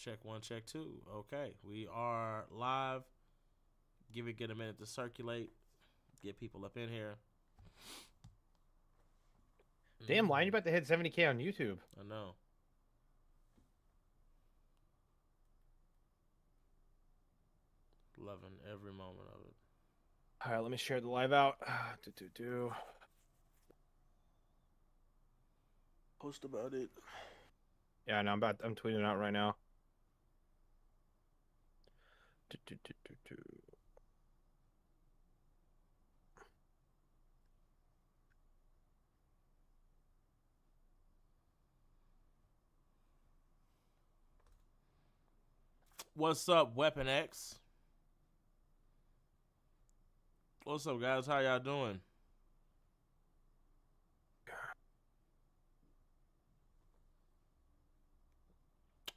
Check one, check two. Okay, we are live. Get a minute to circulate. Get people up in here. Damn, Lion, you about to hit 70K on YouTube. I know. Loving every moment of it. All right, let me share the live out. Post about it. Yeah, no, I'm tweeting out right now. Do, do, do, do, do. What's up, Weapon X? What's up, guys? How y'all doing?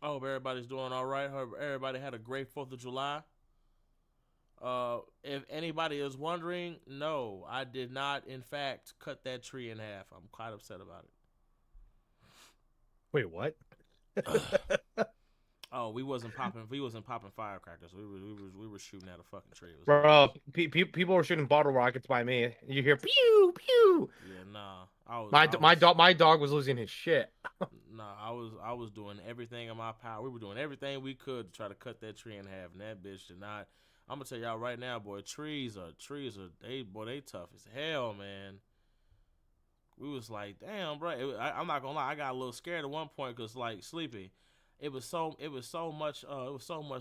I hope everybody's doing all right. Hope everybody had a great 4th of July. If anybody is wondering, no, I did not, in fact, cut that tree in half. I'm quite upset about Wait, what? it. Oh, we wasn't popping firecrackers. We were shooting at a fucking tree. It was Bro, people were shooting bottle rockets by me. You hear pew pew. yeah, nah. My dog was losing his shit. Nah, I was doing everything in my power. We were doing everything we could to try to cut that tree in half, and that bitch did not. I'm gonna tell y'all right now, boy. Trees are they tough as hell, man. We was like, damn, bro. I'm not gonna lie, I got a little scared at one point because like Sleepy, it was so much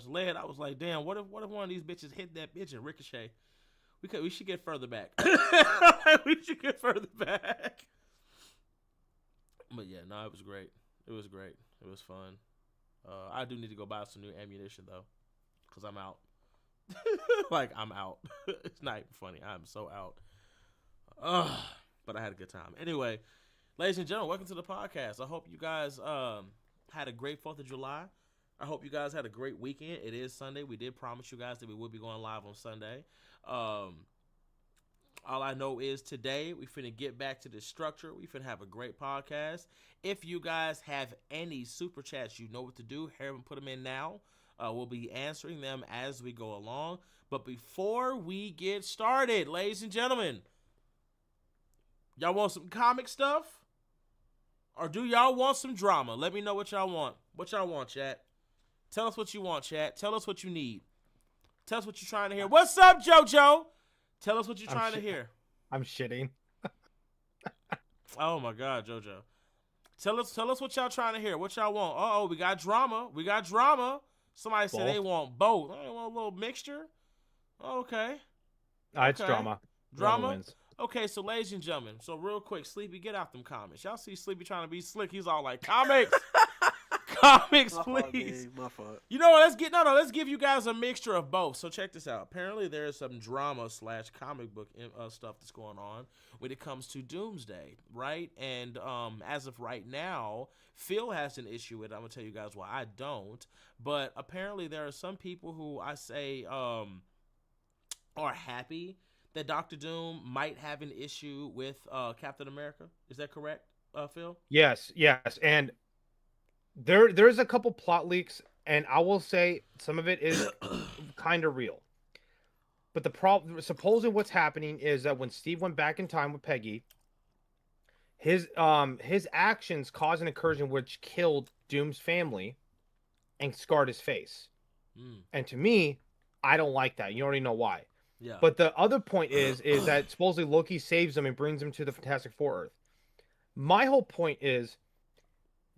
lead. I was like, damn, what if one of these bitches hit that bitch and ricochet? We should get further back. We should get further back. But yeah, no, it was great. It was great. It was fun. I do need to go buy some new ammunition though, cause I'm out. Like I'm out. It's not even funny. I'm so out. But I had a good time. Anyway, ladies and gentlemen, welcome to the podcast. I hope you guys had a great 4th of July. I hope you guys had a great weekend. It is Sunday. We did promise you guys that we would be going live on Sunday. All I know is today we finna get back to this structure. We finna have a great podcast. If you guys have any super chats, you know what to do. Have them put them in now. We'll be answering them as we go along. But before we get started, ladies and gentlemen, y'all want some comic stuff? Or do y'all want some drama? Let me know what y'all want. What y'all want, chat? Tell us what you want, chat. Tell us what you need. Tell us what you're trying to hear. What's up, JoJo? Tell us what you're trying to hear. I'm shitting. Oh my God, JoJo. Tell us what y'all trying to hear. What y'all want? Oh, we got drama. We got drama. Somebody said they want both. They want a little mixture. Okay. It's drama. Drama wins. Okay, so ladies and gentlemen, so real quick, Sleepy, get out them comments. Y'all see Sleepy trying to be slick. He's all like, comics. Comics, my please. Fault, my fault. You know what? Let's give you guys a mixture of both. So check this out. Apparently, there is some drama / comic book stuff that's going on when it comes to Doomsday, right? And as of right now, Phil has an issue with it. I'm gonna tell you guys why I don't. But apparently, there are some people who I say are happy that Doctor Doom might have an issue with Captain America. Is that correct, Phil? Yes, and there's a couple plot leaks, and I will say some of it is kind of real. But the problem, supposing what's happening is that when Steve went back in time with Peggy, his actions caused an incursion which killed Doom's family and scarred his face. And to me, I don't like that. You already know why. Yeah. But the other point is that supposedly Loki saves him and brings him to the Fantastic Four Earth. My whole point is,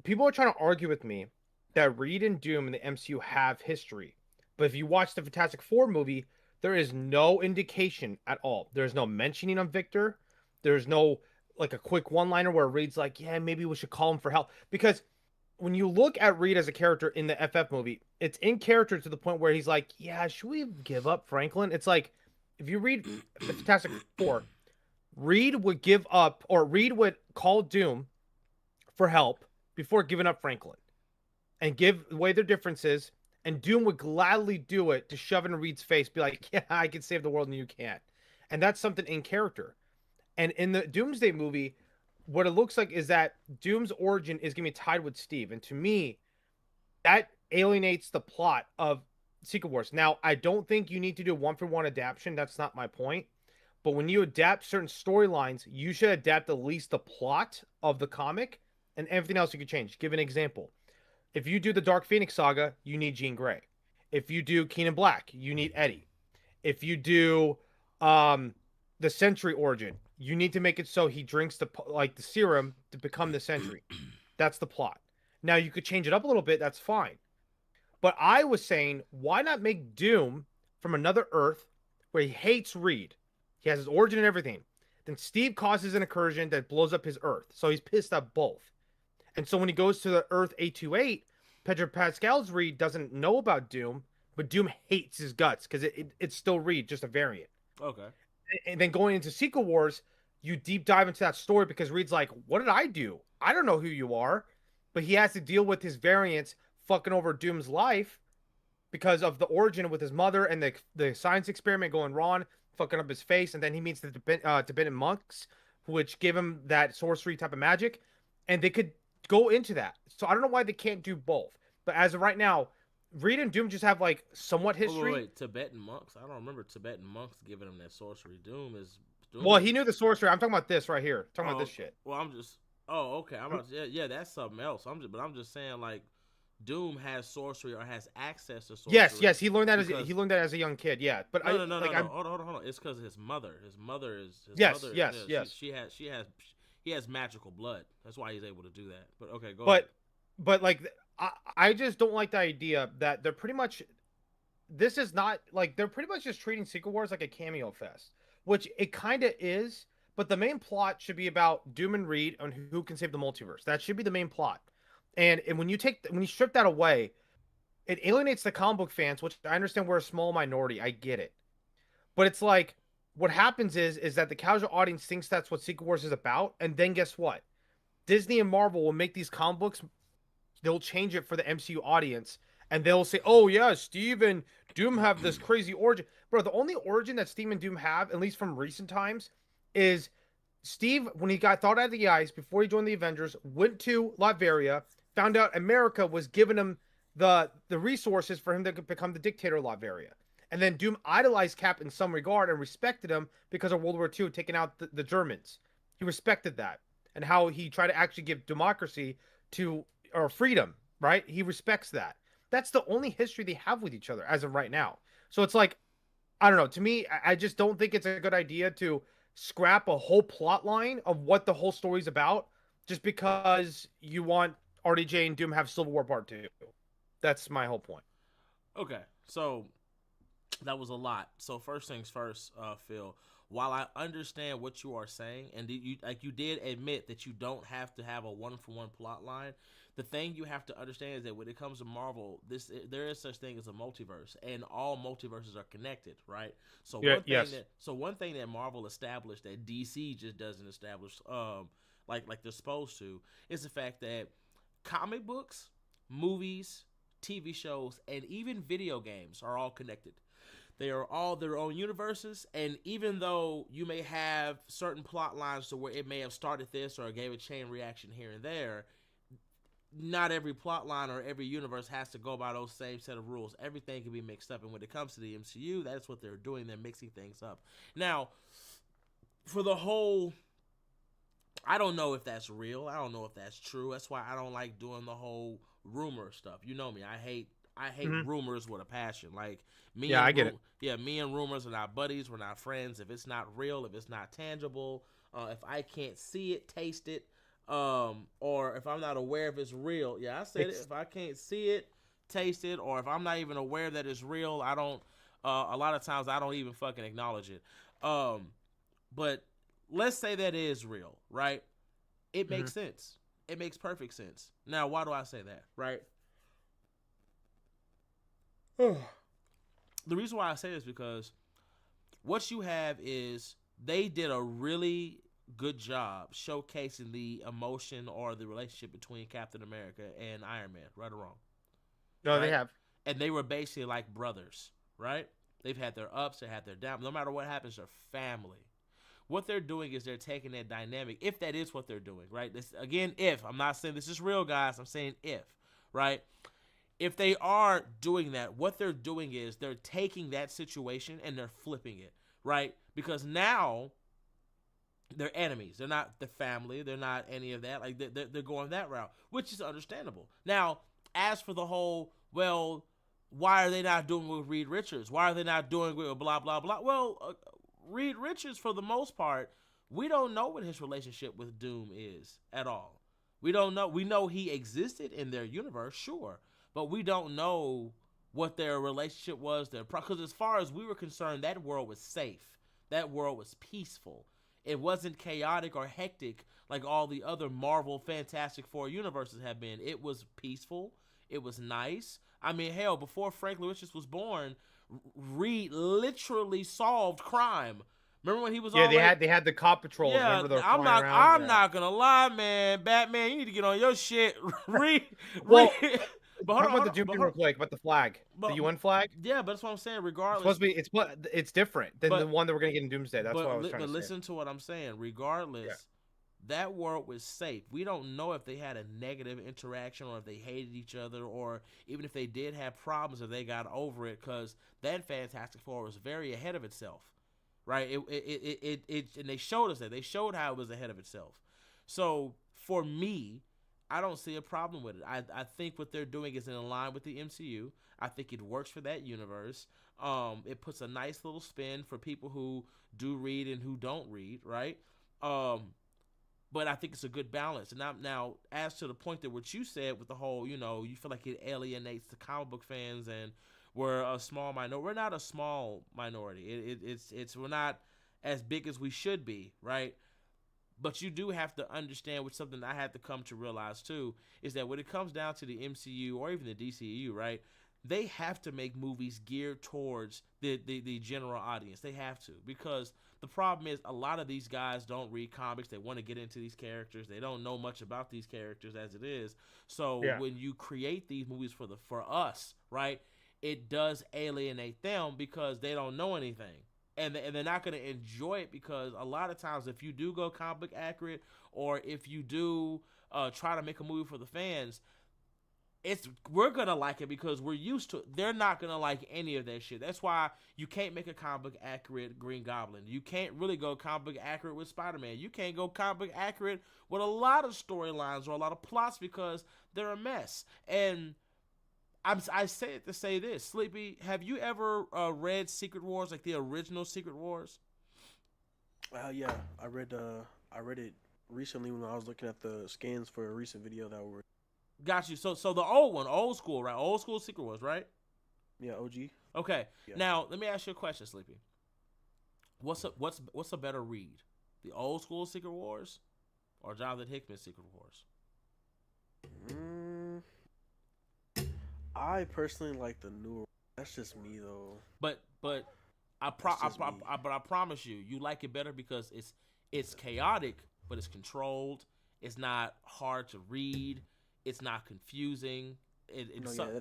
people are trying to argue with me that Reed and Doom in the MCU have history. But if you watch the Fantastic Four movie, there is no indication at all. There's no mentioning of Victor. There's no, like, a quick one-liner where Reed's like, yeah, maybe we should call him for help. Because when you look at Reed as a character in the FF movie, it's in character to the point where he's like, yeah, should we give up Franklin? It's like, if you read the Fantastic Four, Reed would call Doom for help before giving up Franklin and give away their differences, and Doom would gladly do it to shove in Reed's face, be like, yeah, I can save the world and you can't. And that's something in character. And in the Doomsday movie, what it looks like is that Doom's origin is going to be tied with Steve. And to me, that alienates the plot of Secret Wars. Now, I don't think you need to do one for one adaptation. That's not my point. But when you adapt certain storylines, you should adapt at least the plot of the comic, and everything else you can change. Give an example. If you do the Dark Phoenix saga, you need Jean Grey. If you do Keenan Black, you need Eddie. If you do um the Sentry origin, you need to make it so he drinks the serum to become the Sentry. That's the plot. Now you could change it up a little bit, that's fine. But I was saying, why not make Doom from another Earth where he hates Reed? He has his origin and everything. Then Steve causes an incursion that blows up his Earth. So he's pissed at both. And so when he goes to the Earth 828, Pedro Pascal's Reed doesn't know about Doom, but Doom hates his guts because it's still Reed, just a variant. Okay. And then going into Secret Wars, you deep dive into that story because Reed's like, what did I do? I don't know who you are. But he has to deal with his variants fucking over Doom's life because of the origin with his mother and the science experiment going wrong, fucking up his face. And then he meets the Tibetan monks, which give him that sorcery type of magic. And they could go into that. So I don't know why they can't do both. But as of right now, Reed and Doom just have like somewhat history. Wait, Tibetan monks? I don't remember Tibetan monks giving him that sorcery. Doom. Well, he knew the sorcery. I'm talking about this right here. I'm talking about this shit. Well, I'm just. Oh, okay. Yeah, that's something else. I'm just saying, like, Doom has sorcery or has access to sorcery. Yes, he learned that as a young kid. Yeah, but no. Hold on. It's because his mother. His mother. Yes. He has magical blood. That's why he's able to do that. But okay, go ahead. But like, I just don't like the idea that they're pretty much. This is not like they're pretty much just treating Secret Wars like a cameo fest, which it kind of is. But the main plot should be about Doom and Reed on who can save the multiverse. That should be the main plot. And when you strip that away, it alienates the comic book fans, which I understand we're a small minority. I get it. But it's like what happens is that the casual audience thinks that's what Secret Wars is about, and then guess what? Disney and Marvel will make these comic books, they'll change it for the MCU audience, and they'll say, "Oh yeah, Steve and Doom have this crazy origin." Bro, the only origin that Steve and Doom have, at least from recent times, is Steve, when he got thawed out of the ice before he joined the Avengers, went to Latveria, found out America was giving him the resources for him to become the dictator of Latveria. And then Doom idolized Cap in some regard and respected him because of World War II, taking out the Germans. He respected that and how he tried to actually give democracy or freedom, right? He respects that. That's the only history they have with each other as of right now. So it's like, I don't know. To me, I just don't think it's a good idea to scrap a whole plot line of what the whole story's about just because you want RDJ and Doom have Civil War Part 2. That's my whole point. Okay, so that was a lot. So first things first, Phil, while I understand what you are saying, and you did admit that you don't have to have a one-for-one plot line, the thing you have to understand is that when it comes to Marvel, there is such thing as a multiverse, and all multiverses are connected, right? So one thing that Marvel established that DC just doesn't establish, like they're supposed to, is the fact that comic books, movies, TV shows, and even video games are all connected. They are all their own universes, and even though you may have certain plot lines to where it may have started this or gave a chain reaction here and there, not every plot line or every universe has to go by those same set of rules. Everything can be mixed up, and when it comes to the MCU, that's what they're doing. They're mixing things up. Now, for the whole, I don't know if that's real. I don't know if that's true. That's why I don't like doing the whole rumor stuff. You know me. I hate rumors with a passion. Like I get it. Yeah, me and rumors are not buddies. We're not friends. If it's not real, if it's not tangible, if I can't see it, taste it, or if I'm not aware if it's real, I said it. If I can't see it, taste it, or if I'm not even aware that it's real, I don't. A lot of times I don't even fucking acknowledge it. But let's say that is real, right? It makes sense. It makes perfect sense. Now, why do I say that, right? The reason why I say this is because what you have is they did a really good job showcasing the emotion or the relationship between Captain America and Iron Man, right or wrong? No, right? They have. And they were basically like brothers, right? They've had their ups, they had their downs. No matter what happens, they're family. What they're doing is they're taking that dynamic, if that is what they're doing, right? This, again, if. I'm not saying this is real, guys. I'm saying if, right? if they are doing that, what they're doing is they're taking that situation and they're flipping it, right? Because now they're enemies. They're not the family. They're not any of that. Like they're going that route, which is understandable. Now, as for the whole, well, why are they not doing it with Reed Richards? Why are they not doing it with blah blah blah? Well, Reed Richards, for the most part, we don't know what his relationship with Doom is at all. We don't know. We know he existed in their universe, sure, but we don't know what their relationship was. Because as far as we were concerned, that world was safe. That world was peaceful. It wasn't chaotic or hectic like all the other Marvel Fantastic Four universes have been. It was peaceful. It was nice. I mean, hell, before Franklin Richards was born, Reed literally solved crime. Remember when he was they had the cop patrols. Yeah, remember they're I'm flying not. around? I'm not gonna lie, man. Batman, you need to get on your shit. Reed, Well, but talk about the Doom thing real quick. About the flag, the UN flag. Yeah, but that's what I'm saying. It's Regardless, supposed to be. It's different than the one that we're gonna get in Doomsday. That's what I was trying to say. But listen to what I'm saying. Regardless, that world was safe. We don't know if they had a negative interaction or if they hated each other or even if they did have problems if they got over it, because that Fantastic Four was very ahead of itself, right? It and they showed us that. They showed how it was ahead of itself. So for me, I don't see a problem with it. I think what they're doing is in line with the MCU. I think it works for that universe. It puts a nice little spin for people who do read and who don't read, right? But I think it's a good balance. And now, as to the point that what you said with the whole, you feel like it alienates the comic book fans, and we're a small minority. We're not a small minority. We're not as big as we should be, right? But you do have to understand, which something I had to come to realize too, is that when it comes down to the MCU or even the DCU, right? They have to make movies geared towards the general audience. They have to, because the problem is a lot of these guys don't read comics. They want to get into these characters. They don't know much about these characters as it is. So when you create these movies for us, right, it does alienate them because they don't know anything. And they're not going to enjoy it, because a lot of times if you do go comic accurate, or if you do try to make a movie for the fans, we're gonna like it because we're used to it. They're not gonna like any of that shit. That's why you can't make a comic book accurate Green Goblin. You can't really go comic book accurate with Spider-Man. You can't go comic book accurate with a lot of storylines or a lot of plots because they're a mess. And I say it to say this, Sleepy, have you ever read Secret Wars, like the original Secret Wars? Yeah, I read it recently when I was looking at the scans for a recent video that were. Got you. So the old one, old school, right? Old school Secret Wars, right? Yeah, OG. Okay. Yeah. Now let me ask you a question, Sleepy. What's a better read, the old school Secret Wars, or Jonathan Hickman's Secret Wars? I personally like the newer. That's just me though. But I promise you like it better because it's chaotic, but it's controlled. It's not hard to read. It's not confusing.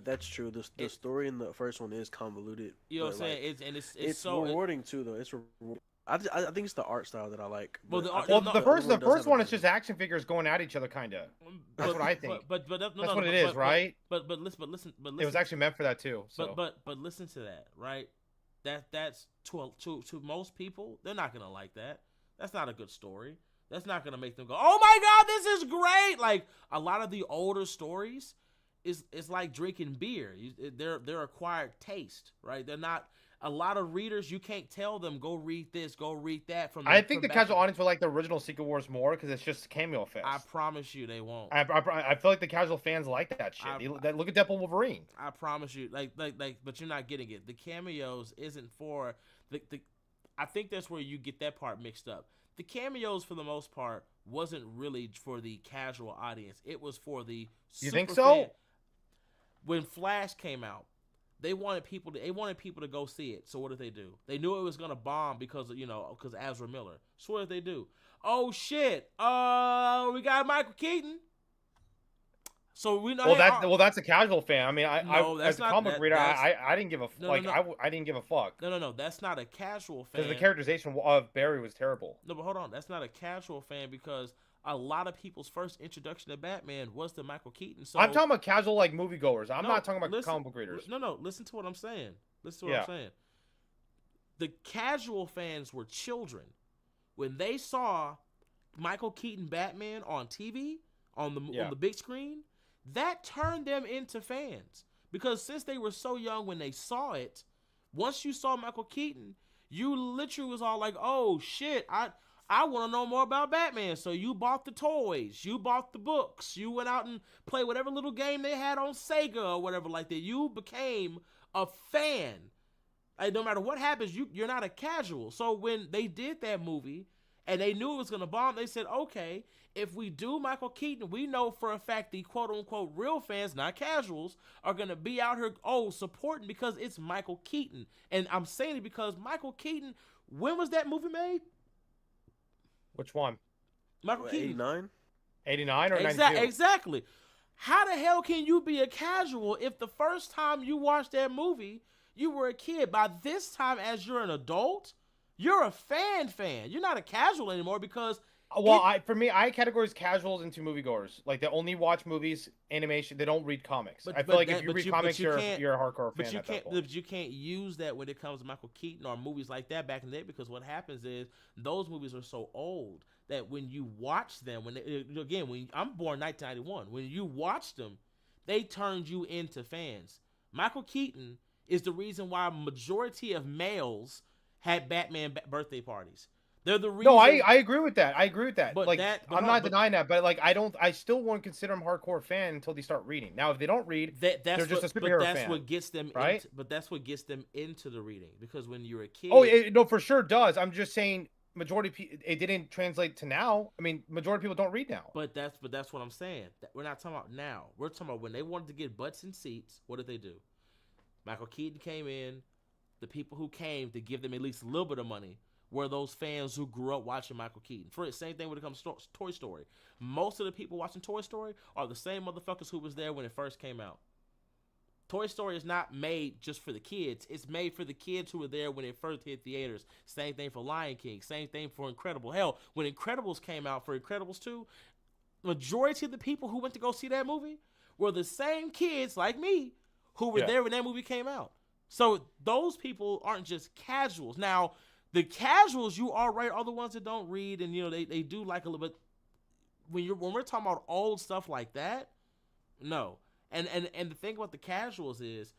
That's true. The story in the first one is convoluted. You know what I'm saying? It's so rewarding too, though. It's rewarding. I think it's the art style that I like. Well, the first one is just action figures going at each other, kind of. That's what I think. That's what it is, right? But listen. It was actually meant for that too. So. But listen to that, right? That's to most people, they're not gonna like that. That's not a good story. That's not gonna make them go, "Oh my God, this is great!" Like a lot of the older stories, it's like drinking beer. They're acquired taste, right? They're not. A lot of readers, you can't tell them go read this, go read that. I think the casual audience will like the original Secret Wars more because it's just cameo fest. I promise you, they won't. I feel like the casual fans like that shit. Look at Deadpool Wolverine. I promise you, like, but you're not getting it. The cameos isn't for the. I think that's where you get that part mixed up. The cameos, for the most part, wasn't really for the casual audience. It was for the. You think so? Fan. When Flash came out, they wanted people to go see it. So what did they do? They knew it was gonna bomb because Ezra Miller. So what did they do? Oh shit! We got Michael Keaton. So we know. That's a casual fan. I mean, as a comic reader, I didn't give a I didn't give a fuck. No. That's not a casual fan. Because the characterization of Barry was terrible. No, but hold on. That's not a casual fan because a lot of people's first introduction to Batman was to Michael Keaton. So I'm talking about casual like moviegoers. I'm no, not talking about listen, comic book readers. No, listen to what I'm saying. Listen to what I'm saying. The casual fans were children when they saw Michael Keaton Batman on TV on the big screen. That turned them into fans because since they were so young when they saw it, once you saw Michael Keaton, you literally was all like, "Oh shit, I want to know more about Batman." So you bought the toys, you bought the books, you went out and played whatever little game they had on Sega or whatever like that. You became a fan. Like, no matter what happens, you're not a casual. So when they did that movie and they knew it was gonna bomb, they said, "Okay, if we do Michael Keaton, we know for a fact the quote-unquote real fans, not casuals, are going to be out here, supporting because it's Michael Keaton." And I'm saying it because Michael Keaton, when was that movie made? Which one? Michael Keaton. 89? 89 or 92? Exactly. How the hell can you be a casual if the first time you watched that movie, you were a kid? By this time, as you're an adult, you're a fan. You're not a casual anymore because... Well, for me, I categorize casuals into moviegoers. Like, they only watch movies, animation. They don't read comics. I feel like if you read comics, you're a hardcore fan. But you can't use that when it comes to Michael Keaton or movies like that back in the day, because what happens is those movies are so old that when you watch them, when I'm born 1991, when you watch them, they turned you into fans. Michael Keaton is the reason why a majority of males had Batman birthday parties. They're the reason. No, I agree with that. But like, I'm not denying that. But like, I still won't consider them hardcore fan until they start reading. Now, if they don't read, they're just a superhero fan. That's what gets them, right? But that's what gets them into the reading, because when you're a kid, no, for sure does. I'm just saying, majority it didn't translate to now. I mean, majority of people don't read now. But that's what I'm saying. We're not talking about now. We're talking about when they wanted to get butts in seats. What did they do? Michael Keaton came in. The people who came to give them at least a little bit of money were those fans who grew up watching Michael Keaton. Same thing when it comes to Toy Story. Most of the people watching Toy Story are the same motherfuckers who was there when it first came out. Toy Story is not made just for the kids. It's made for the kids who were there when it first hit theaters. Same thing for Lion King. Same thing for Incredible. Hell, when Incredibles came out for Incredibles 2, majority of the people who went to go see that movie were the same kids like me who were there when that movie came out. So those people aren't just casuals. Now, the casuals, you are right, are the ones that don't read, and they do like a little bit. When we're talking about old stuff like that, no. And the thing about the casuals is,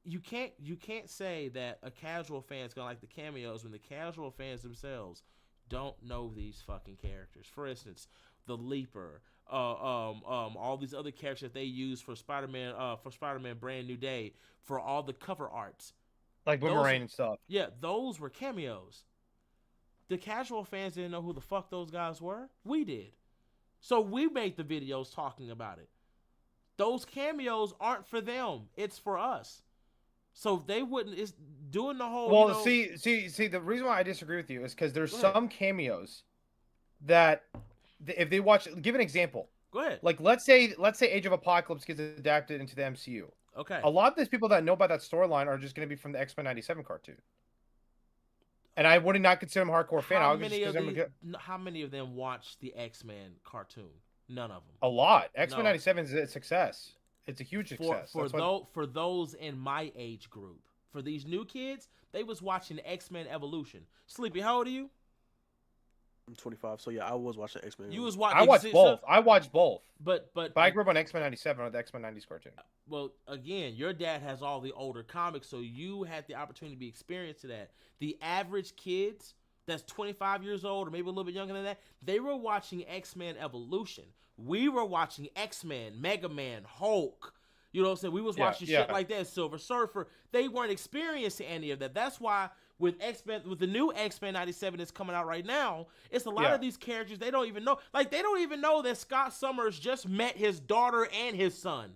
you can't say that a casual fan is gonna like the cameos when the casual fans themselves don't know these fucking characters. For instance, the Leaper, all these other characters that they use for Spider-Man Brand New Day, for all the cover arts. Like Boomerang and stuff. Yeah, those were cameos. The casual fans didn't know who the fuck those guys were. We did. So we made the videos talking about it. Those cameos aren't for them. It's for us. So they wouldn't. It's doing the whole. Well, see. The reason why I disagree with you is because there's some cameos that, if they watch, give an example. Go ahead. Like let's say Age of Apocalypse gets adapted into the MCU. Okay. A lot of these people that know about that storyline are just going to be from the X-Men 97 cartoon. And I would not consider them hardcore fan. How many of them watched the X-Men cartoon? None of them. A lot. X-Men 97 is a success. It's a huge success. For those in my age group. For these new kids, they was watching X-Men Evolution. Sleepy, how old are you? I'm 25, so yeah, I was watching X-Men. You was watching. I watched both. But I grew up on X-Men 97 or the X-Men 90s cartoon. Well, again, your dad has all the older comics, so you had the opportunity to be experienced to that. The average kids that's 25 years old or maybe a little bit younger than that, they were watching X-Men Evolution. We were watching X-Men, Mega Man, Hulk. You know what I'm saying? We was watching shit like that, Silver Surfer. They weren't experiencing any of that. That's why with the new X-Men 97 that's coming out right now, it's a lot of these characters they don't even know. Like, they don't even know that Scott Summers just met his daughter and his son.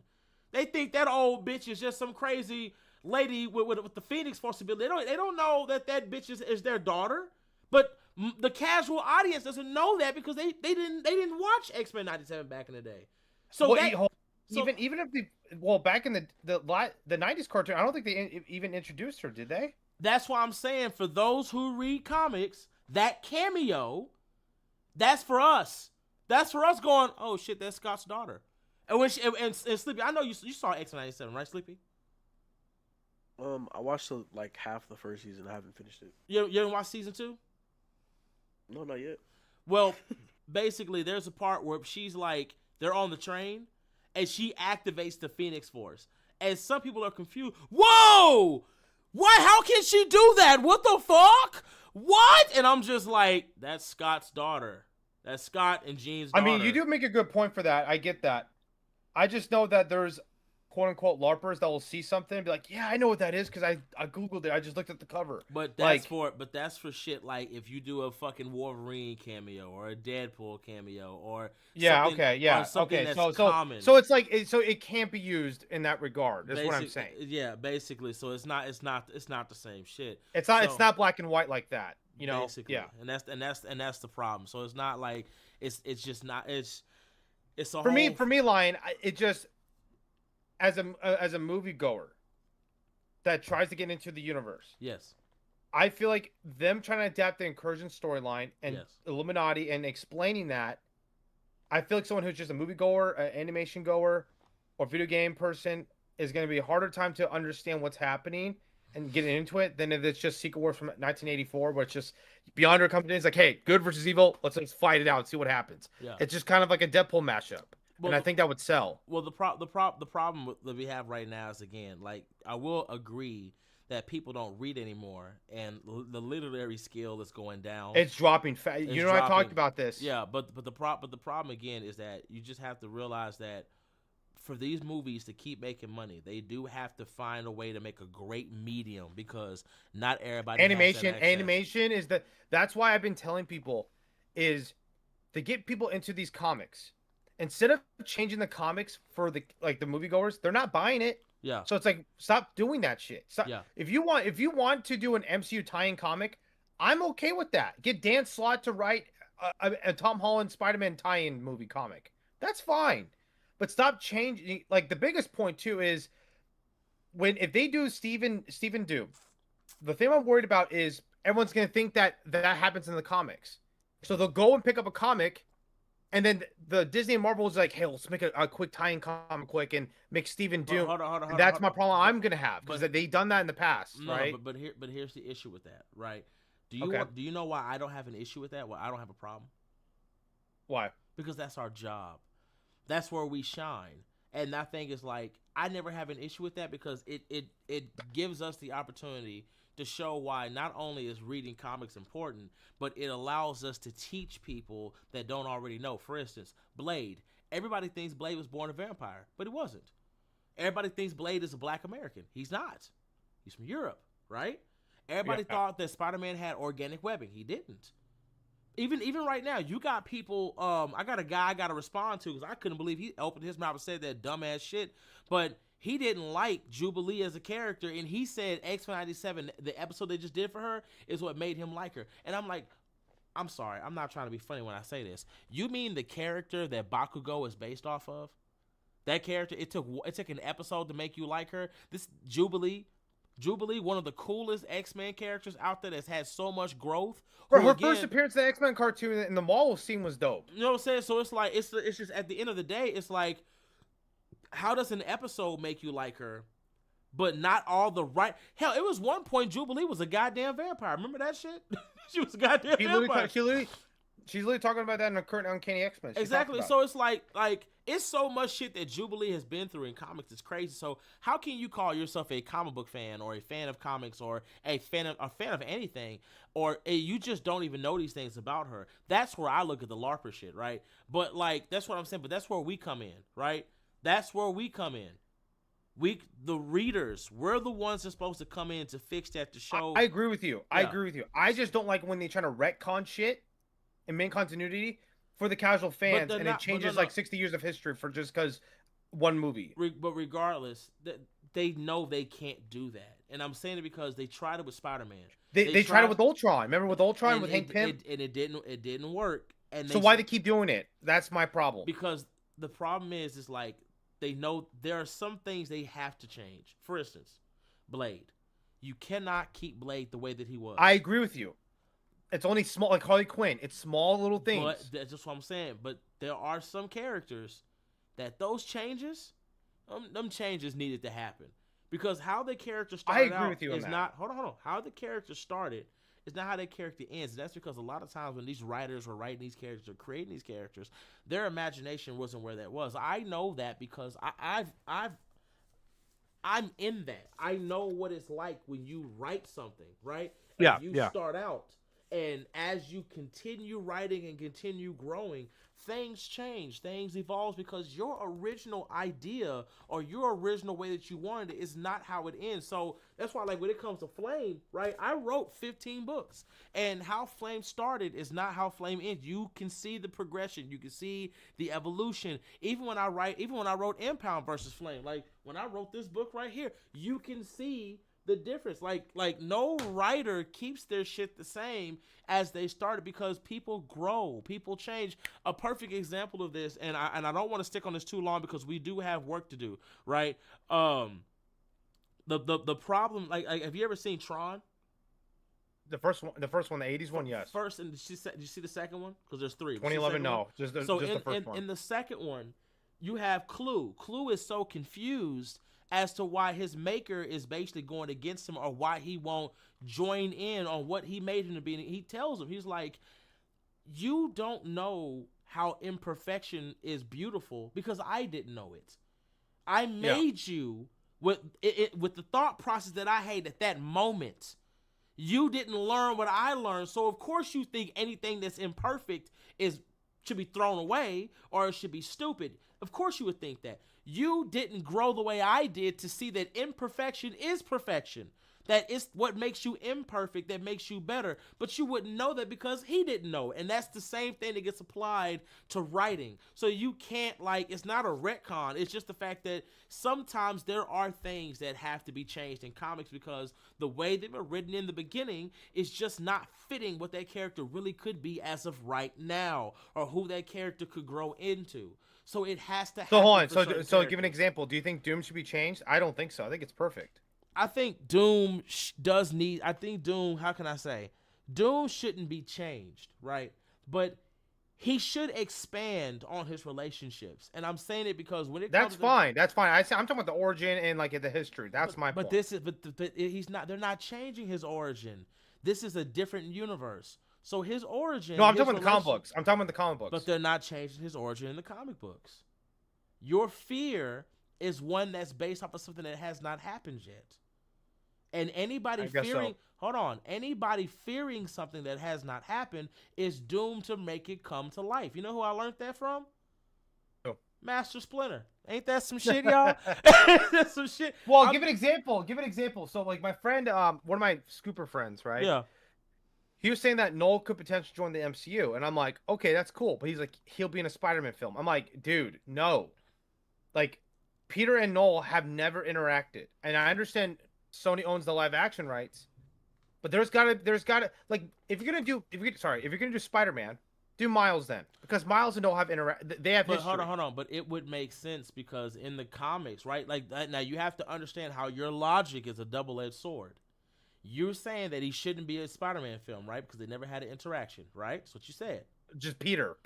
They think that old bitch is just some crazy lady with the Phoenix Force ability. They don't know that bitch is their daughter. But the casual audience doesn't know that because they didn't watch X-Men 97 back in the day. So even if back in the 90s cartoon, I don't think they even introduced her, did they? That's why I'm saying, for those who read comics, that cameo, That's for us. That's for us going, oh shit, that's Scott's daughter. And when and Sleepy, I know you saw X-97, right, Sleepy? I watched like half the first season. I haven't finished it. You haven't watched season 2? No, not yet. Well, basically, there's a part where she's like, they're on the train, and she activates the Phoenix Force. And some people are confused. Whoa! Why? How can she do that? What the fuck? What? And I'm just like, that's Scott's daughter. That's Scott and Jean's daughter. I mean, you do make a good point for that. I get that. I just know that there's quote-unquote LARPers that will see something and be like, yeah, I know what that is because I Googled it. I just looked at the cover. But that's for shit like if you do a fucking Wolverine cameo or a Deadpool cameo or something that's common. So it's like so it can't be used in that regard. That's what I'm saying. Yeah, basically. So it's not the same shit. It's not black and white like that. You know, basically. Yeah. And that's the problem. So it's not like it's just not it's a for me, Lion. It just as a moviegoer that tries to get into the universe. Yes. I feel like them trying to adapt the Incursion storyline and Illuminati and explaining that. I feel like someone who's just a moviegoer, an animation goer, or video game person is going to be a harder time to understand what's happening and getting into it than if it's just Secret Wars from 1984, where it's just beyond our company. It's like, hey, good versus evil. Let's fight it out and see what happens. Yeah. It's just kind of like a Deadpool mashup. Well, and I think that would sell. Well, the problem that we have right now is, again, like, I will agree that people don't read anymore, and the literary skill is going down. It's dropping fast. You know, I talked about this. Yeah, but the problem again is that you just have to realize that for these movies to keep making money, they do have to find a way to make a great medium because not everybody has that access. Animation is that's why I've been telling people is to get people into these comics. Instead of changing the comics for the moviegoers, they're not buying it. Yeah. So it's like, stop doing that shit. Stop. Yeah. If you want to do an MCU tie-in comic, I'm okay with that. Get Dan Slott to write a Tom Holland Spider-Man tie-in movie comic. That's fine. But stop changing. Like, the biggest point too is if they do Stephen Doom, the thing I'm worried about is everyone's gonna think that happens in the comics. So they'll go and pick up a comic. And then the Disney and Marvel was like, hey, let's make a quick tie-in comic quick and make Stephen Doom. Hold on, that's my problem I'm going to have because they've done that in the past, right? But here's the issue with that, right? Do you know why I don't have an issue with that? Why I don't have a problem? Why? Because that's our job. That's where we shine. And that thing is like, I never have an issue with that because it gives us the opportunity to show why not only is reading comics important, but it allows us to teach people that don't already know. For instance, Blade. Everybody thinks Blade was born a vampire, but he wasn't. Everybody thinks Blade is a black American. He's not. He's from Europe, right? Everybody thought that Spider-Man had organic webbing. He didn't. Even right now, you got people, I got a guy I got to respond to because I couldn't believe he opened his mouth and said that dumbass shit, but he didn't like Jubilee as a character, and he said X-97, the episode they just did for her, is what made him like her. And I'm like, I'm sorry, I'm not trying to be funny when I say this. You mean the character that Bakugo is based off of? That character, it took an episode to make you like her? This Jubilee, one of the coolest X-Men characters out there that's had so much growth. Bro, her first appearance in the X-Men cartoon in the mall scene was dope. You know what I'm saying? So it's like, it's just at the end of the day, it's like, how does an episode make you like her, but not all the right? Hell, it was one point Jubilee was a goddamn vampire. Remember that shit? She was a goddamn vampire. She's literally talking about that in the current Uncanny X-Men. Exactly. So it's like it's so much shit that Jubilee has been through in comics. It's crazy. So how can you call yourself a comic book fan or a fan of comics or a fan of anything, or you just don't even know these things about her? That's where I look at the LARPer shit, right? But like that's what I'm saying. But that's where we come in, right? That's where we come in. The readers, we're the ones that's supposed to come in to fix that to show. I agree with you. I agree with you. I just don't like when they try to retcon shit in main continuity for the casual fans, and it changes like 60 years of history for just because one movie. But regardless, they know they can't do that, and I'm saying it because they tried it with Spider-Man. They tried it with Ultron. Remember with Ultron with Hank Pym, and it didn't work. And so why they keep doing it? That's my problem. Because the problem is like they know there are some things they have to change. For instance, Blade. You cannot keep Blade the way that he was. I agree with you. It's only small, like Harley Quinn. It's small little things. But that's just what I'm saying. But there are some characters that those changes, them changes needed to happen. Because how the character started agree out with you on is that. not, hold on. How the character started is not how that character ends. And that's because a lot of times when these writers were writing these characters or creating these characters, their imagination wasn't where that was. I know that because I'm in that. I know what it's like when you write something, right? Yeah, You yeah. start out, and as you continue writing and continue growing, things change, things evolve because your original idea or your original way that you wanted it is not how it ends. So that's why, like, when it comes to Flame, right? I wrote 15 books, and how Flame started is not how Flame ends. You can see the progression, you can see the evolution. Even when I wrote Impound versus Flame, like when I wrote this book right here, you can see the difference. Like no writer keeps their shit the same as they started because people grow, people change. A perfect example of this, and I don't want to stick on this too long because we do have work to do, right? The problem, like have you ever seen Tron? The first one, the 80s one, yes. First, and did you see the second one? Because there's three. 2011, no, just the first one. In the second one, you have Clue. Clue is so confused as to why his maker is basically going against him or why he won't join in on what he made him to be. And he tells him, he's like, you don't know how imperfection is beautiful because I didn't know it. I made you with the thought process that I had at that moment. You didn't learn what I learned, so of course you think anything that's imperfect should be thrown away or it should be stupid. Of course you would think that. You didn't grow the way I did to see that imperfection is perfection. That is what makes you imperfect, that makes you better. But you wouldn't know that because he didn't know. And that's the same thing that gets applied to writing. So you can't, like, it's not a retcon. It's just the fact that sometimes there are things that have to be changed in comics because the way they were written in the beginning is just not fitting what that character really could be as of right now or who that character could grow into. So it has to happen. So hold on. So give an example. Do you think Doom should be changed? I don't think so. I think it's perfect. I think Doom does need. I think Doom. How can I say? Doom shouldn't be changed, right? But he should expand on his relationships, and I'm saying it because when it that's fine. That's fine. I'm talking about the origin and like the history. That's my point. But he's not. They're not changing his origin. This is a different universe. So his origin. No, I'm talking about the comic books. I'm talking about the comic books. But they're not changing his origin in the comic books. Your fear is one that's based off of something that has not happened yet. And anybody anybody fearing something that has not happened is doomed to make it come to life. You know who I learned that from? Oh. Master Splinter. Ain't that some shit, y'all? That's some shit. Well, give an example. So, like, my friend, one of my Scooper friends, right? Yeah. He was saying that Noel could potentially join the MCU. And I'm like, okay, that's cool. But he's like, he'll be in a Spider-Man film. I'm like, dude, no. Like, Peter and Noel have never interacted. And I understand Sony owns the live action rights, but there's gotta like if you're gonna do Spider-Man, do Miles then, because Miles and Noel have they have history. Hold on, but it would make sense because in the comics, right? Like now you have to understand how your logic is a double-edged sword. You're saying that he shouldn't be a Spider-Man film, right? Because they never had an interaction, right? That's what you said. Just Peter,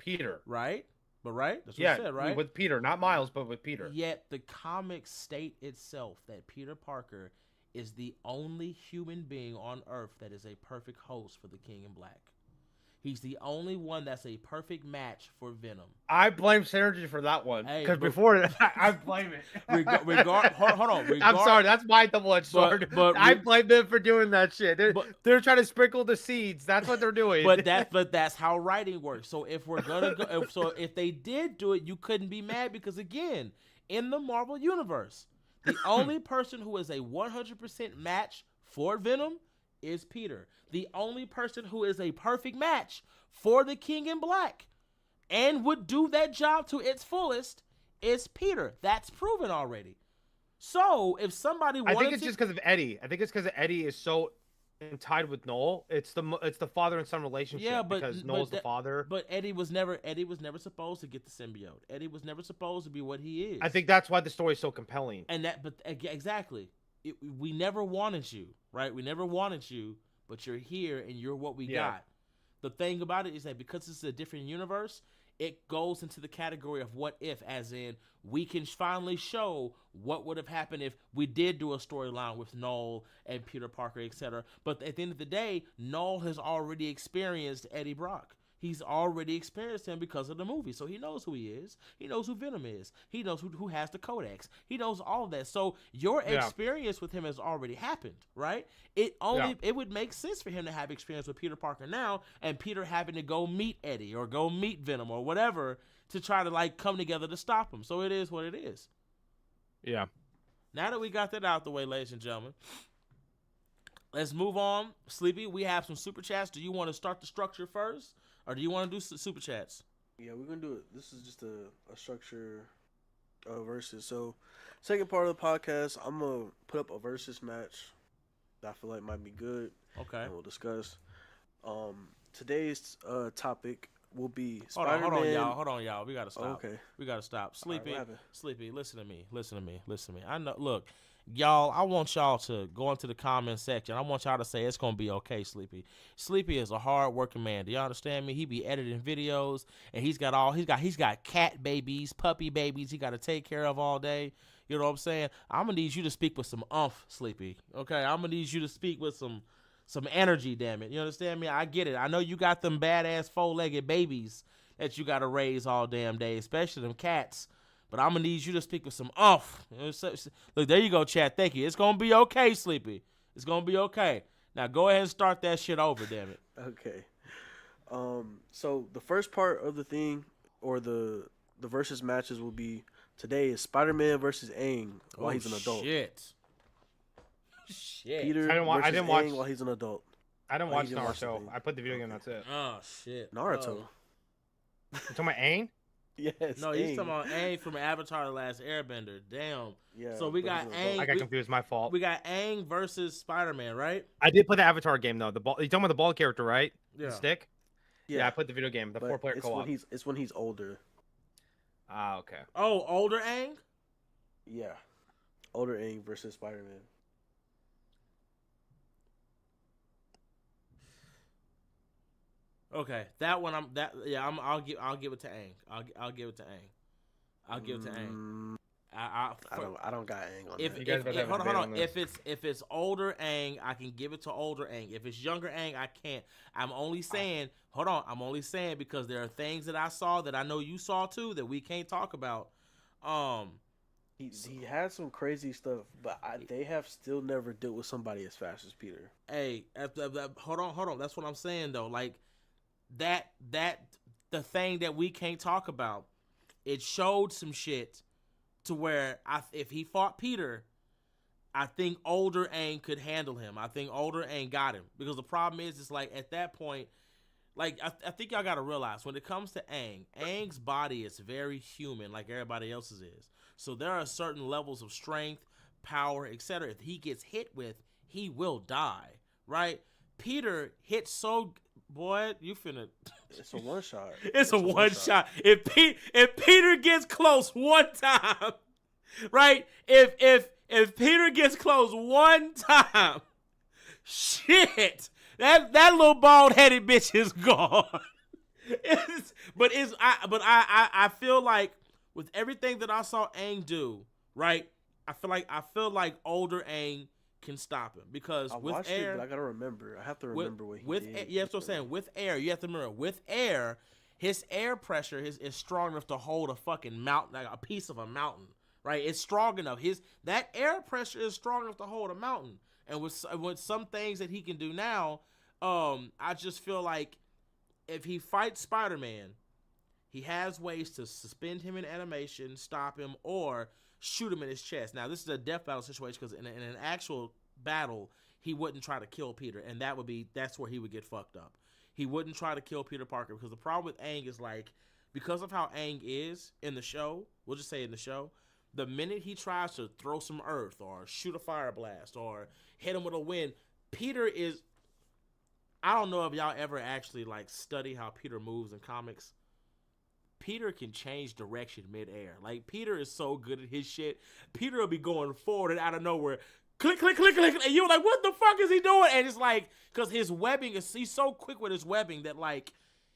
right? But right, that's what you said, right? With Peter, not Miles, but with Peter. Yet the comics state itself that Peter Parker is the only human being on Earth that is a perfect host for the King in Black. He's the only one that's a perfect match for Venom. I blame Synergy for that one. Because before that, I blame it. Hold on. I'm sorry, that's my double-edged sword. But I blame them for doing that shit. They're trying to sprinkle the seeds. That's what they're doing. But that's how writing works. So if we're gonna go, if they did do it, you couldn't be mad because again, in the Marvel universe, the only person who is a 100% match for Venom is Peter. The only person who is a perfect match for the King in Black and would do that job to its fullest is Peter. That's proven already. So if somebody wanted I think it's just because of Eddie. I think it's because Eddie is so tied with Noel. It's the father and son relationship. Yeah, because Noel's the father. But Eddie was never supposed to get the symbiote. Eddie was never supposed to be what he is. I think that's why the story is so compelling. Exactly. We never wanted you, right? We never wanted you, but you're here and you're what we got. the thing about it is that because it's a different universe, it goes into the category of what if, as in we can finally show what would have happened if we did do a storyline with Noel and Peter Parker, etc. But at the end of the day, Noel has already experienced Eddie Brock. He's already experienced him because of the movie. So he knows who he is. He knows who Venom is. He knows who has the Codex. He knows all of that. So your experience with him has already happened, right? It would make sense for him to have experience with Peter Parker now and Peter having to go meet Eddie or go meet Venom or whatever to try to like come together to stop him. So it is what it is. Yeah. Now that we got that out the way, ladies and gentlemen, let's move on. Sleepy, we have some super chats. Do you want to start the structure first? Or do you want to do super chats? Yeah, we're going to do it. This is just a structure versus. So, second part of the podcast, I'm going to put up a versus match that I feel like might be good. Okay. And we'll discuss. Today's topic will be Spider-Man. Hold on, y'all. We got to stop. Oh, okay. We got to stop. Sleepy, right, Sleepy, listen to me. I know, look. Y'all, I want y'all to go into the comment section. I want y'all to say it's gonna be okay, Sleepy. Sleepy is a hard working man. Do y'all understand me? He be editing videos and he's got cat babies, puppy babies he gotta take care of all day. You know what I'm saying? I'm gonna need you to speak with some Sleepy. Okay? I'm gonna need you to speak with some energy, damn it. You understand me? I get it. I know you got them badass four-legged babies that you gotta raise all damn day, especially them cats. But I'm going to need you to speak with some Look, there you go, chat. Thank you. It's going to be okay, Sleepy. It's going to be okay. Now, go ahead and start that shit over, damn it. Okay. So, the first part of the thing, or the versus matches will be, today is Spider-Man versus Aang while he's an adult. Shit. Peter I didn't watch Aang while he's an adult. I didn't watch Naruto. I played the video game, that's it. Oh, shit. Naruto. You talking about Aang? Yes. No, he's talking about Aang from Avatar: The Last Airbender. Damn. Yeah. So we got Aang. I got confused. My fault. We got Aang versus Spider-Man, right? I did play the Avatar game though. The ball. You talking about the ball character, right? Yeah. The stick. Yeah, I played the video game. The 4-player co-op. It's when he's older. Ah, okay. Oh, older Aang. Yeah. Older Aang versus Spider-Man. Okay, that one I'll give it to Aang. I'll give it to Aang. I'll give it to Aang. I don't got Aang on hold on. If it's older Aang, I can give it to older Aang. If it's younger Aang, I can't. I'm only saying because there are things that I saw that I know you saw too that we can't talk about. He had some crazy stuff, but they have still never dealt with somebody as fast as Peter. Hey, hold on. That's what I'm saying though. Like that the thing that we can't talk about, it showed some shit to where if he fought Peter, I think older Aang could handle him. I think older Aang got him, because the problem is, it's like at that point, like I think y'all gotta realize when it comes to Aang's body is very human, like everybody else's is. So there are certain levels of strength, power, etc. If he gets hit with, he will die, right? Peter hit so. Boy, you finna. It's a one shot. It's a one shot. If Peter gets close one time, right? If Peter gets close one time, shit, that little bald headed bitch is gone. I feel like with everything that I saw Aang do, right? I feel like older Aang can stop him, because with air, but I gotta remember. I have to remember what he did. Yeah, that's what I'm saying. With air, you have to remember. With air, his air pressure is strong enough to hold a fucking mountain, like a piece of a mountain, right? It's strong enough. That air pressure is strong enough to hold a mountain. And with some things that he can do now, I just feel like if he fights Spider-Man, he has ways to suspend him in animation, stop him, or shoot him in his chest. Now, this is a death battle situation, because in an actual battle, he wouldn't try to kill Peter, and that's where he would get fucked up. He wouldn't try to kill Peter Parker, because the problem with Aang is, like, because of how Aang is in the show, we'll just say in the show, the minute he tries to throw some earth or shoot a fire blast or hit him with a wind, Peter is, I don't know if y'all ever actually, like, study how Peter moves in comics. Peter can change direction midair. Like, Peter is so good at his shit. Peter will be going forward and out of nowhere, click, click, click, click, and you're like, what the fuck is he doing? And it's like, because his webbing he's so quick with his webbing that like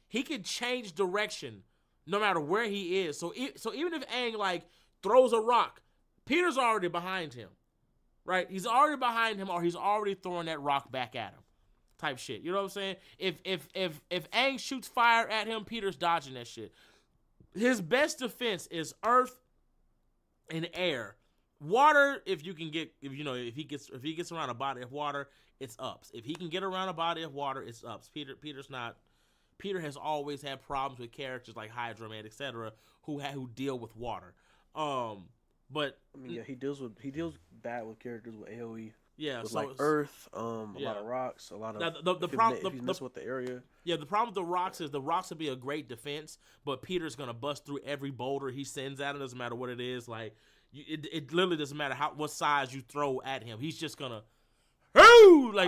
he can change direction no matter where he is. So even if Aang like throws a rock, Peter's already behind him, right? He's already behind him, or he's already throwing that rock back at him, type shit. You know what I'm saying? If Aang shoots fire at him, Peter's dodging that shit. His best defense is earth and air. Water, if he gets around a body of water, it's ups. If he can get around a body of water, it's ups. Peter has always had problems with characters like Hydra Man, etc., who deal with water. But I mean, yeah, he deals bad with characters with AOE. Yeah, with so like earth, a lot of rocks, a lot of the problem. If you mess with the area. Yeah, the problem with the rocks is the rocks will be a great defense, but Peter's gonna bust through every boulder he sends at him. Doesn't matter what it is. Like it literally doesn't matter what size you throw at him. He's just gonna,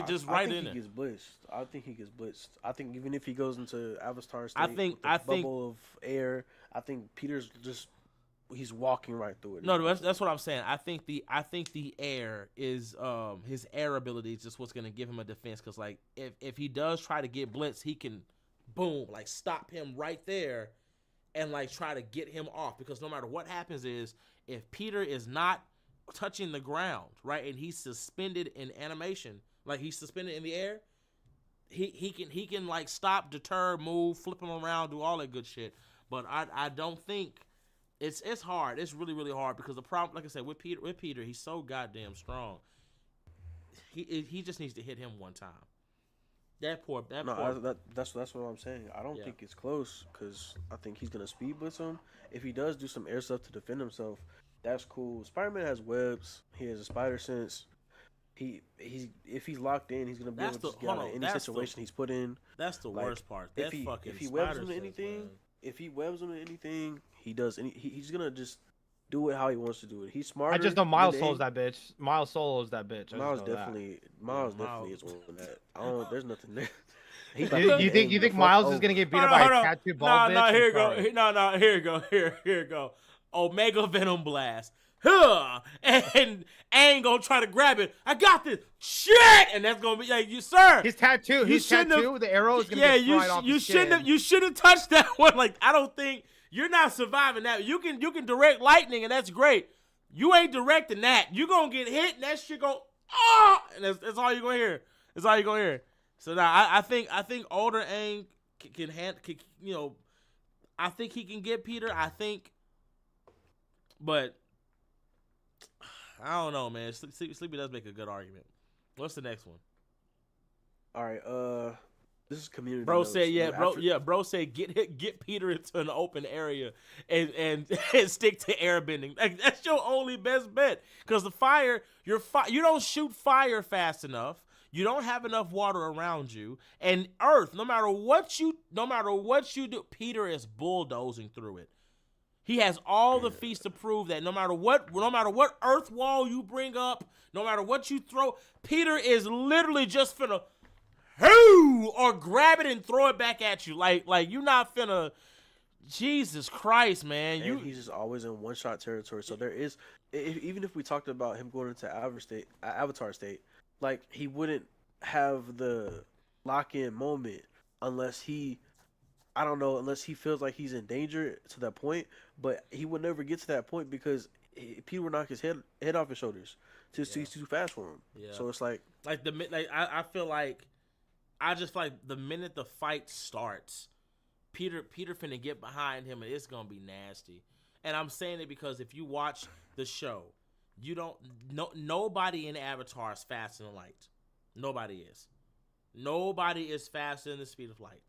just right in there. He gets blitzed. I think he gets blitzed. I think even if he goes into Avatar state, bubble of air, I think Peter's just. He's walking right through it. No, that's what I'm saying. I think the air is his air ability is just what's gonna give him a defense. Because like if he does try to get blitz, he can boom like stop him right there, and like try to get him off. Because no matter what happens is if Peter is not touching the ground, right, and he's suspended in animation, like he's suspended in the air, he can like stop, deter, move, flip him around, do all that good shit. But I don't think. It's hard. It's really, really hard because the problem, like I said, with Peter, he's so goddamn strong. He just needs to hit him one time. That's what I'm saying. I don't think it's close because I think he's gonna speed blitz him. If he does do some air stuff to defend himself, that's cool. Spider-Man has webs. He has a spider sense. If he's locked in, he's gonna be able to just get out of any situation he's put in. That's the worst part. If he webs him to anything. If he webs him to anything, he's gonna just do it how he wants to do it. He's smart. I just know Miles Solo's that bitch. Miles Solo's that bitch. Miles definitely is one of that. There's nothing there. You think Miles is gonna get beat up by a tattooed bald bitch? Here you go. Omega Venom Blast. And Aang gonna try to grab it. I got this shit, and that's gonna be like you, sir. His tattoo. The arrow is gonna get fried off his skin. You should have touched that one. Like I don't think you're not surviving that. You can direct lightning, and that's great. You ain't directing that. You gonna get hit, and that shit go and that's all you gonna hear. That's all you gonna hear. So now I think older Aang can I think he can get Peter. But. I don't know, man. Sleepy does make a good argument. What's the next one? All right, this is community. Bro said, Bro said, get Peter into an open area and stick to airbending. Like that's your only best bet. Because the fire, you don't shoot fire fast enough. You don't have enough water around you, and Earth. No matter what you do, Peter is bulldozing through it. He has all the feats to prove that no matter what earth wall you bring up, no matter what you throw, Peter is literally just finna or grab it and throw it back at you. Like you're not finna. Jesus Christ, man! And he's just always in one-shot territory. So there is, even if we talked about him going into Avatar state, like he wouldn't have the lock-in moment unless he. I don't know, unless he feels like he's in danger to that point, but he would never get to that point because Peter would knock his head off his shoulders. He's too fast for him. Yeah. So it's I feel like the minute the fight starts, Peter finna get behind him and it's gonna be nasty. And I'm saying it because if you watch the show, nobody in Avatar is faster than light. Nobody is. Nobody is faster than the speed of light.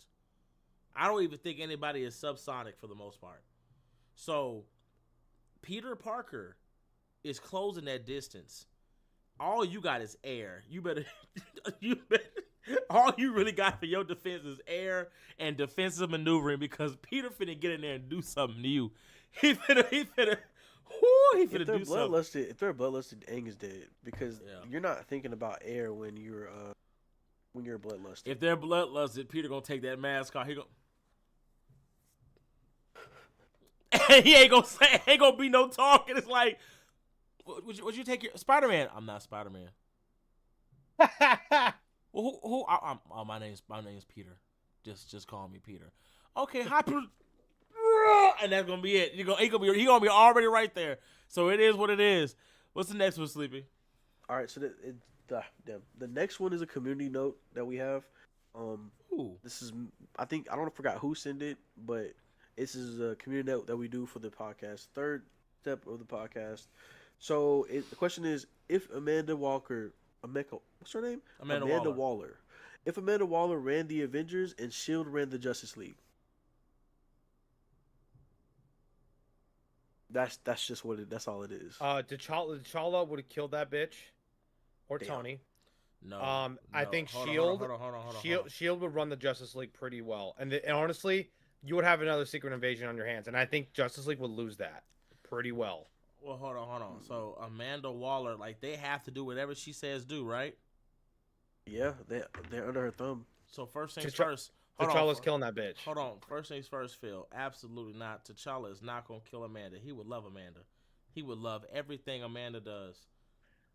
I don't even think anybody is subsonic for the most part. So, Peter Parker is closing that distance. All you got is air. All you really got for your defense is air and defensive maneuvering because Peter finna get in there and do something new. He finna do something. If they're bloodlusted, Aang is dead because you're not thinking about air when you're bloodlusted. If they're bloodlusted, Peter gonna take that mask off. He ain't gonna be no talking. It's like would you take your Spider-Man? I'm not Spider-Man. Well, who? My name's Peter. Just call me Peter. Okay, hi, Peter. And that's gonna be it. He gonna be already right there. So it is what it is. What's the next one, Sleepy? All right, so the next one is a community note that we have. This is I forgot who sent it, but this is a community note that we do for the podcast. Third step of the podcast. So the question is, if Amanda Waller. What's her name? Amanda Waller. If Amanda Waller ran the Avengers and Shield ran the Justice League. That's just that's all it is. T'Challa would have killed that bitch, or Damn. Tony. No. I think Hold on. Shield would run the Justice League pretty well, and honestly, you would have another secret invasion on your hands, and I think Justice League would lose that pretty well. Well, hold on. So Amanda Waller, like, they have to do whatever she says do, right? Yeah, they're under her thumb. So first things first. T'Challa's killing that bitch. Hold on. First things first, Phil. Absolutely not. T'Challa is not going to kill Amanda. He would love Amanda. He would love everything Amanda does.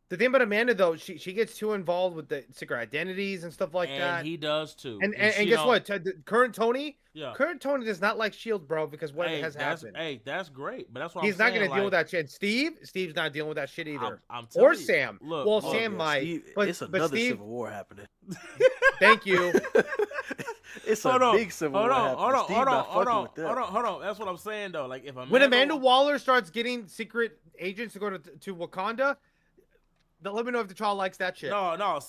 The thing about Amanda, though, she gets too involved with the secret identities and stuff like that. And he does, too. And guess what? Current Tony does not like S.H.I.E.L.D., bro, because what has happened. Hey, that's great. But that's what He's not going to deal with that shit. Steve's not dealing with that shit either. Or Sam. Look, Sam might. Steve, but it's another Steve, civil war happening. Thank you. It's a big civil war happening. Hold on. That's what I'm saying, though. Like, if when Amanda Waller starts getting secret agents to go to Wakanda, then let me know if T'Challa likes that shit. No. That's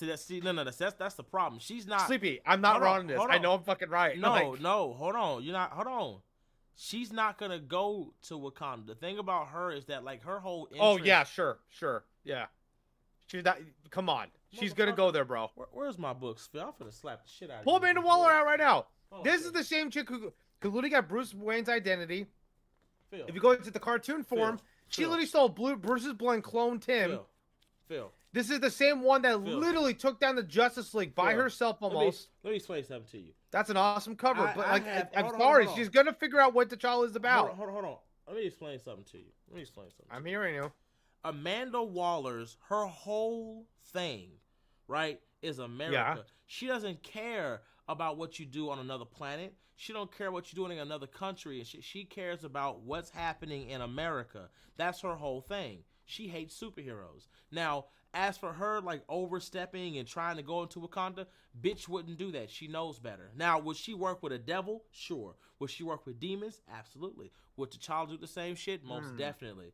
the problem. She's not Sleepy. I'm not wrong on this. I know I'm fucking right. No. Hold on. You're not. Hold on. She's not gonna go to Wakanda. The thing about her is that, like, her whole interest... Oh yeah, sure, yeah. She's not. Come on. She's gonna go there, bro. Where's my books, Phil? I'm gonna slap the shit out of you. Pull Amanda Waller out right now. This is the same chick who literally got Bruce Wayne's identity. Phil. If you go into the cartoon form, she literally stole Bruce's blood and cloned him. Phil. This is the same one that literally took down the Justice League by herself almost. Let me explain something to you. That's an awesome cover. I'm sorry. She's going to figure out what T'Challa is about. Hold on. Let me explain something to you. I'm hearing you. Amanda Waller's, her whole thing, right, is America. Yeah. She doesn't care about what you do on another planet. She don't care what you're doing in another country. She cares about what's happening in America. That's her whole thing. She hates superheroes. Now, as for her, like, overstepping and trying to go into Wakanda, bitch wouldn't do that. She knows better. Now, would she work with a devil? Sure. Would she work with demons? Absolutely. Would T'Challa do the same shit? Most definitely.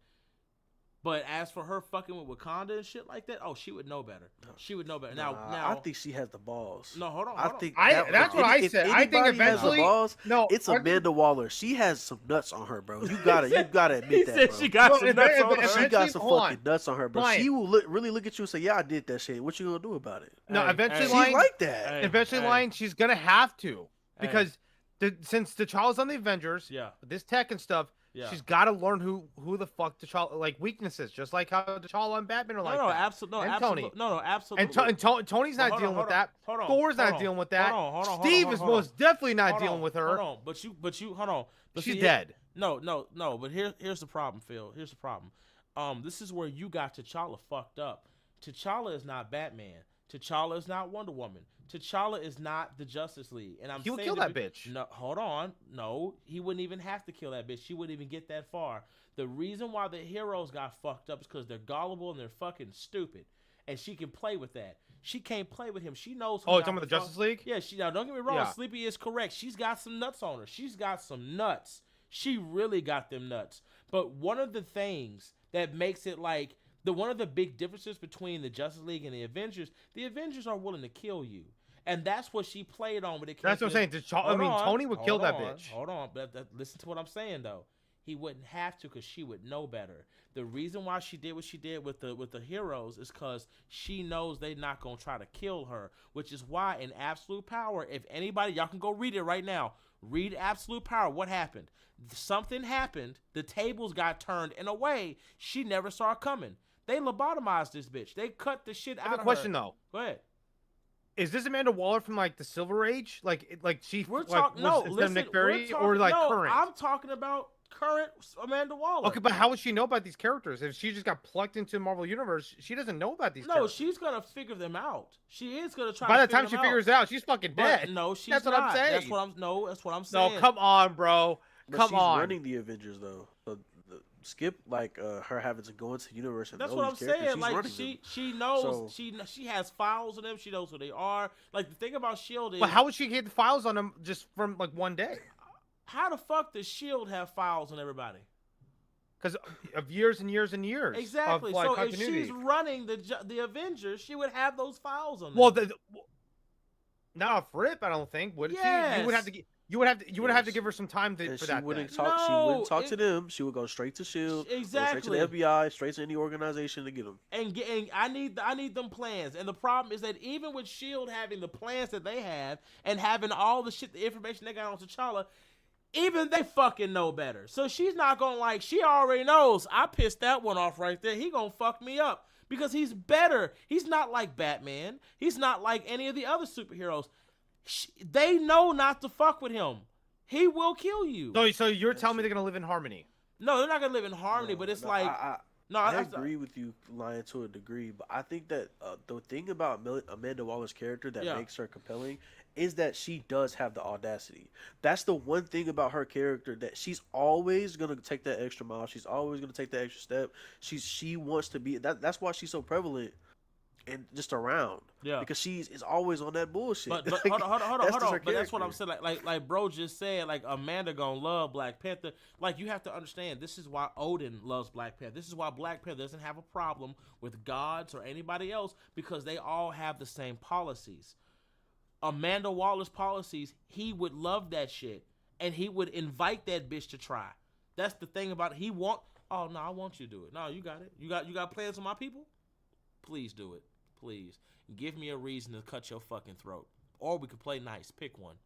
But as for her fucking with Wakanda and shit like that, she would know better. She would know better. Now, I think she has the balls. No, hold on. That's what I said. I think eventually, has the balls, it's Amanda Waller. She has some nuts on her, bro. You gotta admit that, bro. She got some nuts on her. She got some fucking nuts on her, bro. She will really look at you and say, "Yeah, I did that shit. What you gonna do about it?" No, eventually, she's like that. Eventually, she's gonna have to because since T'Challa's on the Avengers, with this tech and stuff. Yeah. She's got to learn who the fuck T'Challa, like, weaknesses, just like how T'Challa and Batman are like that. Absolutely. And Tony's not dealing with that. Thor's not dealing with that. Steve is most definitely not dealing with her. Hold on, but you hold on. But she's dead. No. But here's the problem, Phil. Here's the problem. This is where you got T'Challa fucked up. T'Challa is not Batman. T'Challa is not Wonder Woman. T'Challa is not the Justice League, and he would kill that bitch. No, hold on. No, he wouldn't even have to kill that bitch. She wouldn't even get that far. The reason why the heroes got fucked up is because they're gullible and they're fucking stupid, and she can play with that. She can't play with him. She knows. Oh, you're talking about the Justice League? Yeah. Now, don't get me wrong. Yeah. Sleepy is correct. She's got some nuts on her. She's got some nuts. She really got them nuts. But one of the things that makes it like one of the big differences between the Justice League and the Avengers are willing to kill you. And that's what she played on. That's what I'm saying. Tony would kill that bitch. Hold on. But listen to what I'm saying, though. He wouldn't have to because she would know better. The reason why she did what she did with the heroes is because she knows they're not going to try to kill her, which is why in Absolute Power, if anybody, y'all can go read it right now. Read Absolute Power. What happened? Something happened. The tables got turned in a way she never saw coming. They lobotomized this bitch. They cut the shit out of her. I have a question, though. Go ahead. Is this Amanda Waller from, like, the Silver Age? Like she Nick Fury, or like current? I'm talking about current Amanda Waller. Okay, but how would she know about these characters if she just got plucked into the Marvel universe? She doesn't know about these. characters. She's gonna figure them out. She is gonna try. By to the time she figure them figures it out, she's fucking But dead. no, she's That's not. what I'm saying. That's what I'm saying. No, come on, bro. But Come she's on. running the Avengers though. So skip like her having to go into the universe and That's know what I'm these characters. saying. She's Like running them. she knows So- she has files on them. She knows who they are. Like the thing about Shield is, But how would she get the files on them just from like one day? how the fuck does Shield have files on everybody? Because of years and years and years. Exactly. Of, like, So if continuity. she's running the Avengers, she would have those files on them. Well, not off rip, I don't think. Would she? You would Yes. have to. You would have to Yes. give her some time And for she that. wouldn't then. talk. She wouldn't talk No, to them. She would go straight to Shield. Go straight Exactly. to the FBI. Straight to any organization to get them. And I need them plans. And the problem is that even with Shield having the plans that they have and having all the shit, the information they got on T'Challa, even they fucking know better. So she's not gonna she already knows. I pissed that one off right there. He gonna fuck me up because he's better. He's not like Batman. He's not like any of the other superheroes. They know not to fuck with him. He will kill you. So you're telling me they're gonna live in harmony? No, they're not gonna live in harmony. But it's like I agree with you, Lion, to a degree, but I think that the thing about Amanda Waller's character that makes her compelling is that she does have the audacity. That's the one thing about her character, that she's always gonna take that extra mile. She's always gonna take that extra step. She wants to be that's why she's so prevalent and just around. Yeah. Because is always on that bullshit. But Like, hold on. that's But that's what character. I'm saying. Like bro just said, like Amanda gonna love Black Panther. Like you have to understand, this is why Odin loves Black Panther. This is why Black Panther doesn't have a problem with gods or anybody else, because they all have the same policies. Amanda Waller's policies, he would love that shit, and he would invite that bitch to try. That's the thing about it. Oh no, I want you to do it. No, you got it. You got plans on my people? Please do it. Please. Give me a reason to cut your fucking throat. Or we could play nice. Pick one.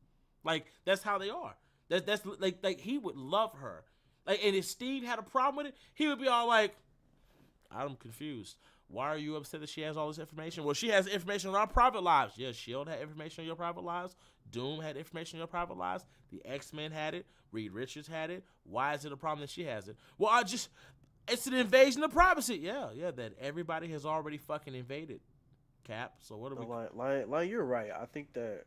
Like, that's how they are. That's like he would love her. Like, and if Steve had a problem with it, he would be all like, I'm confused. Why are you upset that she has all this information? Well, she has information on our private lives. Yeah, Shield had information on your private lives. Doom had information on your private lives. The X-Men had it. Reed Richards had it. Why is it a problem that she has it? Well, it's an invasion of privacy. Yeah, that everybody has already fucking invaded. Cap. So what are we? Like you're right. I think that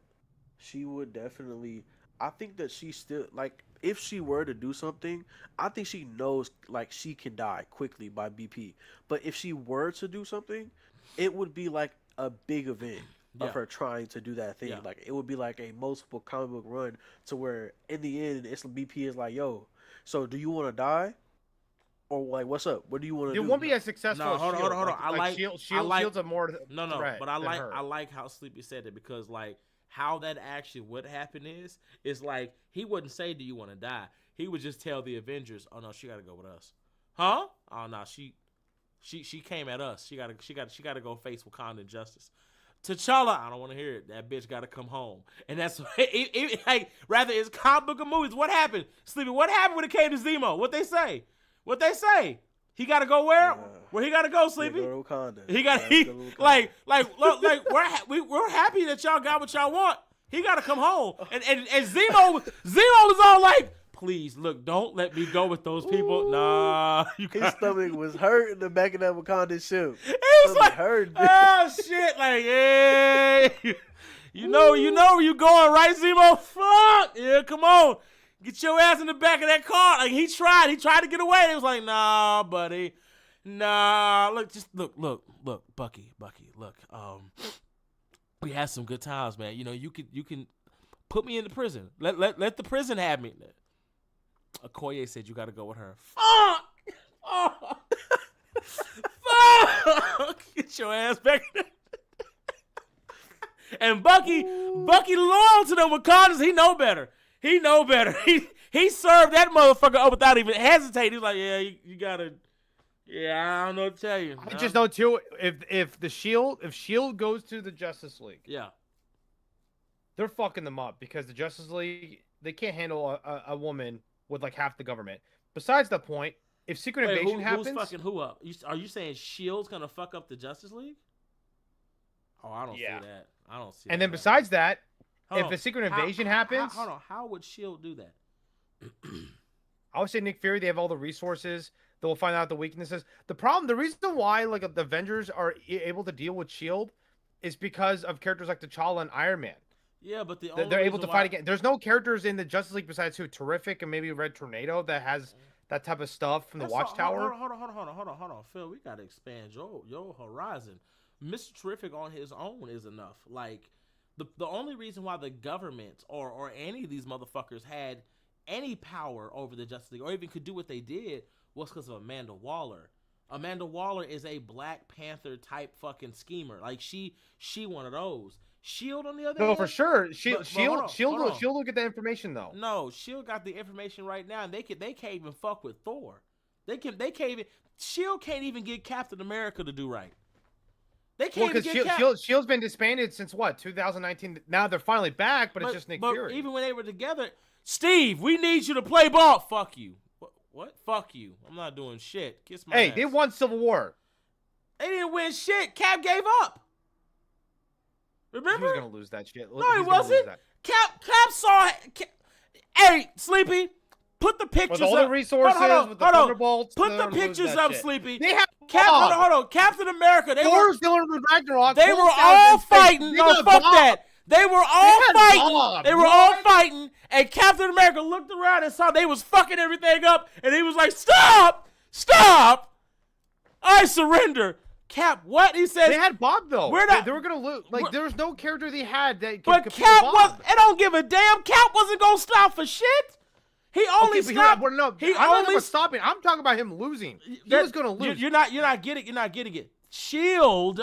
she would definitely. I think that she still, like, if she were to do something, I think she knows, like, she can die quickly by BP. But if she were to do something, it would be like a big event of her trying to do that thing. Yeah. Like, it would be like a multiple comic book run to where in the end, BP is like, yo, so do you want to die? Or like, what's up? What do you want to do? It won't be as successful. No, as hold on. Shield. Shield's a more threat But I than her. like how Sleepy said it, because like how that actually would happen is like he wouldn't say, "Do you want to die?" He would just tell the Avengers, "Oh no, she got to go with us." Huh? Oh no, she came at us. She got to go face Wakanda justice. T'Challa, I don't want to hear it. That bitch got to come home. And that's like, rather it's comic book and movies. What happened, Sleepy? What happened when it came to Zemo? What they say? He got to go where? Yeah. Where he got to go, Sleepy? Go to Wakanda. He got look, we're happy that y'all got what y'all want. He got to come home. And Zemo was all like, please, look, don't let me go with those people. Ooh. Nah, His stomach was hurt in the back of that Wakanda ship. He was like, hurt. oh shit, like, hey, you know where you going, right, Zemo? Fuck, yeah, come on. Get your ass in the back of that car. Like, he tried to get away. He was like, nah, buddy. Nah, look, Bucky, look. We had some good times, man. You know, you can put me in the prison. Let the prison have me. Okoye said you got to go with her. Fuck! Get your ass back. And Bucky loyal to them Wakandans. He know better. He served that motherfucker up without even hesitating. He's like, yeah, you gotta. Yeah, I don't know what to tell you. I just know too. If Shield goes to the Justice League, yeah, they're fucking them up, because the Justice League, they can't handle a woman with like half the government. Besides the point, if Secret Invasion happens, who's fucking who up? Are you saying Shield's gonna fuck up the Justice League? Oh, I don't see that. I don't see. And that. then besides that, Hold if on. a Secret Invasion happens, hold on. How would Shield do that? I would say Nick Fury. They have all the resources. They'll find out the weaknesses. The reason why like the Avengers are able to deal with Shield, is because of characters like T'Challa and Iron Man. Yeah, but They're able to fight again. There's no characters in the Justice League besides who Terrific and maybe Red Tornado that has that type of stuff from the Watchtower. Hold on, Phil. We gotta expand your horizon. Mr. Terrific on his own is enough. Like the only reason why the government or any of these motherfuckers had any power over the Justice League or even could do what they did was because of Amanda Waller. Amanda Waller is a Black Panther type fucking schemer. Like she one of those. Shield on the other hand. No, for sure. Shield hold will get that information though. No, Shield got the information right now, and they can't even fuck with Thor. They can't even. Shield can't even get Captain America to do right. They can't even get Shield's been disbanded since what 2019. Now they're finally back, but it's just Nick Fury. Even when they were together, Steve, we need you to play ball. Fuck you. What? Fuck you. I'm not doing shit. Kiss my ass. They won Civil War. They didn't win shit. Cap gave up. Remember? He was gonna lose that shit. No, he wasn't. Cap saw. Hey, Sleepy, put the pictures with all up. The resources, with the Thunderbolts. Put the pictures up, Sleepy. They have hold on. Captain America. Thor's going to Ragnarok. They were all fighting. No, fuck that. They were all fighting. They were all fighting, and Captain America looked around and saw they was fucking everything up, and he was like, "Stop! Stop! I surrender." Cap, what? He said they had Bob though. They were gonna lose. Like there was no character they had that could compete with Bob. Cap I don't give a damn. Cap wasn't gonna stop for shit. He only stopped. I'm not talking about stopping. I'm talking about him losing. He was gonna lose. You're not getting it. Shield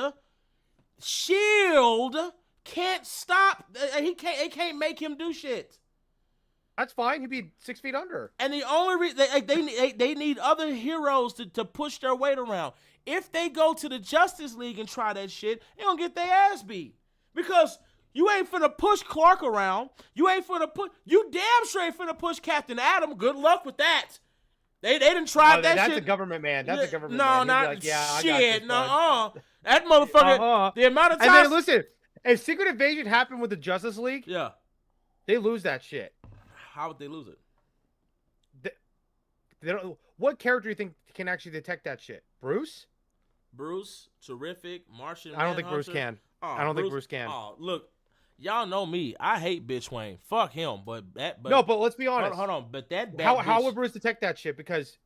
can't stop. It can't make him do shit. That's fine. He'd be 6 feet under. And the only reason they need other heroes to push their weight around. If they go to the Justice League and try that shit, they gonna get their ass beat. Because you ain't finna push Clark around. You damn sure ain't finna push Captain Atom. Good luck with that. They didn't try that that's shit. That's a government man. That's a government man. No, not like, yeah, shit. No, that motherfucker. The amount of time. And then listen, if Secret Invasion happened with the Justice League, they lose that shit. How would they lose it? They don't. What character do you think can actually detect that shit? Bruce, Terrific, Martian. I don't think Bruce can. I don't think Bruce can. Oh, look, y'all know me. I hate Bitch Wayne. Fuck him. But let's be honest. Hold on. But that how would Bruce detect that shit? Because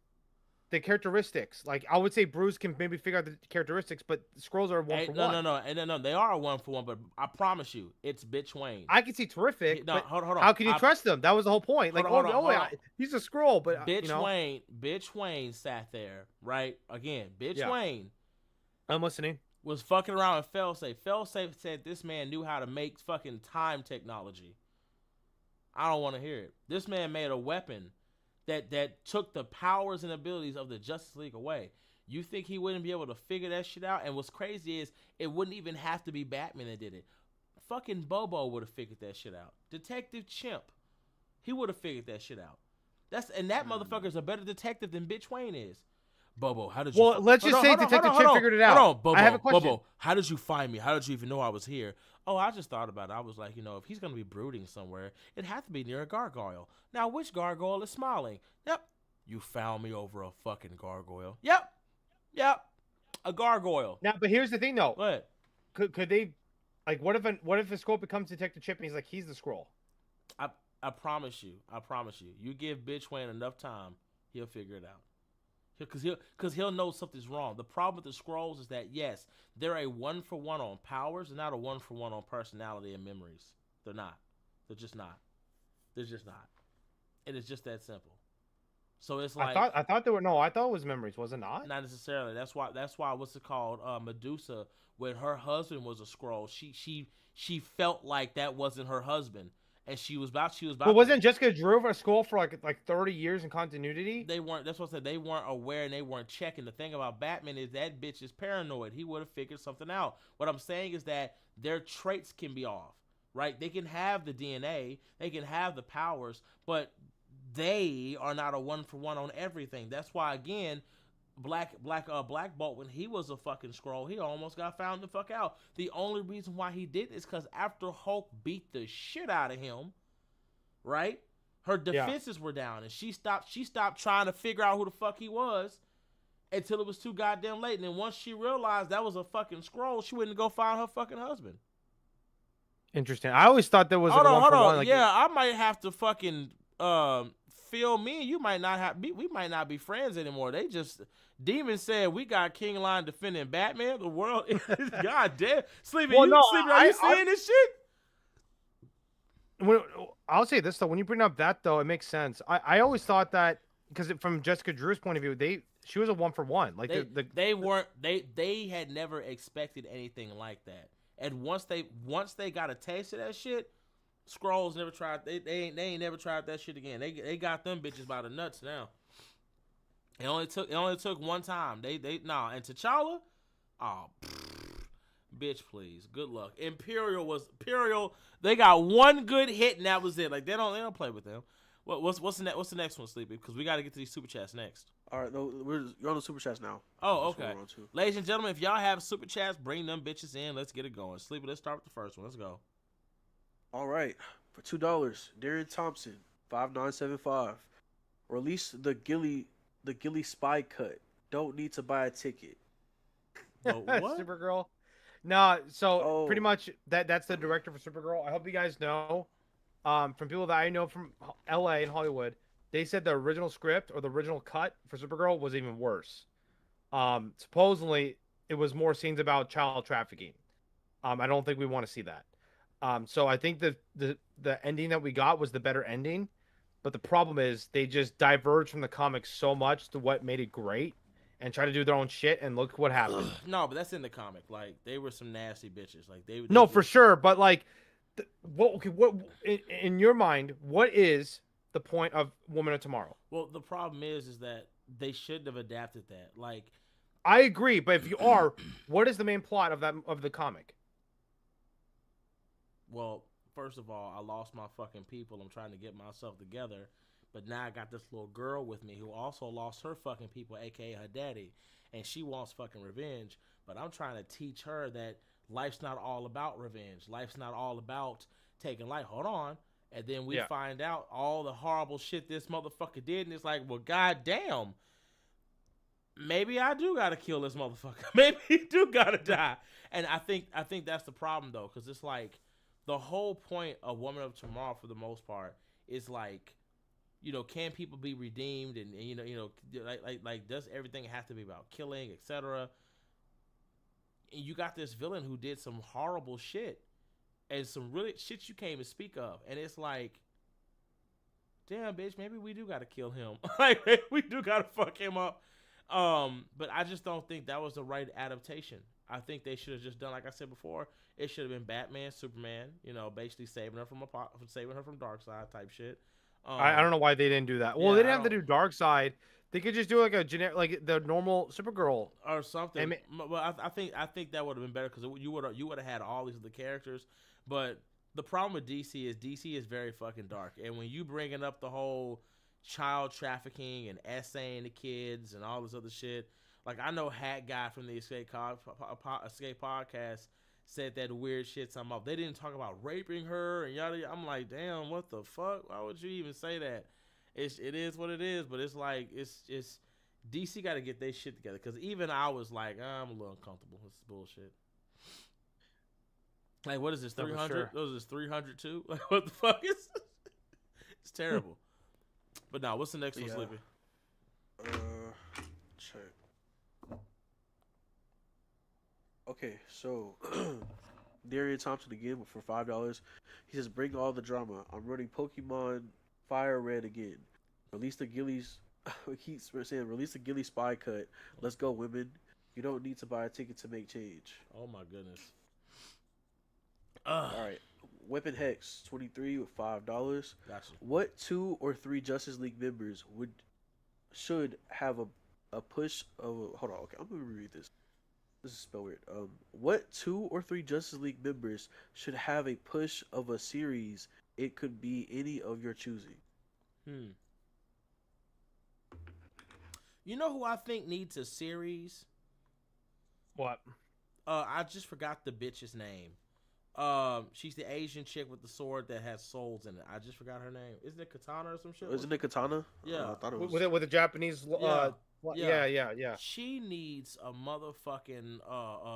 the characteristics, like I would say, Bruce can maybe figure out the characteristics, but Skrulls are one for one. No. They are 1-for-1. But I promise you, it's Bitch Wayne. I can see Terrific. No, hold on. How can you trust them? That was the whole point. Like, he's a Skrull, but Bitch Wayne sat there, right? Again, Wayne. I'm listening. Was fucking around with Failsafe. Failsafe said this man knew how to make fucking time technology. I don't want to hear it. This man made a weapon that took the powers and abilities of the Justice League away. You think he wouldn't be able to figure that shit out? And what's crazy is it wouldn't even have to be Batman that did it. Fucking Bobo would have figured that shit out. Detective Chimp, he would have figured that shit out. That motherfucker's a better detective than Bitch Wayne is. Bobo, how did you? Well, let's just say Detective Chimp figured it out. Hold on, Bobo, I have a question. Bobo, how did you find me? How did you even know I was here? Oh, I just thought about it. I was like, if he's gonna be brooding somewhere, it'd have to be near a gargoyle. Now, which gargoyle is smiling? Yep, you found me over a fucking gargoyle. Yep, a gargoyle. Now, but here's the thing, though. What? Could they, like, what if a Skrull becomes Detective Chimp and he's like, he's the Skrull? I promise you. You give Bitch Wayne enough time, he'll figure it out. Because he'll know something's wrong. The problem with the Skrulls is that, yes, they're a 1-for-1 on powers. They're not a 1-for-1 on personality and memories. They're not. They're just not. And it's just that simple. So it's like I thought there were I thought it was memories. Was it not? Not necessarily. That's why what's it called? Medusa, when her husband was a Skrull, she felt like that wasn't her husband. And she was about. But wasn't Jessica Drew for a school for like 30 years in continuity? They weren't. That's what I said. They weren't aware and they weren't checking. The thing about Batman is that bitch is paranoid. He would have figured something out. What I'm saying is that their traits can be off, right? They can have the DNA, they can have the powers, but they are not a 1-for-1 on everything. That's why again, Black Bolt, when he was a fucking Skrull, he almost got found the fuck out. The only reason why he did is because after Hulk beat the shit out of him, right? Her defenses were down, and she stopped trying to figure out who the fuck he was until it was too goddamn late. And then once she realized that was a fucking scroll, she wouldn't go find her fucking husband. Interesting. I always thought there was hold like on, one for one. Like, yeah, I might have to fucking Phil, me and you might not we might not be friends anymore. They just Demon said we got King Lion defending Batman. The world is goddamn. Sleepy, Well, no, are you seeing this shit? I'll say this though, when you bring up that though, it makes sense. I always thought that because from Jessica Drew's point of view, she was a one for one. Like they had never expected anything like that. And once they got a taste of that shit, Skrulls never tried. They ain't never tried that shit again. They got them bitches by the nuts now. It only took one time. And T'Challa, oh, bitch, please, good luck. Imperial. They got one good hit and that was it. Like they don't play with them. What's the next one, Sleepy? Because we got to get to these super chats next. All right, no, you're on the super chats now. Oh, okay. Ladies and gentlemen, if y'all have super chats, bring them bitches in. Let's get it going. Sleepy, let's start with the first one. Let's go. All right, for $2, Darren Thompson, 5975. Release the Gilly spy cut. Don't need to buy a ticket. What? Supergirl. No, so pretty much that's the director for Supergirl. I hope you guys know, from people that I know from LA and Hollywood, they said the original script or the original cut for Supergirl was even worse. Supposedly it was more scenes about child trafficking. I don't think we want to see that. So I think the ending that we got was the better ending, but the problem is they just diverged from the comics so much to what made it great and try to do their own shit, and look what happened. No, but that's in the comic. Like they were some nasty bitches. Like they no, for sure. But like, what in your mind, what is the point of Woman of Tomorrow? Well, the problem is that they shouldn't have adapted that. Like, I agree, but if you are, what is the main plot of the comic? Well, first of all, I lost my fucking people. I'm trying to get myself together. But now I got this little girl with me who also lost her fucking people, a.k.a. her daddy. And she wants fucking revenge. But I'm trying to teach her that life's not all about revenge. Life's not all about taking life. Hold on. And then we find out all the horrible shit this motherfucker did. And it's like, well, goddamn. Maybe I do got to kill this motherfucker. Maybe he do got to die. And I think that's the problem, though. Because it's like, the whole point of Woman of Tomorrow, for the most part, is like, can people be redeemed, and like does everything have to be about killing, etc. And you got this villain who did some horrible shit, and some really shit you can't even speak of, and it's like, damn, bitch, maybe we do gotta kill him. Like maybe we do gotta fuck him up. But I just don't think that was the right adaptation. I think they should have just done, like I said before, it should have been Batman, Superman, basically saving her from Darkseid type shit. I don't know why they didn't do that. Well, they didn't have to do Darkseid. They could just do like a generic, like the normal Supergirl or something. Well, I think that would have been better because you would have had all these other characters. But the problem with DC is very fucking dark, and when you bringing up the whole child trafficking and essaying the kids and all this other shit, like I know Hat Guy from the Escape Podcast said that weird shit something about they didn't talk about raping her and yada yada. I'm like, damn, what the fuck? Why would you even say that? It is what it is, but it's like it's DC got to get their shit together, because even I was like, I'm a little uncomfortable. This is bullshit. Like, what is this, 300? Sure. What is this, 300 too? Like, what the fuck is it's terrible. But now, what's the next one, Sleepy? Check. Okay, so Darian Thompson again for $5. He says, "Bring all the drama. I'm running Pokemon Fire Red again. Release the Gillies." He keeps saying, "Release the Gilly spy cut. Let's go, women. You don't need to buy a ticket to make change." Oh my goodness. All right, Weapon Hex 23 with $5. Gotcha. What 2 or 3 Justice League members should have a push of? Hold on, okay, I'm gonna reread this. This is spelled weird. What 2 or 3 Justice League members should have a push of a series? It could be any of your choosing. You know who I think needs a series? What? I just forgot the bitch's name. She's the Asian chick with the sword that has souls in it. I just forgot her name. Isn't it Katana or some shit? Isn't it Katana? Yeah. I thought it was. With a Japanese. Yeah. She needs a motherfucking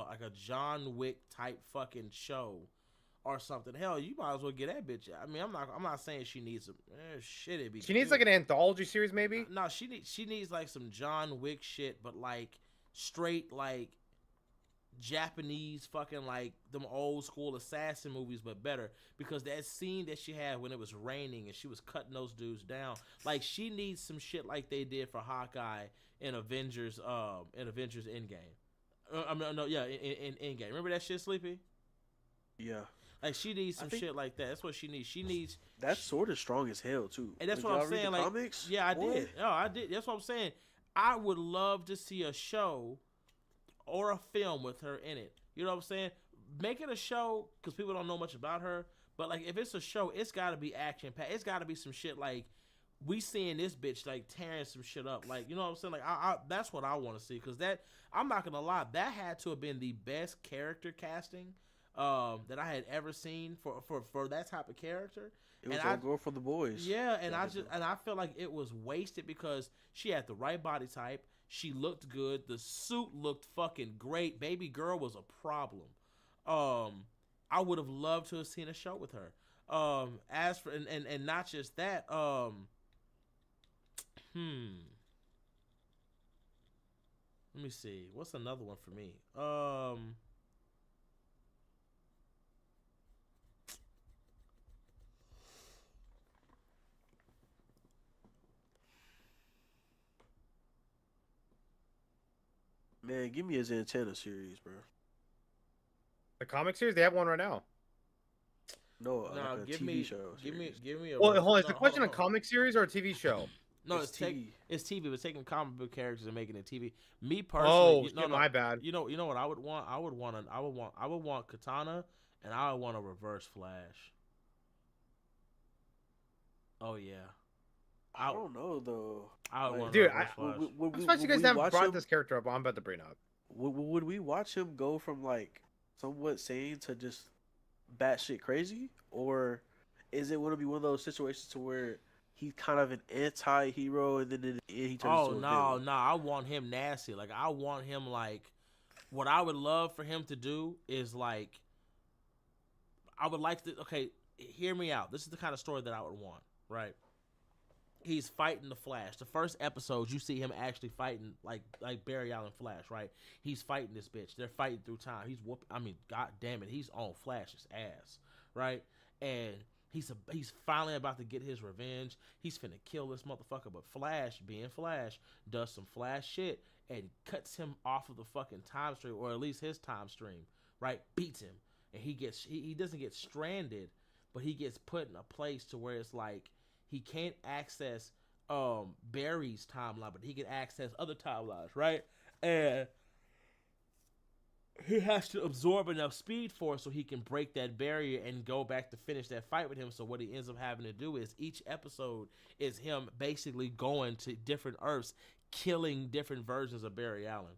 like a John Wick type fucking show or something. Hell, you might as well get that bitch. I mean, I'm not saying she needs a shit. It'd be She needs good. like an anthology series, maybe. No, she needs like some John Wick shit, but like straight like Japanese fucking like them old school assassin movies, but better, because that scene that she had when it was raining and she was cutting those dudes down, like she needs some shit like they did for Hawkeye in Avengers Endgame. I mean, no, yeah, in Endgame. Remember that shit, Sleepy? Yeah. Like she needs some shit like that. That's what she needs. She needs that sword is strong as hell too. and that's Did what y'all I'm read saying. the Like, comics? yeah, I Boy? did. No, I did. That's what I'm saying. I would love to see a show or a film with her in it. You know what I'm saying? Make it a show because people don't know much about her. But like, if it's a show, it's got to be action packed. It's got to be some shit like we seeing this bitch like tearing some shit up. Like, you know what I'm saying? Like, I that's what I want to see, because that, I'm not gonna lie, that had to have been the best character casting that I had ever seen for that type of character. It was And all girl for the boys. Yeah, and I feel like it was wasted because she had the right body type. She looked good. The suit looked fucking great. Baby girl was a problem. I would have loved to have seen a show with her. As for and not just that. Let me see. What's another one for me? Man, give me his antenna series, bro. The comic series, they have one right now. No, No, like a give TV me, show. give me, series. give me a. Well, hold on. Is no, the question hold a on. comic series or a TV show? No, It's TV. It's TV. It's taking comic book characters and making it TV. Me Oh, personally, my bad. You know what I would want? I would want Katana, and I would want a Reverse Flash. Oh yeah, I don't know though. I would want a Dude, Reverse Flash. I'm surprised you guys haven't brought this character up. I'm about to bring it up. Would we watch him go from like somewhat sane to just batshit crazy, or is it going to be one of those situations to where he's kind of an anti-hero and then in the end he turns Oh to a no, villain? no! I want him nasty. Like I want him like. What I would love for him to do is like. I would like to. Okay, hear me out. This is the kind of story that I would want. Right. He's fighting the Flash. The first episode, you see him actually fighting like Barry Allen Flash, right? He's fighting this bitch. They're fighting through time. He's whooping. I mean, god damn it, he's on Flash's ass, right? And he's finally about to get his revenge. He's finna kill this motherfucker. But Flash, being Flash, does some Flash shit and cuts him off of the fucking time stream, or at least his time stream, right? Beats him, and he doesn't get stranded, but he gets put in a place to where it's like. He can't access Barry's timeline, but he can access other timelines, right? And he has to absorb enough speed force so he can break that barrier and go back to finish that fight with him. So what he ends up having to do is each episode is him basically going to different Earths, killing different versions of Barry Allen,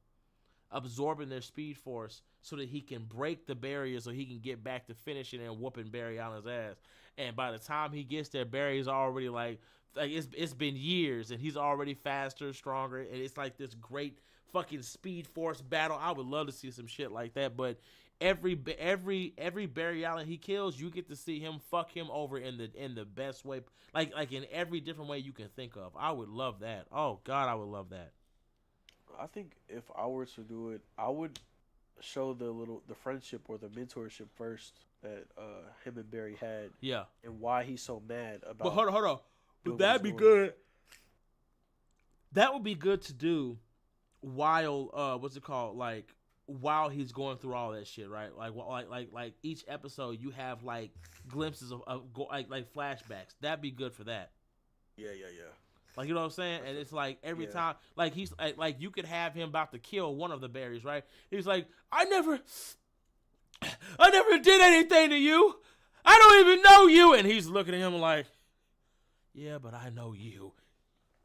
absorbing their speed force so that he can break the barrier so he can get back to finishing and whooping Barry Allen's ass. And by the time he gets there, Barry's already like it's been years, and he's already faster, stronger, and it's like this great fucking speed force battle. I would love to see some shit like that, but every Barry Allen he kills, you get to see him fuck him over in the best way, like in every different way you can think of. I would love that. Oh God, I would love that. I think if I were to do it, I would show the friendship or the mentorship first that him and Barry had. Yeah. And why he's so mad about. But hold on. doing But what that'd he's be doing. good. That would be good to do while what's it called? Like while he's going through all that shit, right? Like each episode you have like glimpses of like flashbacks. That'd be good for that. Yeah. Like, you know what I'm saying? And it's like every Yeah. time, like he's like you could have him about to kill one of the berries, right? He's like, I never did anything to you. I don't even know you. And he's looking at him like, yeah, but I know you.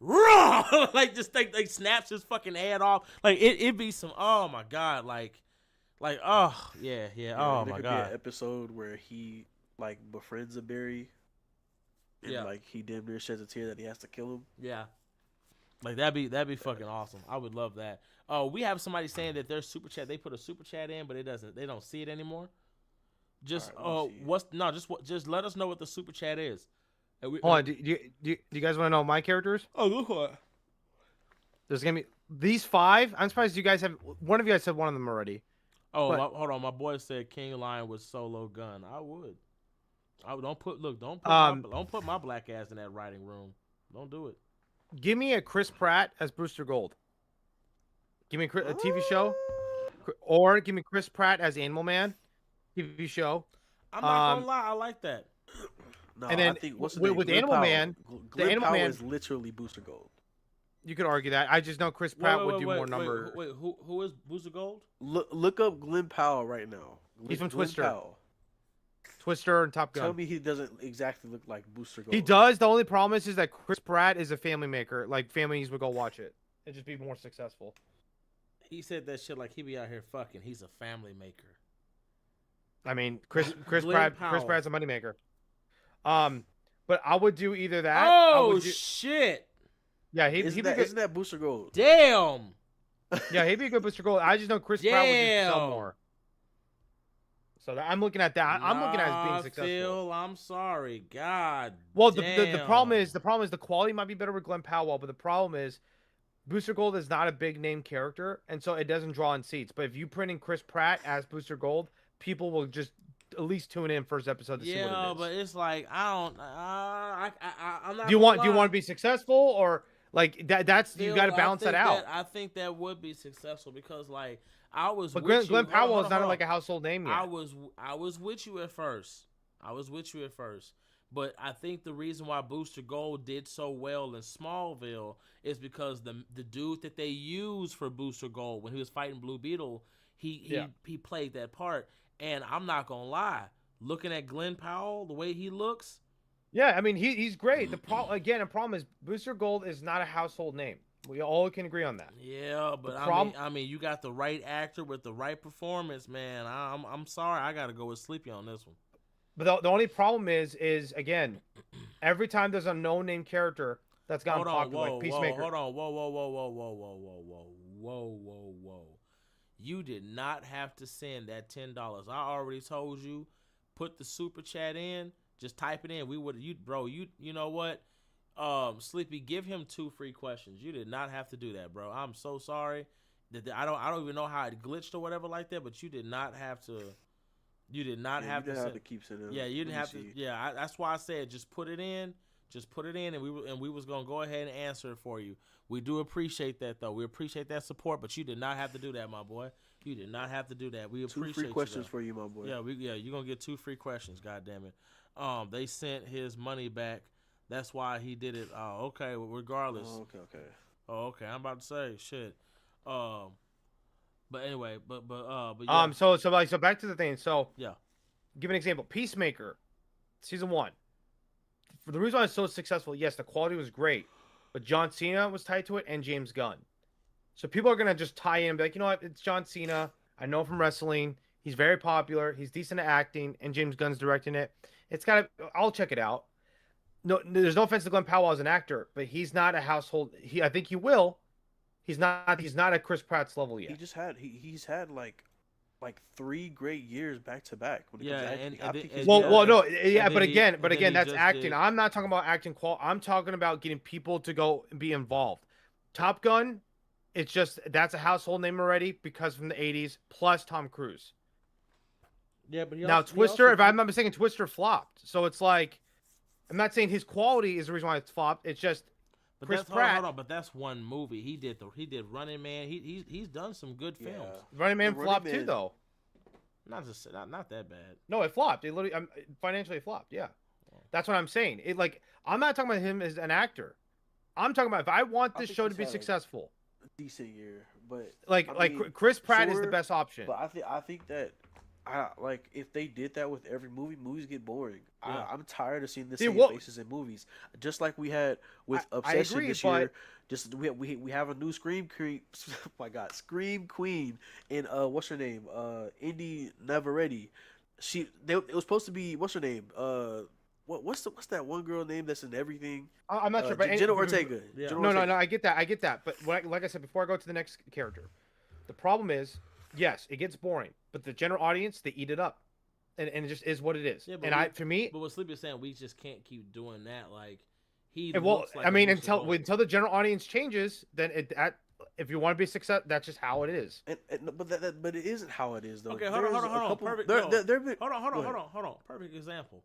Raw! Like just like snaps his fucking head off. Like it'd be some, oh my God, like Like, oh yeah. Yeah, Oh and there my could be an god. episode where he like befriends a berry, and Yeah, like he damn near sheds a tear that he has to kill him. yeah. Like that'd be fucking awesome. I would love that. Oh, we have somebody saying that their super chat. They put a super chat in, but it doesn't. They don't see it anymore. All Just right, let me see. what's no? Just what? Just let us know what the super chat is. And we, Hold on. Do you guys want to know my characters? oh, go for it. There's gonna be these 5. I'm surprised you guys have. One of you guys said one of them already. Oh, But hold on. My boy said King Lion with solo gun. I would. I would- don't put look. um, Don't put my black ass in that writing room. Don't do it. give me a Chris Pratt as Booster Gold. Give me a TV show, or give me Chris Pratt as Animal Man, TV show. I'm not gonna lie. I like that. No, And then I think what's the with name? Glenn Animal Powell. Man, Glenn Animal Powell Man- is literally Booster Gold. You could argue that. I just know Chris Pratt would do more number. Wait, who is Booster Gold? Look up Glenn Powell right now. He's from Glenn Twister. Powell. Twister and Top Gun. Tell me he doesn't exactly look like Booster Gold. He does. The only problem is that Chris Pratt is a family maker. Like families would go watch it. It'd just be more successful. He said that shit like he be out here fucking. He's a family maker. I mean, Chris Glenn Pratt's Powell. a moneymaker. But I would do either that. Oh shit! Yeah, Isn't that Booster Gold? Damn. yeah, he'd be a good Booster Gold. I just know Chris Pratt would just sell Damn. more. So I'm looking at that. I'm looking at it as being Nah, successful. Phil, I'm sorry. God. Well, damn. the problem is the quality might be better with Glenn Powell, but the problem is Booster Gold is not a big name character, and so it doesn't draw in seats. But if you print in Chris Pratt as Booster Gold, people will just at least tune in first episode to see what it Yeah, is. but it's like I don't. I'm not. do you want to be successful or like that? That's you Phil, got to balance that out. I think that would be successful because like I was. But with Glenn you. Powell Hold is on, not hold like on. a household name yet. I was with you at first. But I think the reason why Booster Gold did so well in Smallville is because the dude that they used for Booster Gold when he was fighting Blue Beetle, he played that part. And I'm not gonna lie, looking at Glenn Powell, the way he looks. Yeah, I mean he's great. The problem is Booster Gold is not a household name. We all can agree on that. Yeah, but I mean, you got the right actor with the right performance, man. I'm sorry, I gotta go with Sleepy on this one. But the only problem is again, every time there's a no-name character that's gotten popular, like Peacemaker. Hold on, whoa. You did not have to send that $10. I already told you, put the super chat in, just type it in. We would you know what? Sleepy, give him 2 free questions. You did not have to do that, bro. I'm so sorry. I don't even know how it glitched or whatever like that, but you did not have to. You did not have to. have to keep sending. Yeah, you didn't have to. Yeah, that's why I said just put it in. Just put it in, and we was gonna go ahead and answer it for you. We do appreciate that, though. We appreciate that support, but you did not have to do that, my boy. You did not have to do that. We 2 appreciate free questions you, for you, my boy. Yeah, you're gonna get 2 free questions. God damn it. They sent his money back. That's why he did it. Oh, okay. Well, regardless. Oh, okay. Oh, okay. I'm about to say shit. But anyway, but yeah. So back to the thing. So Yeah. give an example. Peacemaker, season 1. For the reason why it's so successful, yes, the quality was great, but John Cena was tied to it and James Gunn. So people are gonna just tie in, and be like, you know what, it's John Cena. I know from wrestling. He's very popular. He's decent at acting, and James Gunn's directing it. I'll check it out. No, there's no offense to Glenn Powell as an actor, but he's not a household. I think he will. He's not at Chris Pratt's level yet. He's had like 3 great years back to back. Yeah, but again, that's acting. Did. I'm not talking about acting I'm talking about getting people to go and be involved. Top Gun, it's just that's a household name already because from the 80s plus Tom Cruise. Yeah, but now Twister, if I'm not mistaken, Twister flopped. So it's like, I'm not saying his quality is the reason why it's flopped. It's just Chris Pratt. Hold on, but that's one movie. He did Running Man. He's done some good films. Running Man flopped too, though. Not that bad. No, it flopped. It literally financially it flopped. Yeah, that's what I'm saying. I'm not talking about him as an actor. I'm talking about if I want this show to be successful. Decent year, but Chris Pratt is the best option. But I think like if they did that with every movie, movies get boring. Yeah. I'm tired of seeing the See, same what- faces in movies. Just like we had with I Obsession agree, this but- year. Just we have a new Scream Queen. Oh my God, Scream Queen in what's her name? Indy Neveretti. It was supposed to be what's her name? What's that one girl name that's in everything? I'm not sure, but Jenna Ortega. Yeah. Jenna No, Ortega. I get that. But like I said before, I go to the next character. The problem is, yes, it gets boring, but the general audience they eat it up, and it just is what it is. Yeah, but and for me, But what Sleepy is saying, we just can't keep doing that. Like he. well, looks like I a mean, Booster Gold. until the general audience changes, then if you want to be a success, that's just how it is. But it isn't how it is though. Okay, hold on. Perfect. There, no. there, there been, Hold Go ahead. on. Perfect example.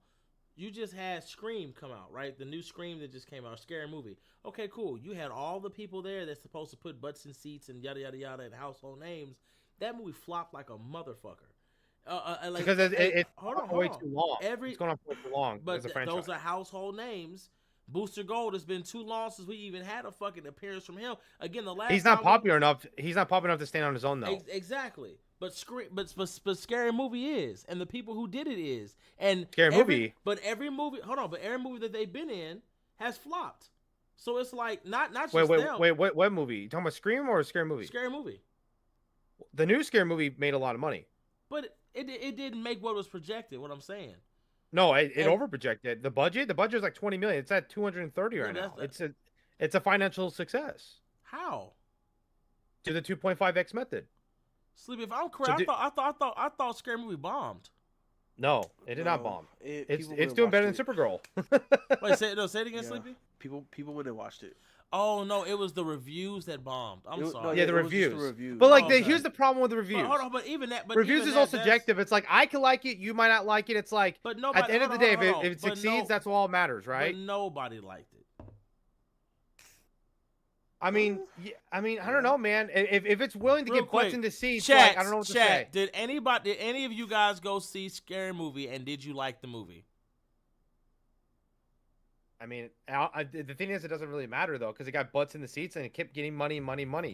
You just had Scream come out, right? The new Scream that just came out, a scary movie. Okay, cool. You had all the people there that's supposed to put butts in seats and yada yada yada and household names. That movie flopped like a motherfucker. Like, Because it's hold going on, way hold on. too long. Every- It's going on way too long But as a franchise. those are household names. Booster Gold has been too long since we even had a fucking appearance from him. Again, the last He's not time popular enough. He's not popular enough to stand on his own though. Exactly. But Scary Movie is, and the people who did it is, and Scary every Movie. But every movie, but every movie that they've been in has flopped. So it's like not just Wait, them. what movie? You talking about Scream or a Scary Movie? Scary Movie. The new Scary Movie made a lot of money. But it didn't make what was projected. What I'm saying. No, it And- overprojected. The budget was like 20 million. It's at 230 right Yeah, now. It's a financial success How? to the 2.5x method. Sleepy, if I'm correct, So I thought Scary Movie bombed. No, it did not No, bomb. people It's would've doing better than watched it. Supergirl. Wait, say it again, Yeah. Sleepy. People wouldn't have watched it. Oh no, it was the reviews that bombed. I'm It was- sorry. Yeah, the it was just reviews. reviews. But like, Oh, okay. here's the problem with the But reviews. hold on, but even that, but Reviews even is all that's- subjective. It's like I can like it, you might not like it. It's like But nobody. at the end of the day, if it succeeds, that's all that matters, right? But nobody liked it. I mean, I don't know, man. If it's willing to Real get butts quick, into seats, Chat, like, I don't know what to say. Did any of you guys go see Scary Movie, and did you like the movie? I mean, the thing is, it doesn't really matter though, because it got butts in the seats and it kept getting money.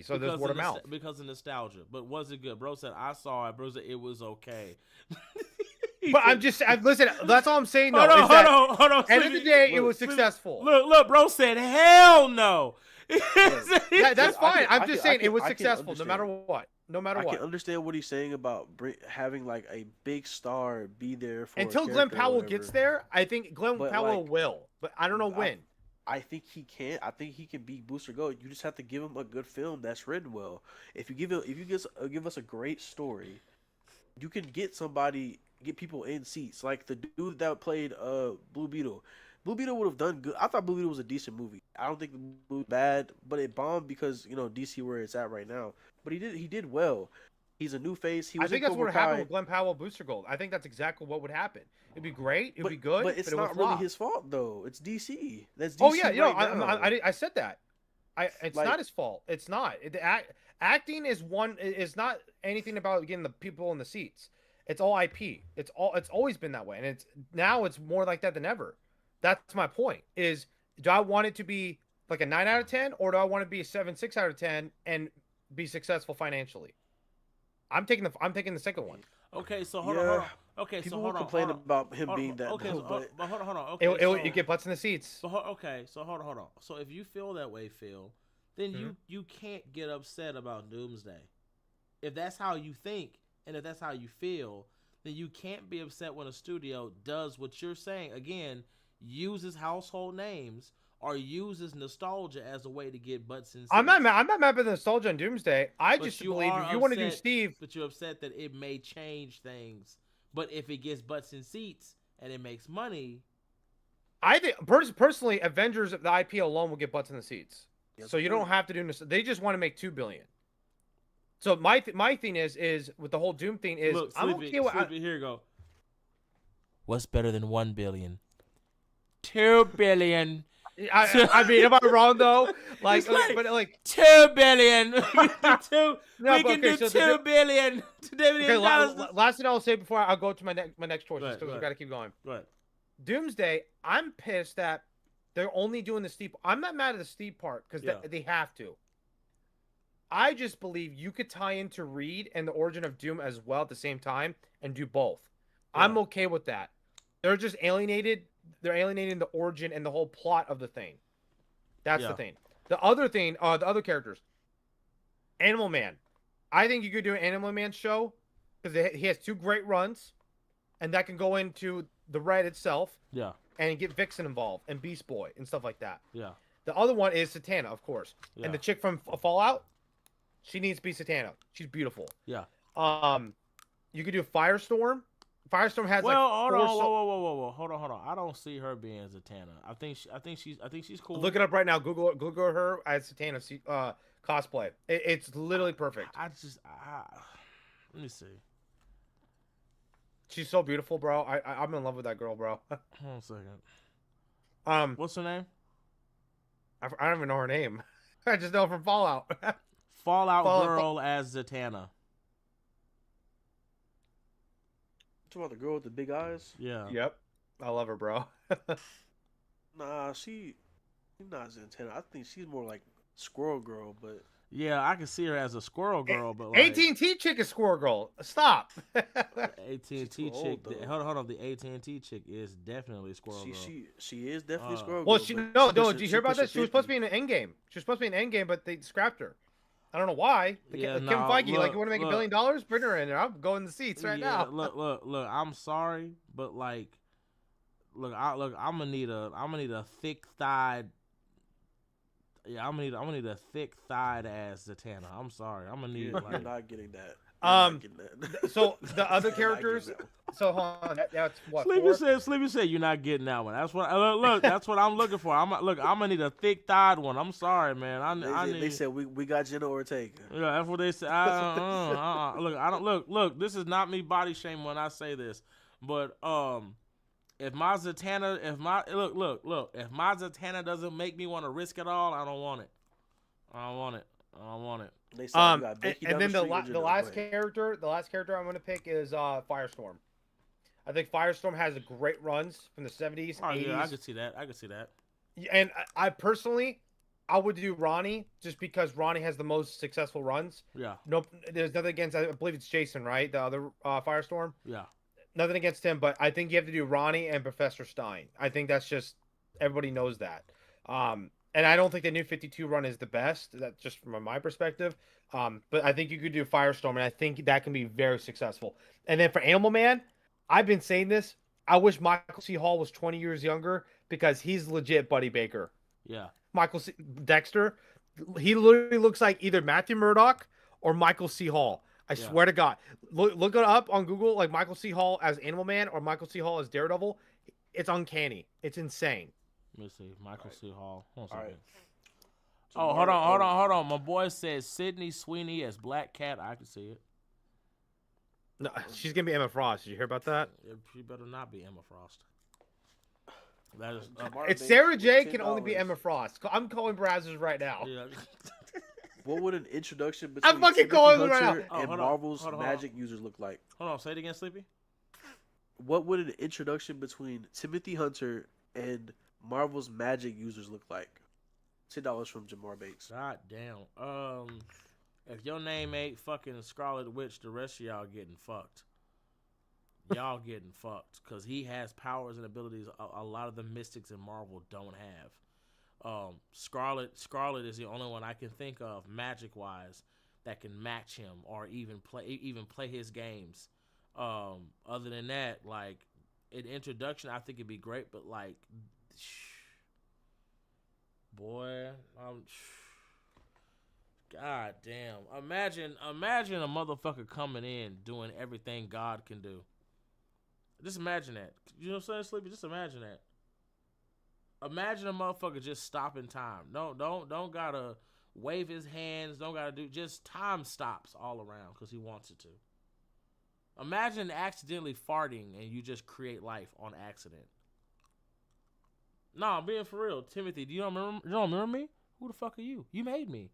So there's word of mouth. Because of nostalgia. But was it good? Bro said I saw it. Bro said it was okay. But listen. That's all I'm saying though. Hold on. End of the day, it look, was successful. Look, bro said hell no. That's fine. I'm just saying it was I can successful, no matter understand. what. No matter I what. can understand what he's saying about having like a big star be there for Until a Glenn character or Powell whatever. gets there, I think Glenn But, Powell like, will, but I don't know when. I think he can. I think he can beat Booster Gold. You just have to give him a good film that's written well. If you give us a great story, you can get people in seats. Like the dude that played Blue Beetle. Blue Beetle would have done good. I thought Blue Beetle was a decent movie. I don't think the movie was bad, but it bombed because DC where it's at right now. But he did well. He's a new face. He I was think in that's what Cobra would happen Kai. with Glenn Powell Booster Gold. I think that's exactly what would happen. It'd be great. It'd be good. But it's it would not really flop. his fault though. It's DC. That's DC. Oh yeah, right now. I said that. It's Like- not his fault. It's not. Acting is not anything about getting the people in the seats. It's all IP. It's always been that way, and it's more like that than ever. That's my point. Is do I want it to be like a 9 out of 10, or do I want it to be a 7.6 out of 10 and be successful financially? I'm taking the second one. Okay, so hold on. Okay, People so will hold on. complain hold on. about him Hold being on. that. Okay, though, so, but hold on. Okay, You get butts in the seats. So hold on. So if you feel that way, Phil, then you can't get upset about Doomsday. If that's how you think and if that's how you feel, then you can't be upset when a studio does what you're saying. Again, uses household names or uses nostalgia as a way to get butts in seats. I'm not mad at the nostalgia on Doomsday. I But just you believe are if you want to do upset- Steve, But you're upset that it may change things. But if it gets butts in seats and it makes money, I think personally, Avengers the IP alone will get butts in the seats. Yes, So you don't have to do. They just want to make $2 billion. So my thing is with the whole Doom thing is look, I'm Sleepy, okay with. Sleepy, here you go. What's better than 1 billion? 2 billion. I mean, am I wrong though? Like, It's like- but like 2 billion. We can do two. No, we but can okay, do so 2 billion. $2 billion. last thing I'll say before I'll go to my next choice, Go ahead, because go we ahead. got to keep going. Go ahead. Doomsday, I'm pissed that they're only doing the steep. I'm not mad at the steep part because Yeah. they have to. I just believe you could tie into Reed and the origin of Doom as well at the same time and do both. Yeah. I'm okay with that. They're just alienated. They're alienating the origin and the whole plot of the thing. That's the Yeah. thing. The other thing, the other characters, Animal Man. I think you could do an Animal Man show because he has 2 great runs, and that can go into the Red itself Yeah. and get Vixen involved and Beast Boy and stuff like that. Yeah. The other one is Satana, of course, Yeah. and the chick from Fallout. She needs to be Satana. She's beautiful. Yeah. You could do Firestorm. Firestorm has Well, like hold 4 on, whoa, hold on. I don't see her being Zatanna. I think she's cool. Look it up right now. Google her as Satana cosplay. It's literally perfect. Let me see. She's so beautiful, bro. I'm in love with that girl, bro. Hold on a second. What's her name? I don't even know her name. I just know her from Fallout. Fallout girl as Zatanna. Talking about the girl with the big eyes? Yeah. Yep. I love her, bro. Nah, she's not Zatanna. I think she's more like Squirrel Girl, but Yeah, I can see her as a squirrel girl, but like AT&T chick is Squirrel Girl. Stop. AT&T chick. old, though. Hold on. The AT&T chick is definitely squirrel girl. she is definitely Squirrel Well, Girl. did you hear about that? She was supposed to be in an Endgame. She was supposed to be in Endgame, but they scrapped her. I don't know why. Kim Feige, you want to make $1 billion? Bring her in there. I'm going the seats right now. Look. I'm sorry, but like, I'm gonna need a thick thighed. Yeah, I'm gonna need a thick thighed ass Zatanna. I'm sorry. I'm gonna need You're like. not getting that. So the other characters. So hold on. That's what. Sleepy said you're not getting that one. That's what. Look, that's what I'm looking for. I'm gonna need a thick thighed one. I'm sorry, man. They said we got Jenna Ortega. Yeah, that's what they said. Look. This is not me body shaming when I say this, but if my Zatanna, if my Zatanna doesn't make me want to risk it all, I don't want it. I don't want it. They said we got Becky and then down the street, last character I'm gonna pick is Firestorm. I think Firestorm has great runs from the 70s, 80s. Yeah, I could see that. And I personally, I would do Ronnie just because Ronnie has the most successful runs. Yeah. Nope. There's nothing against. I believe it's Jason, right? The other Firestorm. Yeah. Nothing against him, but I think you have to do Ronnie and Professor Stein. I think that's just everybody knows that. And I don't think the new 52 run is the best. That's just from my perspective. But I think you could do Firestorm, and I think that can be very successful. And then for Animal Man, I've been saying this. I wish Michael C. Hall was 20 years younger because he's legit Buddy Baker. Yeah. Dexter, he literally looks like either Matthew Murdock or Michael C. Hall. I swear to God. Look it up on Google, like Michael C. Hall as Animal Man or Michael C. Hall as Daredevil. It's uncanny. It's insane. Let me see. Michael C. Hall. Hold on a second. Right. Oh, hold on. My boy says Sydney Sweeney as Black Cat. I can see it. No, she's gonna be Emma Frost. Did you hear about that? She better not be Emma Frost. That is. It's Sarah J. Can only be Emma Frost. I'm calling Brazzers right now. Yeah. What would an introduction between I'm fucking Timothy calling Hunter right and now. Marvel's magic users look like? Hold on. Say it again, Sleepy. What would an introduction between Timothy Hunter and Marvel's magic users look like? $10 from Jamar Bates. God damn. If your name ain't fucking Scarlet Witch, the rest of y'all getting fucked. Y'all getting fucked because he has powers and abilities a lot of the Mystics in Marvel don't have. Scarlet is the only one I can think of magic wise that can match him or even play his games. Other than that, like an introduction, I think it'd be great, but like, boy, God damn! Imagine a motherfucker coming in doing everything God can do. Just imagine that. You know what I'm saying, Sleepy? Just imagine that. Imagine a motherfucker just stopping time. No, don't gotta wave his hands. Don't gotta do. Just time stops all around because he wants it to. Imagine accidentally farting and you just create life on accident. Nah, I'm being for real. Timothy, do you don't remember me? Who the fuck are you? You made me.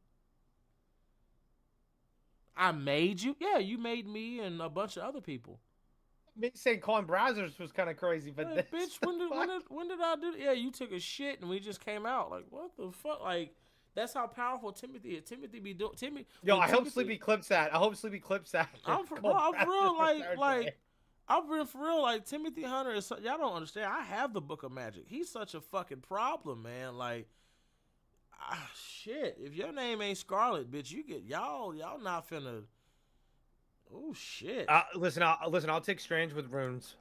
I made you? Yeah, you made me and a bunch of other people. Me saying calling Brazzers was kind of crazy, but Hey, bitch, when did I do? Yeah, you took a shit and we just came out. Like, what the fuck? Like, That's how powerful Timothy is. Timothy be doing Timothy. Yo, When I hope Timothy, Sleepy clips that. I hope Sleepy clips that. I'm for Go bro. I'm back for real. to Like Saturday. I'm real for real. Like Timothy Hunter is. Y'all don't understand. I have the Book of Magic. He's such a fucking problem, man. Like, shit. If your name ain't Scarlet, bitch, you get y'all not finna. Oh shit. Listen. I'll take Strange with runes.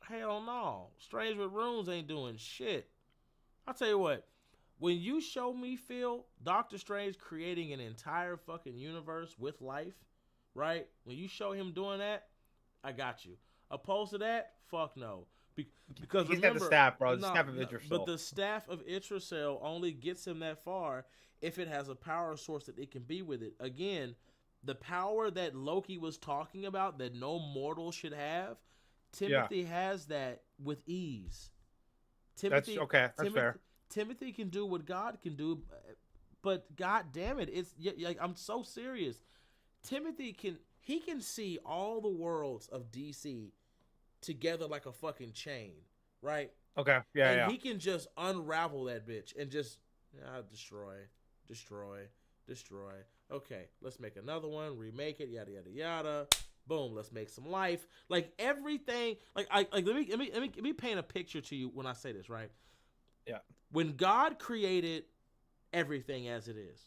Hell no. Strange with Runes ain't doing shit. I'll tell you what. When you show me, Phil, Doctor Strange creating an entire fucking universe with life, right? When you show him doing that, I got you. Opposed to that, fuck no. Because He's remember, got the staff, bro. The no, staff of no, Idrisil. but the staff of Idrisil only gets him that far if it has a power source that it can be with it. Again, the power that Loki was talking about that no mortal should have, Timothy has that with ease. That's okay. That's fair. Timothy can do what God can do, but god damn it, it's like I'm so serious. Timothy can see all the worlds of DC together like a fucking chain, right? Okay. Yeah. And he can just unravel that bitch and just destroy. Okay, let's make another one, remake it, yada yada yada. Boom, let's make some life. Like everything, let me paint a picture to you when I say this, right? Yeah. When God created everything as it is,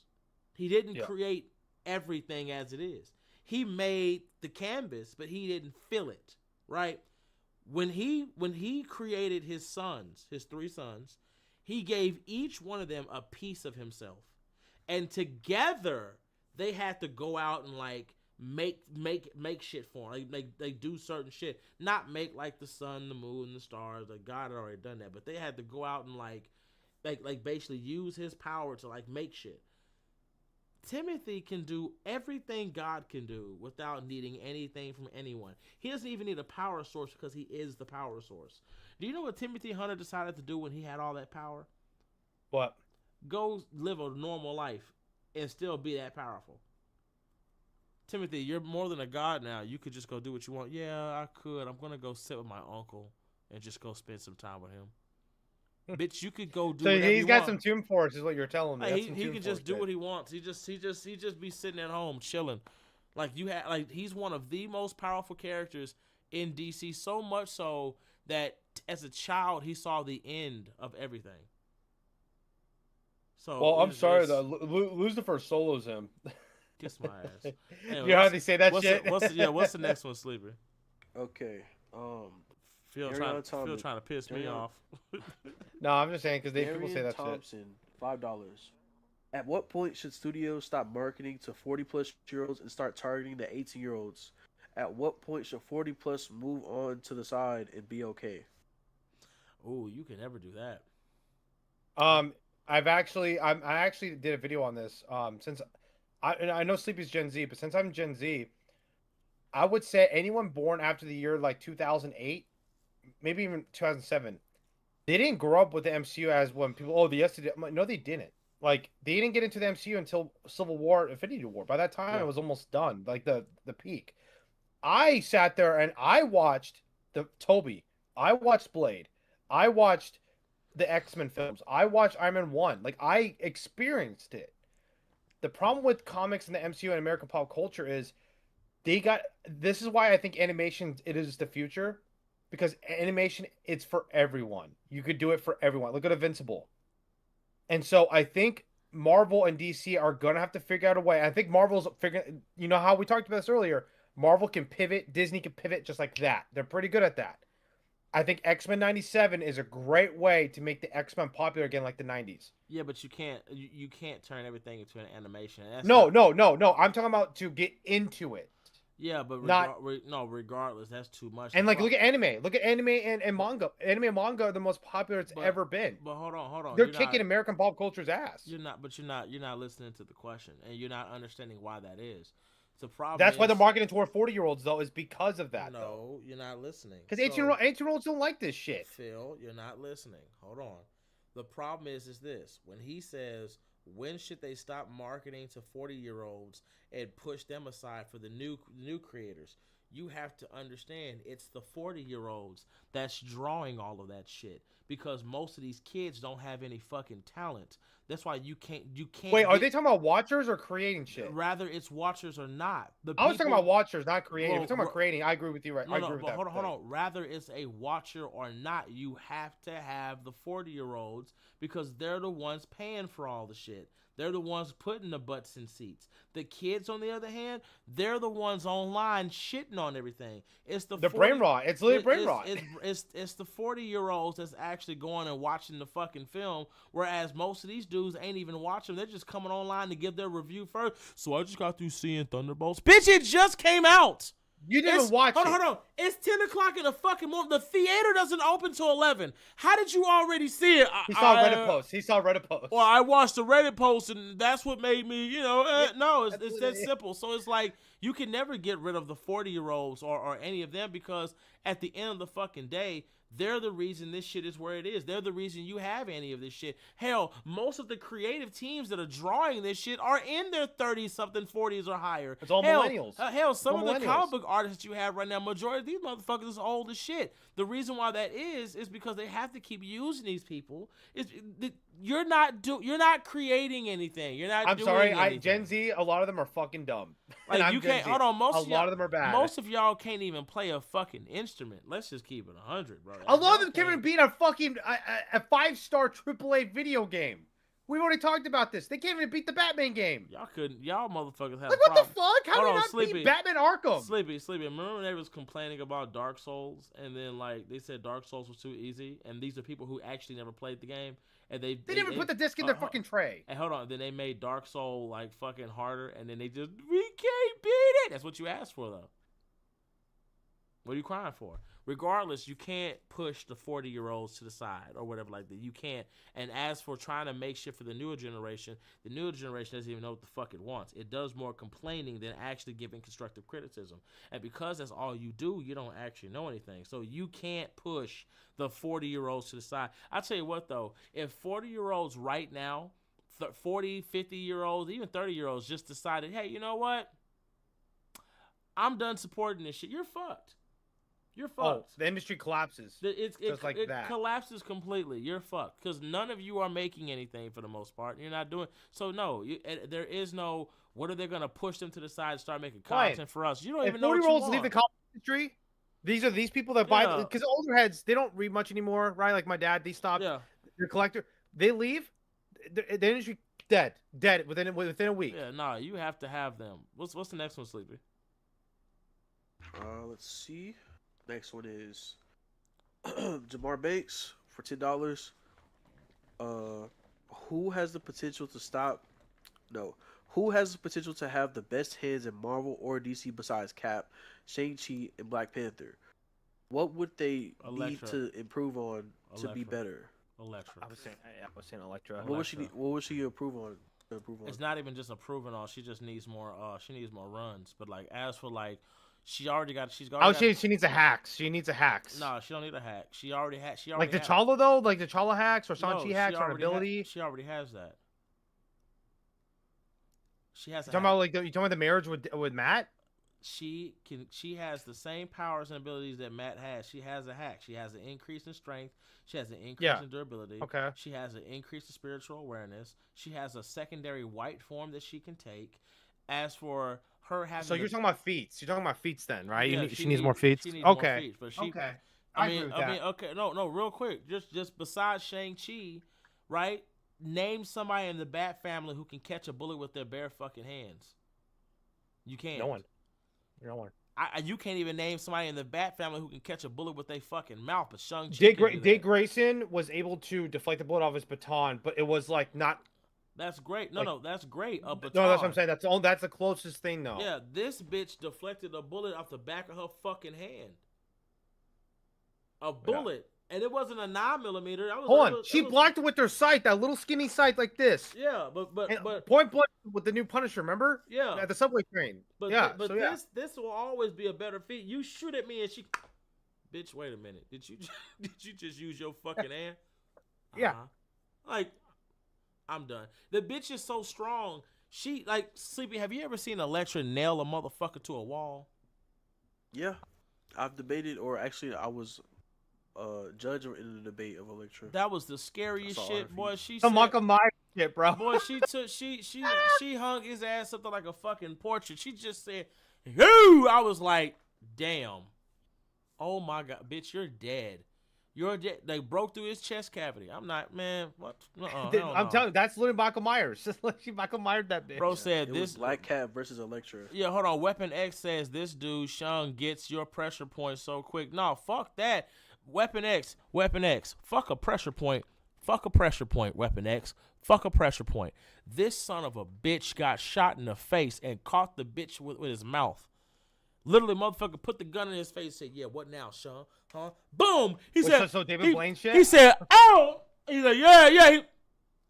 he didn't create everything as it is. He made the canvas, but he didn't fill it, right? When he created his sons, his 3 sons, he gave each one of them a piece of himself. And together they had to go out and like make shit for him. Like they do certain shit. Not make like the sun, the moon, the stars. Like God had already done that, but they had to go out and like basically use his power to like make shit. Timothy can do everything God can do without needing anything from anyone. He doesn't even need a power source because he is the power source. Do you know what Timothy Hunter decided to do when he had all that power? What? Go live a normal life and still be that powerful. Timothy, you're more than a god now. You could just go do what you want. Yeah, I could. I'm going to go sit with my uncle and just go spend some time with him. Bitch, you could go do so whatever he's you got want. some Tomb Force, is what you're telling me. Like, he can just do what he wants. He just be sitting at home chilling. Like he's one of the most powerful characters in DC. So much so that as a child he saw the end of everything. So well, I'm sorry though. Lucifer solos him. Kiss my ass. Anyway, you know how they say that shit? What's the next one, Sleeper? Okay. Phil trying to piss me off. No, I'm just saying because people say that Thompson, shit. $5. At what point should studios stop marketing to 40-plus-year-olds and start targeting the 18-year-olds? At what point should 40-plus move on to the side and be okay? Oh, you can never do that. I actually did a video on this. Since I know Sleepy's Gen Z, but since I'm Gen Z, I would say anyone born after the year like 2008, maybe even 2007, they didn't grow up with the MCU as when people, no, they didn't. Like, they didn't get into the MCU until Civil War, Infinity War. By that time, it was almost done, like the peak. I sat there and I watched Toby. I watched Blade. I watched the X-Men films. I watched Iron Man 1. Like, I experienced it. The problem with comics and the MCU and American pop culture is this is why I think animation, it is the future. Because animation, it's for everyone. You could do it for everyone. Look at Invincible. And so I think Marvel and DC are going to have to figure out a way. I think Marvel's figuring, you know how we talked about this earlier, Marvel can pivot, Disney can pivot just like that. They're pretty good at that. I think X-Men 97 is a great way to make the X-Men popular again like the 90s. Yeah, but you can't turn everything into an animation. No. I'm talking about to get into it. Yeah, but regardless, that's too much. And like, look at anime. Look at anime and manga. Anime and manga are the most popular it's ever been. But hold on. They're kicking American pop culture's ass. You're not listening to the question, and you're not understanding why that is. The problem. That's why they're marketing toward 40-year-olds though, is because of that. No, you're not listening. Because 18-year-olds don't like this shit. Phil, you're not listening. Hold on. The problem is this: when he says, when should they stop marketing to 40-year-olds and push them aside for the new creators? You have to understand it's the 40-year-olds that's drawing all of that shit because most of these kids don't have any fucking talent. That's why you can't. Wait, are they talking about watchers or creating shit? Rather, it's watchers or not. I was talking about watchers, not creating. If Well, you're talking about creating, I agree with you. Right? No, I no, agree with but that. hold on. Rather, it's a watcher or not. You have to have the 40-year-olds because they're the ones paying for all the shit. They're the ones putting the butts in seats. The kids, on the other hand, they're the ones online shitting on everything. It's the brain rot. It's literally brain rot. It's the 40-year-olds that's actually going and watching the fucking film, whereas most of these dudes ain't even watching. They're just coming online to give their review first. So I just got through seeing Thunderbolts. Bitch, it just came out. You didn't even watch it. Hold on. It's 10 o'clock in the fucking morning. The theater doesn't open till 11. How did you already see it? He saw Reddit posts. Well, I watched the Reddit post, and that's what made me, no, it's that simple. So it's like, you can never get rid of the 40-year-olds or any of them because at the end of the fucking day, they're the reason this shit is where it is. They're the reason you have any of this shit. Hell, most of the creative teams that are drawing this shit are in their 30-something, 40s or higher. It's all millennials. Hell, some of the comic book artists you have right now, majority of these motherfuckers are old as shit. The reason why that is because they have to keep using these people. You're not creating anything. You're not. I'm doing sorry, anything. Gen Z. A lot of them are fucking dumb. Like you can't. Hold on. A lot of them are bad. Most of y'all can't even play a fucking instrument. Let's just keep it 100, bro. A lot of them can't even beat a fucking a 5-star AAA video game. We've already talked about this. They can't even beat the Batman game. Y'all couldn't. Y'all motherfuckers have. Like what the fuck? How do you not Sleepy. beat Batman Arkham? Sleepy. Remember when they was complaining about Dark Souls, and then like they said Dark Souls was too easy, and these are people who actually never played the game, and they didn't even put the disc in their fucking tray. And hold on, then they made Dark Soul like fucking harder, and then we can't beat it. That's what you asked for, though. What are you crying for? Regardless, you can't push the 40-year-olds to the side or whatever like that. You can't. And as for trying to make shit for the newer generation doesn't even know what the fuck it wants. It does more complaining than actually giving constructive criticism. And because that's all you do, you don't actually know anything. So you can't push the 40-year-olds to the side. I'll tell you what, though. If 40-year-olds right now, 40, 50-year-olds, even 30-year-olds just decided, hey, you know what? I'm done supporting this shit. You're fucked. You're fucked. Oh, the industry collapses. It collapses completely. You're fucked because none of you are making anything for the most part. You're not doing so. No, there is no. What are they gonna push them to the side and start making content for us? You don't even know. 40-year-olds leave the comic industry. These people that buy because older heads they don't read much anymore, right? Like my dad, they stopped. Yeah. They're collector. They leave. The industry dead within a week. Yeah, no, you have to have them. What's the next one, Sleepy? Let's see. Next one is Jamar Banks for $10. Who has the potential to stop? No. Who has the potential to have the best hands in Marvel or DC besides Cap, Shang-Chi, and Black Panther? What would they need to improve on to be better? Elektra. I was saying Elektra. What would she improve on? It's not even just improving on. She just needs more. She needs more runs. But like as for like. She needs a hacks. She needs a hacks. No, she don't need a hack. She already like T'Challa though, like T'Challa hacks or Shang-Chi hacks or ability. She already has that. She has. You talking about the marriage with Matt? She has the same powers and abilities that Matt has. She has a hack. She has an increase in strength. She has an increase in durability. Okay. She has an increase in spiritual awareness. She has a secondary white form that she can take. As for her having, so you're talking about feats. You're talking about feats then, right? Yeah, she needs more feats. She needs okay. More feats, but okay. I mean, okay. No, real quick. Just besides Shang-Chi, right? Name somebody in the Bat family who can catch a bullet with their bare fucking hands. You can't. No one. You can't even name somebody in the Bat family who can catch a bullet with their fucking mouth. But Shang-Chi. Dick Grayson was able to deflect the bullet off his baton, but it was like not. That's great. No, that's great. A baton. No, that's what I'm saying. That's the closest thing, though. Yeah, this bitch deflected a bullet off the back of her fucking hand. A bullet. Yeah. And it wasn't a 9mm. Hold on. She blocked it with her sight, that little skinny sight like this. Yeah, but point blank with the new Punisher, remember? Yeah. At the subway train. But this will always be a better feat. You shoot at me and she, bitch. Wait a minute. Did you just use your fucking hand? Yeah. Like. I'm done. The bitch is so strong. She like Sleepy. Have you ever seen Elektra nail a motherfucker to a wall? Yeah, I've debated, or actually, I was judge in the debate of Electra. That was the scariest shit, boy. She The said, Michael Myers shit, bro. boy, she hung his ass up to like a fucking portrait. She just said, "Yo!" I was like, damn. Oh my god, bitch, you're dead. You're dead. They broke through his chest cavity. I'm not, man. What? I'm telling you, that's literally Michael Myers. She Michael Myers that bitch. Bro said It this was Black Cat versus Electra. Yeah, hold on. Weapon X says this dude Sean gets your pressure point so quick. No, fuck that. Weapon X. Fuck a pressure point. Weapon X. Fuck a pressure point. This son of a bitch got shot in the face and caught the bitch with his mouth. Literally, motherfucker put the gun in his face and said, "Yeah, what now, Sean? Huh?" Boom. He said, so David Blaine shit? He said, "Oh." He's like, yeah.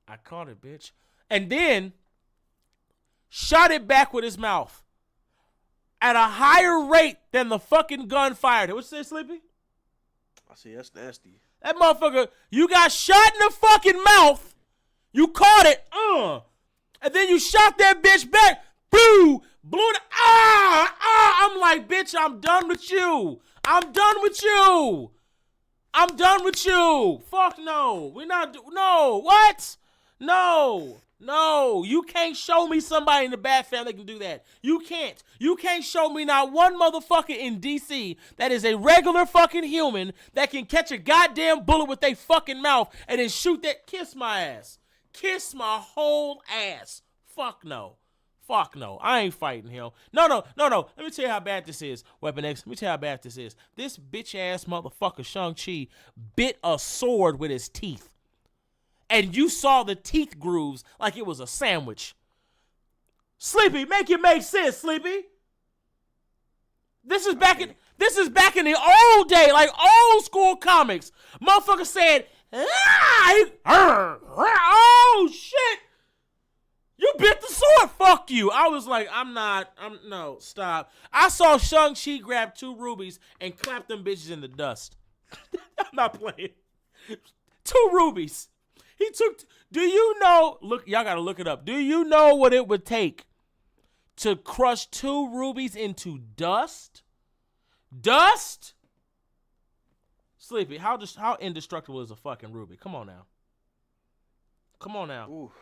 I caught it, bitch. And then shot it back with his mouth at a higher rate than the fucking gun fired. What you say, Sleepy? I see, that's nasty. That motherfucker, you got shot in the fucking mouth. You caught it, and then you shot that bitch back. Boo! Blew the, I'm like, bitch, I'm done with you. Fuck no. We're not, no, what? No, you can't show me somebody in the Bat family that can do that. You can't show me not one motherfucker in DC that is a regular fucking human that can catch a goddamn bullet with their fucking mouth and then shoot that. Kiss my ass. Kiss my whole ass. Fuck no. I ain't fighting him. No. Let me tell you how bad this is, Weapon X. Let me tell you how bad this is. This bitch-ass motherfucker, Shang-Chi, bit a sword with his teeth. And you saw the teeth grooves like it was a sandwich. Sleepy, make it make sense, Sleepy. This is back in the old day, like old school comics. Motherfucker said, oh shit. You bit the sword, fuck you. I was like, no, stop. I saw Shang-Chi grab 2 rubies and clap them bitches in the dust. I'm not playing. 2 rubies. He took, do you know, look, y'all gotta look it up. Do you know what it would take to crush 2 rubies into dust? Dust? Sleepy, how indestructible is a fucking ruby? Come on now. Ooh.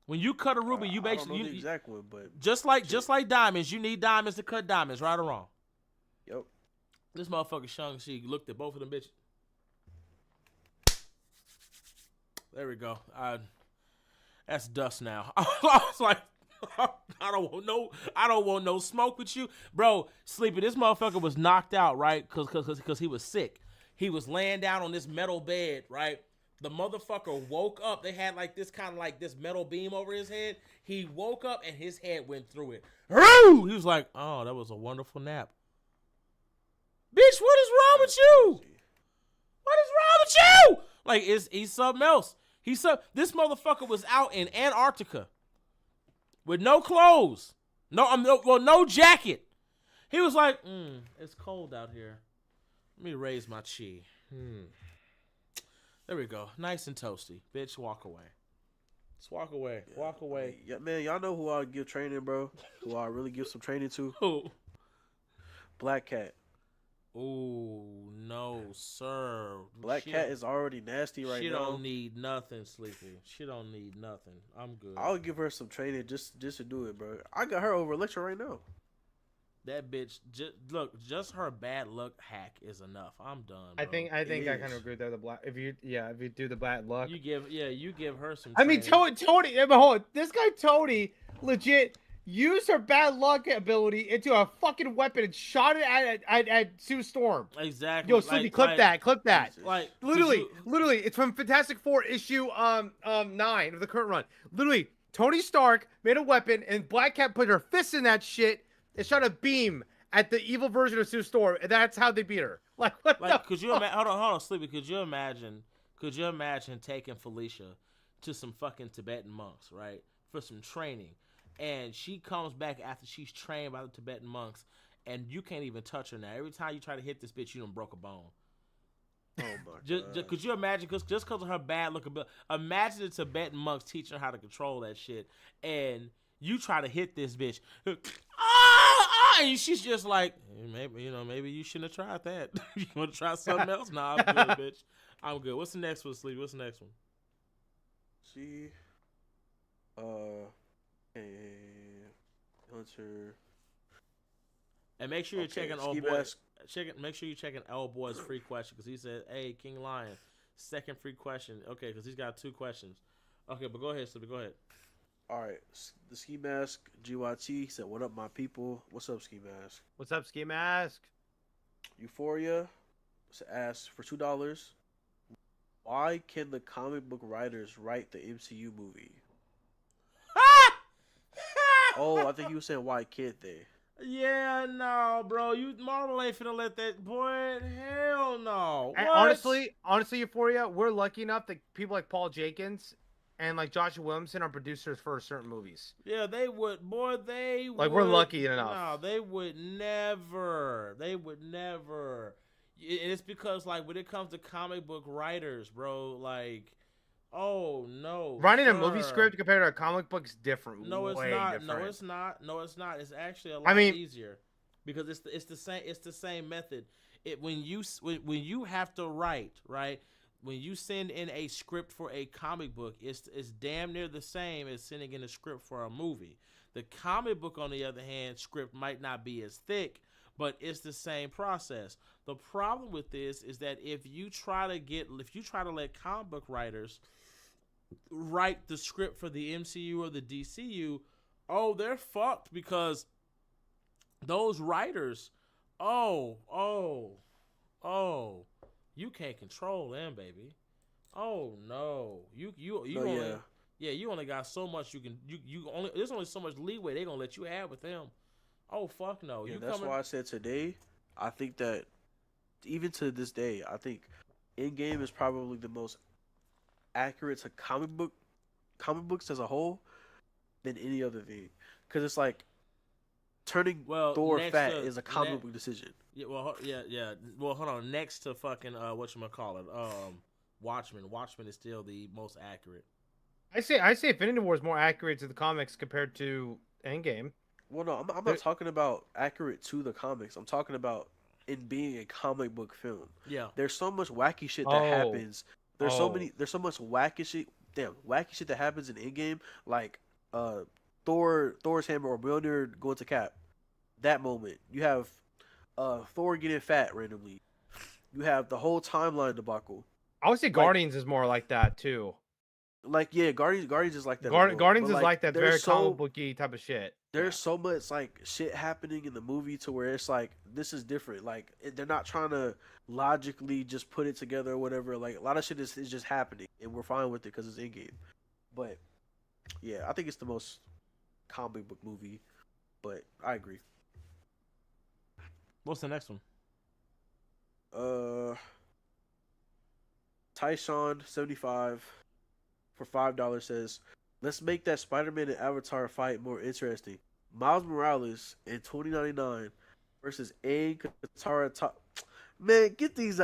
When you cut a ruby, you basically, I don't know the exact one, but just like diamonds, you need diamonds to cut diamonds, right or wrong? Yep. This motherfucker Shang-Chi looked at both of them bitches. There we go. That's dust now. I was like, I don't want no smoke with you, bro. Sleepy, this motherfucker was knocked out, right? Cause he was sick. He was laying down on this metal bed, right? The motherfucker woke up. They had like this kind of like this metal beam over his head. He woke up and his head went through it. He was like, "Oh, that was a wonderful nap." Bitch, what is wrong with you? Like, he's something else. This motherfucker was out in Antarctica with no clothes, no jacket. He was like, "It's cold out here. Let me raise my chi." There we go. Nice and toasty. Bitch, walk away. Just walk away. Yeah. Walk away. Yeah, man, y'all know who I give training, bro? Who I really give some training to? Who? Black Cat. Ooh, no, sir. Black Cat is already nasty right now. She don't need nothing, Sleepy. She don't need nothing. I'm good. I'll give her some training just to do it, bro. I got her over Electra right now. That bitch, just her bad luck hack is enough. I'm done. Bro. I think I kind of agree with the black. If you do the bad luck, you give her some. I mean, Tony. But hold on, this guy Tony legit used her bad luck ability into a fucking weapon and shot it at Sue Storm. Exactly. Yo, Sleepy, clip that. Like literally, it's from Fantastic Four issue 9 of the current run. Literally, Tony Stark made a weapon and Black Cat put her fist in that shit. It shot a beam at the evil version of Sue Storm, and that's how they beat her. Like, what the could you imagine? Hold on, Sleepy. Could you imagine taking Felicia to some fucking Tibetan monks, right, for some training, and she comes back after she's trained by the Tibetan monks, and you can't even touch her now. Every time you try to hit this bitch, you done broke a bone. Oh my God. Could you imagine? Just because of her bad look, imagine the Tibetan monks teaching her how to control that shit, and you try to hit this bitch. And she's just like, maybe you shouldn't have tried that. You want to try something else? Nah, I'm good, bitch. I'm good. What's the next one, Sleepy? What's the next one? See, Hunter. And make sure you're checking Ski old boy. Mask. Make sure you're checking L Boy's free question because he said, "Hey, King Lion, second free question." Okay, because he's got 2 questions. Okay, but go ahead, Sleepy. Go ahead. All right, the Ski Mask GYT said, "What up, my people? What's up, Ski Mask?" What's up, Ski Mask? Euphoria asked for $2. Why can the comic book writers write the MCU movie? Oh, I think you were saying why can't they? Yeah, no, bro. Marvel ain't finna let that boy. Hell no. And What? honestly, Euphoria, we're lucky enough that people like Paul Jenkins and like Joshua Williamson are producers for certain movies. Yeah, they would. Boy, they Like, would. we're lucky enough. No, they would never. They would never. And it's because, like, when it comes to comic book writers, bro, like, oh no, Writing sir. a movie script compared to a comic book is different. No, it's way not. Different. No, it's not. No, it's not. It's actually a lot easier because it's the same. It's the same method. When you have to write, right? When you send in a script for a comic book, it's damn near the same as sending in a script for a movie. The comic book, on the other hand, script might not be as thick, but it's the same process. The problem with this is that if you try to let comic book writers write the script for the MCU or the DCU, oh, they're fucked because those writers, you can't control them, baby. Oh no, you you only got so much you can there's only so much leeway they gonna let you have with them. Oh fuck no, Yeah, that's why I said today. I think that even to this day, I think Endgame is probably the most accurate to comic books as a whole than any other thing, because it's like turning Thor fat is a comic book decision. Yeah, well, yeah. Well, hold on. Next to fucking whatchamacallit, Watchmen is still the most accurate. I say Infinity War is more accurate to the comics compared to Endgame. Well, no, I'm not talking about accurate to the comics. I'm talking about in being a comic book film. Yeah. There's so much wacky shit that happens. There's so much wacky shit that happens in Endgame, like Thor's hammer or Mjolnir going to Cap. That moment. You have Thor getting fat randomly. You have the whole timeline debacle. I would say Guardians is more like that too. Like, yeah, Guardians is like that. Guardians is like that very comic booky type of shit. There's so much like shit happening in the movie to where it's like this is different. Like they're not trying to logically just put it together or whatever. Like a lot of shit is just happening, and we're fine with it because it's Endgame. But yeah, I think it's the most comic book movie. But I agree. What's the next one? Tyshawn75 for $5 says, "Let's make that Spider-Man and Avatar fight more interesting. Miles Morales in 2099 versus Aang, Katara. Man, get these.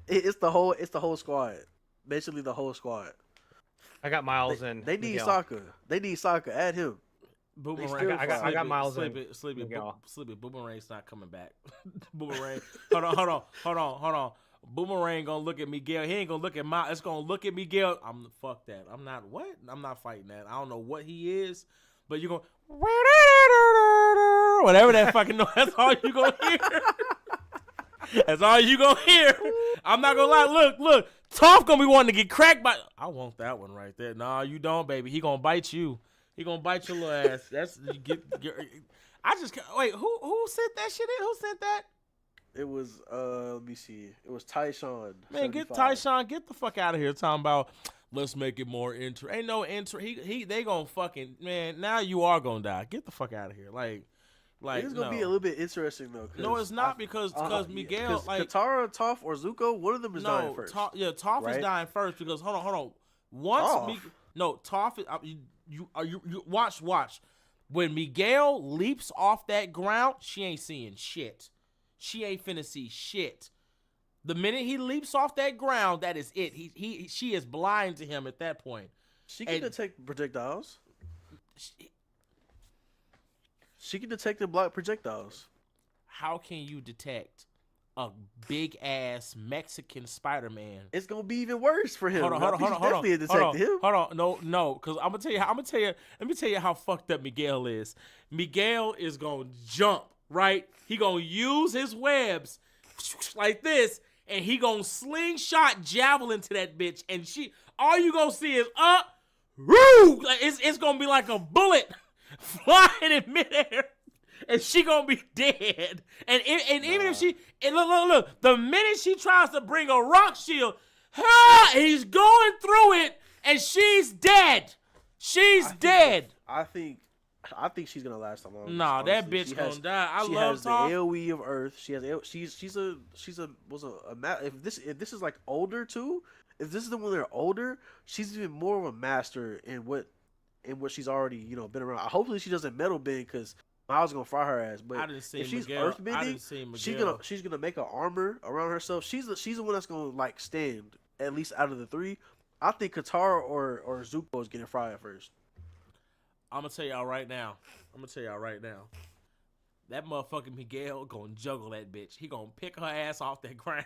It's the whole squad. Basically, the whole squad. I got Miles in. They need Sokka. They need Sokka. Add him. Boomerang. I got Miles in. Sleepy. Boomerang's not coming back. Boomerang. Hold on. Boomerang gonna look at Miguel. He ain't gonna look at It's gonna look at Miguel. Fuck that. I'm not fighting that. I don't know what he is, but you're gonna whatever that fucking noise. That's all you gonna hear. That's all you gonna hear. I'm not gonna lie. Look. Toph gonna be wanting to get cracked by. I want that one right there. Nah, you don't, baby. He gonna bite you. He gonna bite your little ass. That's I just wait. Who sent that shit in? Who sent that? It was let me see. It was Tyshawn. Man, 75. Get Tyshawn. Get the fuck out of here. Talking about let's make it more Ain't no They gonna fucking man. Now you are gonna die. Get the fuck out of here. Like it's gonna be a little bit interesting though. No, it's not because Miguel like Katara, Toph, or Zuko. One of them is dying first. Toph is dying first because hold on. Once Toph is you watch. When Miguel leaps off that ground, she ain't seeing shit. She ain't finna see shit. The minute he leaps off that ground, that is it. She is blind to him at that point. She can detect projectiles. She can detect and block projectiles. How can you detect a big ass Mexican Spider-Man? It's gonna be even worse for him. Hold on. Definitely detected him. Hold on. No, because I'm gonna tell you. Let me tell you how fucked up Miguel is. Miguel is gonna jump, right? He gonna use his webs like this, and he gonna slingshot javelin to that bitch, and all you gonna see is woo! Like it's gonna be like a bullet flying in midair. And she gonna be dead. And even if she look, the minute she tries to bring a rock shield, he's going through it, and she's dead. She's dead. I think she's gonna last a long. Nah, that bitch gonna die. I love the AOE of Earth. She has she's a if this is like older too. If this is the one they're older, she's even more of a master in what she's already been around. Hopefully she doesn't metal bend because Miles gonna fry her ass. But if she's earthbending, she's gonna make an armor around herself. She's the one that's gonna like stand at least out of the three. I think Katara or Zuko is getting fried first. I'm gonna tell y'all right now. That motherfucking Miguel gonna juggle that bitch. He gonna pick her ass off that ground,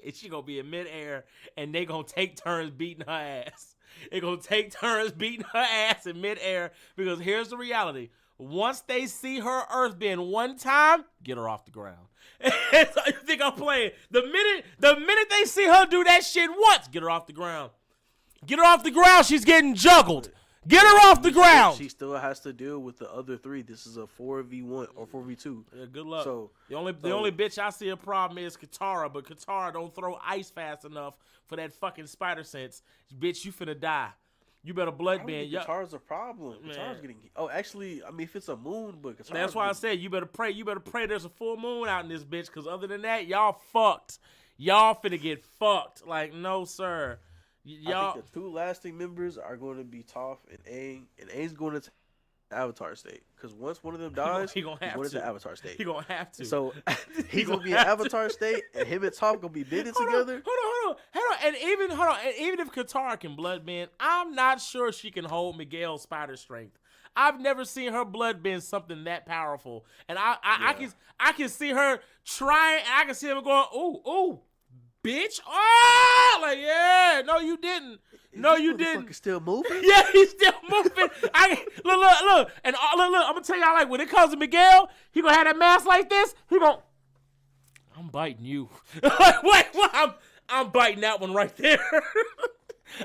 and she gonna be in midair, and they gonna take turns beating her ass. They gonna take turns beating her ass in midair because here's the reality. Once they see her earthbend one time, get her off the ground. You think I'm playing? The minute they see her do that shit once, get her off the ground. Get her off the ground. She's getting juggled. Get her off the ground. She still has to deal with the other three. This is a 4v1 or 4v2. Yeah, good luck. So the only bitch I see a problem is Katara, but Katara don't throw ice fast enough for that fucking spider sense. Bitch, you finna die. You better bloodbend. Katara's a problem. Katara's getting. Oh, actually, I mean, if it's a moon, but Katara's that's why I said you better pray. You better pray there's a full moon out in this bitch, because other than that, y'all fucked. Y'all finna get fucked. Like, no, sir. I think the two lasting members are going to be Toph and Aang, and Aang's going to Avatar state. Because once one of them dies, he's going into Avatar state. He gonna have to. So he's gonna be in Avatar state, and him and Toph gonna be bending together. Hold on. And even if Katara can bloodbend, I'm not sure she can hold Miguel's spider strength. I've never seen her bloodbend something that powerful, and I can see her trying. And I can see him going, ooh. Bitch, like, yeah, no, you didn't. No, you didn't. He's still moving? Yeah, he's still moving. Look. And look, I'm going to tell y'all, like, when it comes to Miguel, he going to have that mask like this. I'm biting you. Like, wait, what? I'm biting that one right there.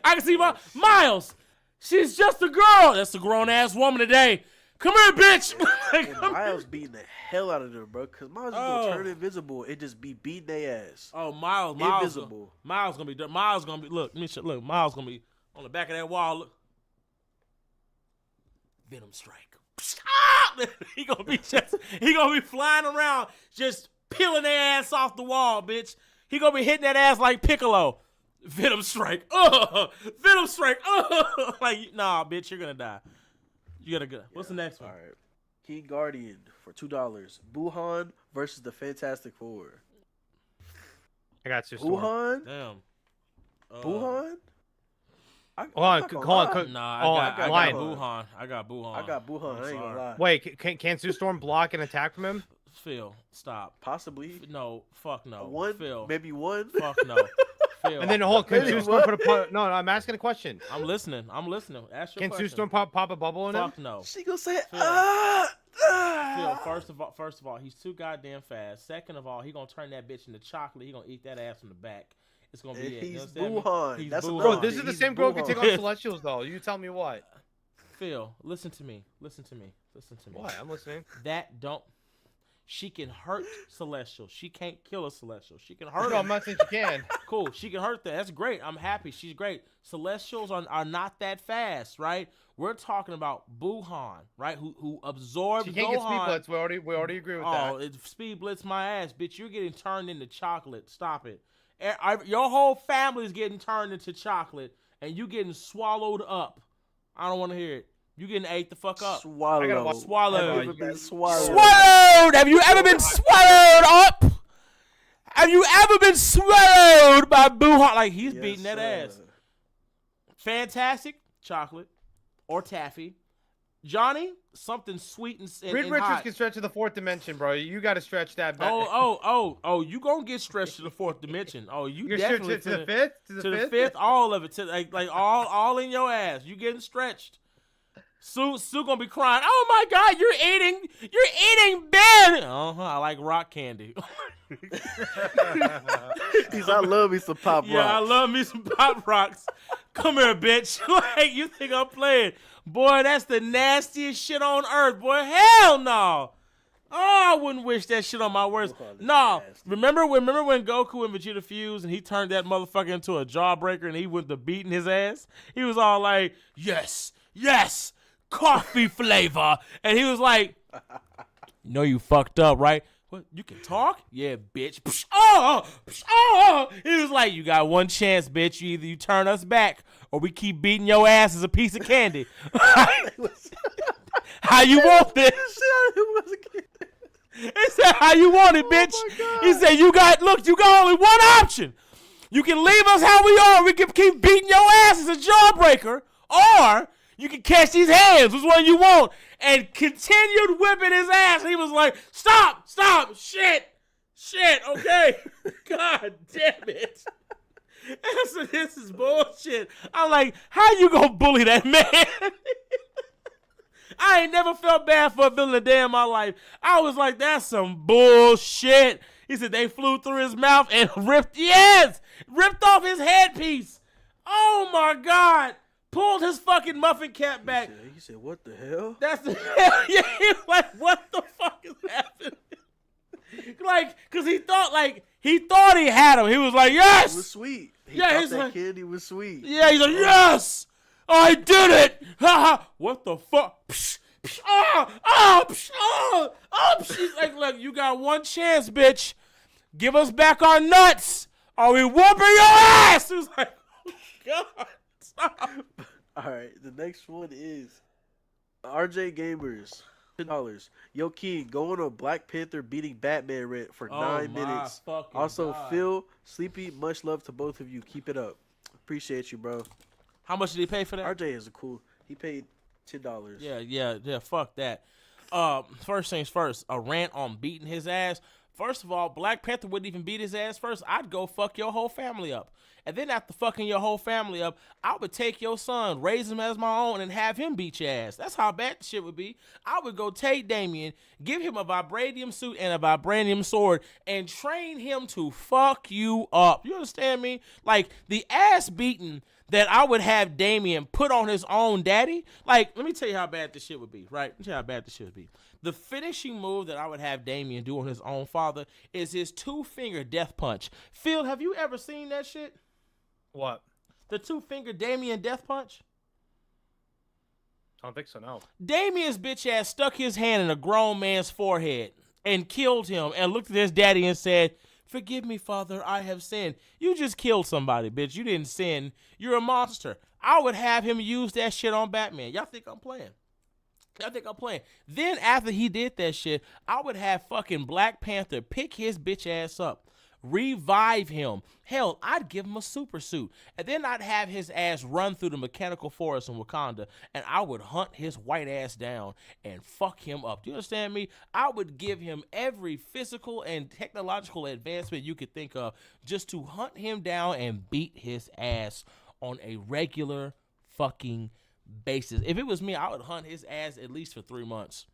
I can see Miles. She's just a girl. That's a grown-ass woman today. Come here, bitch. And Miles beating the hell out of them, bro. Because Miles is going to turn invisible and just be beating their ass. Oh, Miles. Invisible. Miles going to be, look, Miles going to be on the back of that wall. Look. Venom strike. He going to be flying around just peeling their ass off the wall, bitch. He going to be hitting that ass like Piccolo. Venom strike. Venom strike. Like, nah, bitch, you're going to die. You gotta go. What's the next one? All right. King Guardian for $2. Buhan versus the Fantastic Four. I got you. Buhan? Damn. Buhan? Hold on. Nah, I got Buhan. I got Buhan. I ain't gonna lie. Wait, can Sue Storm block an attack from him? Phil, stop. Possibly. No, fuck no. One? Phil. Maybe one? Fuck no. Phil. And then can Sue Storm put a no, I'm asking a question. I'm listening. Ask your Can question. Sue Storm pop a bubble in him? Fuck no. She gonna say, Phil, first of all, he's too goddamn fast. Second of all, he gonna turn that bitch into chocolate. He gonna eat that ass from the back. It's gonna be it. He's Buhan. That's Buhan. Bro, this is the same girl who can take on Celestials, though. You tell me what. Phil, listen to me. What? I'm listening. She can hurt Celestial. She can't kill a Celestial. She can hurt No, him. I'm not saying she can. Cool. She can hurt that. That's great. I'm happy. She's great. Celestials are not that fast, right? We're talking about Buhan, right? Who absorbs She can't Gohan. get speed blitz. We already agree with that. Oh, speed blitz my ass, bitch. You're getting turned into chocolate. Stop it. Your whole family's getting turned into chocolate, and you getting swallowed up. I don't want to hear it. You getting ate the fuck up. Swallowed. Swallowed. Swallowed. Have you ever been swallowed up? Have you ever been swallowed by Buhan? Like, he's beating that ass. Fantastic chocolate or taffy. Johnny, something sweet and Reed and Richards hot. can stretch to the 4th dimension, bro. You got to stretch that back. Oh, you gonna get stretched to the 4th dimension. Oh, you You're definitely to the 5th? to the fifth, all of it, to like all in your ass. You getting stretched. Sue gonna be crying. Oh my God, you're eating Ben. I like rock candy. I love me some Pop Rocks. Yeah, I love me some Pop Rocks. Come here, bitch. Like, you think I'm playing? Boy, that's the nastiest shit on earth, boy. Hell no. Oh, I wouldn't wish that shit on my worst. No, remember when Goku and Vegeta fused and he turned that motherfucker into a jawbreaker and he went to beating his ass? He was all like, yes, coffee flavor. And he was like, you fucked up, right? What, you can talk? Yeah, bitch. He was like, you got one chance, bitch. Either you turn us back or we keep beating your ass as a piece of candy. How you want this? He said, how you want it, bitch? He said, you got only one option. You can leave us how we are. We can keep beating your ass as a jawbreaker, or you can catch these hands. Which one you want? And continued whipping his ass. He was like, stop, shit, okay. God damn it. So this is bullshit. I'm like, how you gonna bully that man? I ain't never felt bad for a villain a day in my life. I was like, that's some bullshit. He said they flew through his mouth and ripped off his headpiece. Oh my God. Pulled his fucking muffin cap back. He said, what the hell? That's the hell. Yeah, he was like, what the fuck is happening? Like, cause he thought he had him. He was like, yes. It was sweet. He yeah, thought that candy was sweet. Yeah, he's like, yes, I did it. What the fuck? She's like, look, you got one chance, bitch. Give us back our nuts, or we whooping your ass. He was like, oh God, stop. All right, the next one is RJ Gamers. $10. Yo, King, go on a Black Panther beating Batman rant for 9 minutes. Also, God. Phil, Sleepy, much love to both of you. Keep it up. Appreciate you, bro. How much did he pay for that? RJ is cool. He paid $10. Yeah. Fuck that. First things first. A rant on beating his ass. First of all, Black Panther wouldn't even beat his ass first. I'd go fuck your whole family up. And then after fucking your whole family up, I would take your son, raise him as my own, and have him beat your ass. That's how bad the shit would be. I would go take Damien, give him a vibranium suit and a vibranium sword, and train him to fuck you up. You understand me? Like, the ass beating that I would have Damien put on his own daddy. Like, let me tell you how bad this shit would be, right? Let me tell you how bad this shit would be. The finishing move that I would have Damien do on his own father is his 2-finger death punch. Phil, have you ever seen that shit? What? The 2-finger Damien death punch? I don't think so, no. Damien's bitch ass stuck his hand in a grown man's forehead and killed him and looked at his daddy and said, forgive me, father, I have sinned. You just killed somebody, bitch. You didn't sin. You're a monster. I would have him use that shit on Batman. Y'all think I'm playing? Then after he did that shit, I would have fucking Black Panther pick his bitch ass up, revive him. Hell, I'd give him a super suit. And then I'd have his ass run through the mechanical forest in Wakanda, and I would hunt his white ass down and fuck him up. Do you understand me? I would give him every physical and technological advancement you could think of just to hunt him down and beat his ass on a regular fucking basis. If it was me, I would hunt his ass at least for 3 months.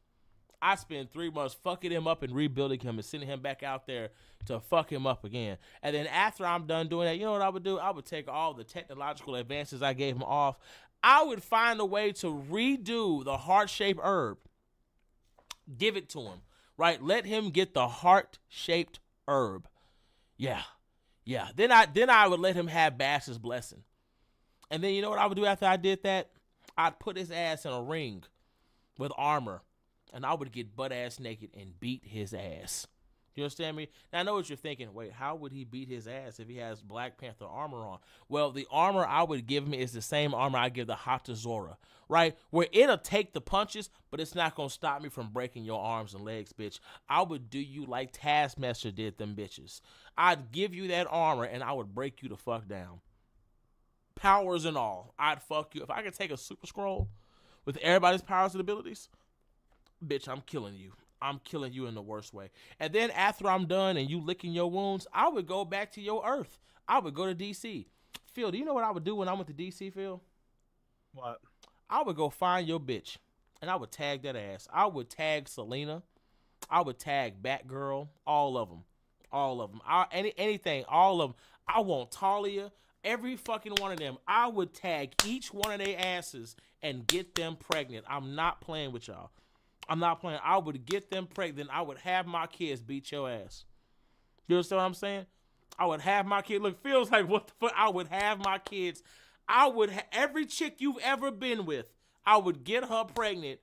I spend 3 months fucking him up and rebuilding him and sending him back out there to fuck him up again. And then after I'm done doing that, you know what I would do? I would take all the technological advances I gave him off. I would find a way to redo the heart-shaped herb. Give it to him, right? Let him get the heart-shaped herb. Yeah. Then I would let him have Bash's blessing. And then you know what I would do after I did that? I'd put his ass in a ring with armor, and I would get butt-ass naked and beat his ass. You understand me? Now, I know what you're thinking. Wait, how would he beat his ass if he has Black Panther armor on? Well, the armor I would give him is the same armor I give the Hatazora, right? Where it'll take the punches, but it's not going to stop me from breaking your arms and legs, bitch. I would do you like Taskmaster did them bitches. I'd give you that armor, and I would break you the fuck down. Powers and all. I'd fuck you. If I could take a super scroll with everybody's powers and abilities, bitch, I'm killing you. I'm killing you in the worst way. And then after I'm done and you licking your wounds, I would go back to your Earth. I would go to DC. Phil, do you know what I would do when I went to DC, Phil? What? I would go find your bitch, and I would tag that ass. I would tag Selena. I would tag Batgirl. All of them. All of them. Anything. All of them. I want Talia. Every fucking one of them. I would tag each one of their asses and get them pregnant. I'm not playing with y'all. I'm not playing. I would get them pregnant. I would have my kids beat your ass. You understand what I'm saying? I would have my kids. Look, feels like what the fuck? I would have my kids. I would every chick you've ever been with, I would get her pregnant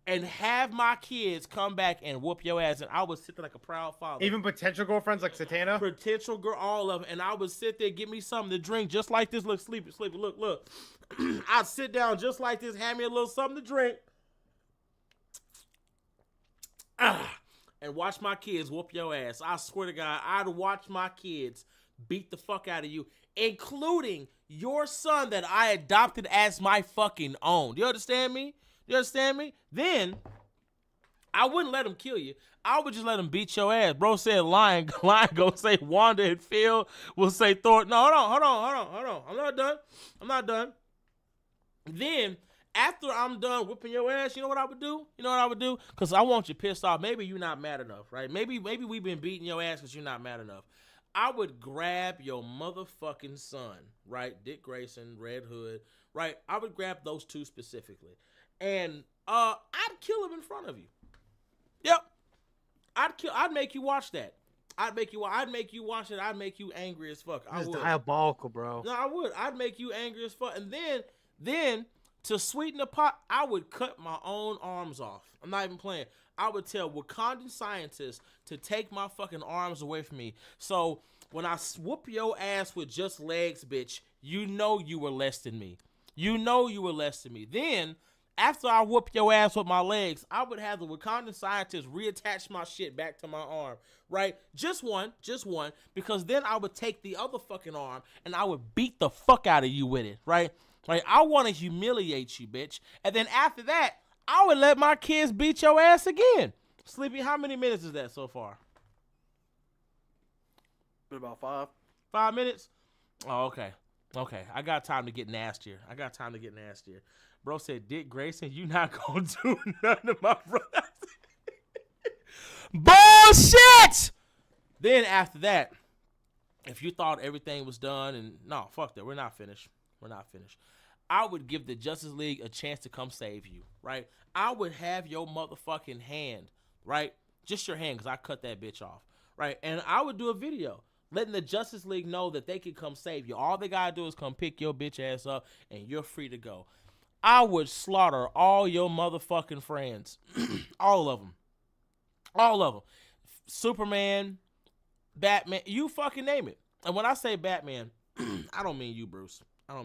and have my kids come back and whoop your ass. And I would sit there like a proud father. Even potential girlfriends like Satana? Potential girl, all of them. And I would sit there, get me something to drink just like this. Look, sleepy. Look. I'd sit down just like this, have me a little something to drink. And watch my kids whoop your ass. I swear to God, I'd watch my kids beat the fuck out of you, including your son that I adopted as my fucking own. Do you understand me? Then I wouldn't let him kill you. I would just let him beat your ass. Bro said Lion go say Wanda and Phil will say Thor. No, hold on. I'm not done. Then after I'm done whipping your ass, you know what I would do? Because I want you pissed off. Maybe you're not mad enough, right? Maybe we've been beating your ass because you're not mad enough. I would grab your motherfucking son, right? Dick Grayson, Red Hood, right? I would grab those two specifically. And I'd kill him in front of you. Yep. I'd make you watch that. I'd make you watch it. I'd make you angry as fuck. It's diabolical, bro. No, I would. I'd make you angry as fuck. And then to sweeten the pot, I would cut my own arms off. I'm not even playing. I would tell Wakandan scientists to take my fucking arms away from me. So when I whoop your ass with just legs, bitch, you know you were less than me. Then, after I whoop your ass with my legs, I would have the Wakandan scientists reattach my shit back to my arm, right? Just one, because then I would take the other fucking arm and I would beat the fuck out of you with it, right? Like, I want to humiliate you, bitch. And then after that, I would let my kids beat your ass again. Sleepy, how many minutes is that so far? Been about 5. 5 minutes? Oh, okay. I got time to get nastier. Bro said, Dick Grayson, you not going to do nothing to my brother. Bullshit! Then after that, if you thought everything was done and no, fuck that. We're not finished. I would give the Justice League a chance to come save you, right? I would have your motherfucking hand, right? Just your hand, because I cut that bitch off, right? And I would do a video letting the Justice League know that they can come save you. All they gotta do is come pick your bitch ass up, and you're free to go. I would slaughter all your motherfucking friends. All of them. Superman, Batman, you fucking name it. And when I say Batman, I don't mean you, Bruce. I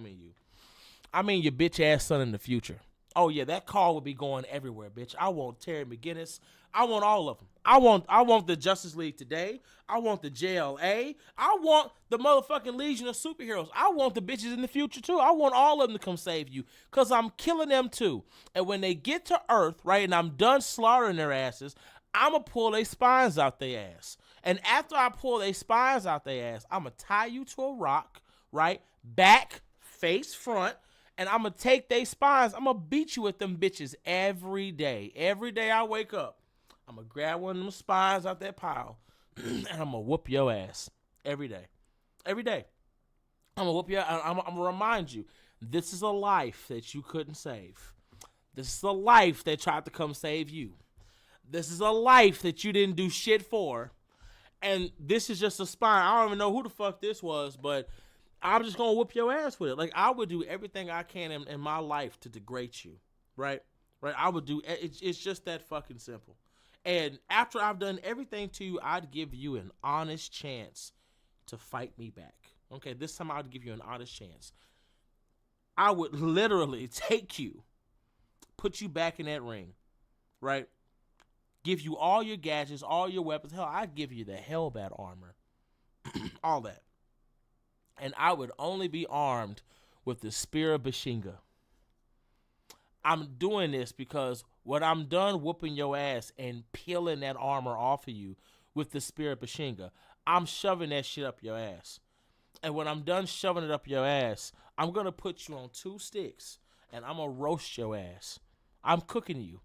mean your bitch ass son in the future. Oh yeah, that call would be going everywhere, bitch. I want Terry McGinnis. I want all of them. I want the Justice League today. I want the JLA. I want the motherfucking Legion of Superheroes. I want the bitches in the future too. I want all of them to come save you, because I'm killing them too. And when they get to Earth, right, and I'm done slaughtering their asses, I'm going to pull their spines out their ass. And after I pull their spines out their ass, I'm going to tie you to a rock, right, back, face, front, and I'm going to take their spines. I'm going to beat you with them bitches every day. Every day I wake up, I'm going to grab one of them spines out that pile, and I'm going to whoop your ass every day. I'm going to whoop your ass. I'm going to remind you, this is a life that you couldn't save. This is a life that tried to come save you. This is a life that you didn't do shit for. And this is just a spine. I don't even know who the fuck this was, but I'm just going to whoop your ass with it. Like, I would do everything I can in my life to degrade you, right? I would do, it's just that fucking simple. And after I've done everything to you, I'd give you an honest chance to fight me back. Okay, this time I'd give you an honest chance. I would literally take you, put you back in that ring, right? Give you all your gadgets, all your weapons. Hell, I'd give you the Hellbat armor. All that. And I would only be armed with the Spear of Bashinga. I'm doing this because when I'm done whooping your ass and peeling that armor off of you with the Spirit Bashinga, I'm shoving that shit up your ass. And when I'm done shoving it up your ass, I'm going to put you on 2 sticks and I'm going to roast your ass. I'm cooking you.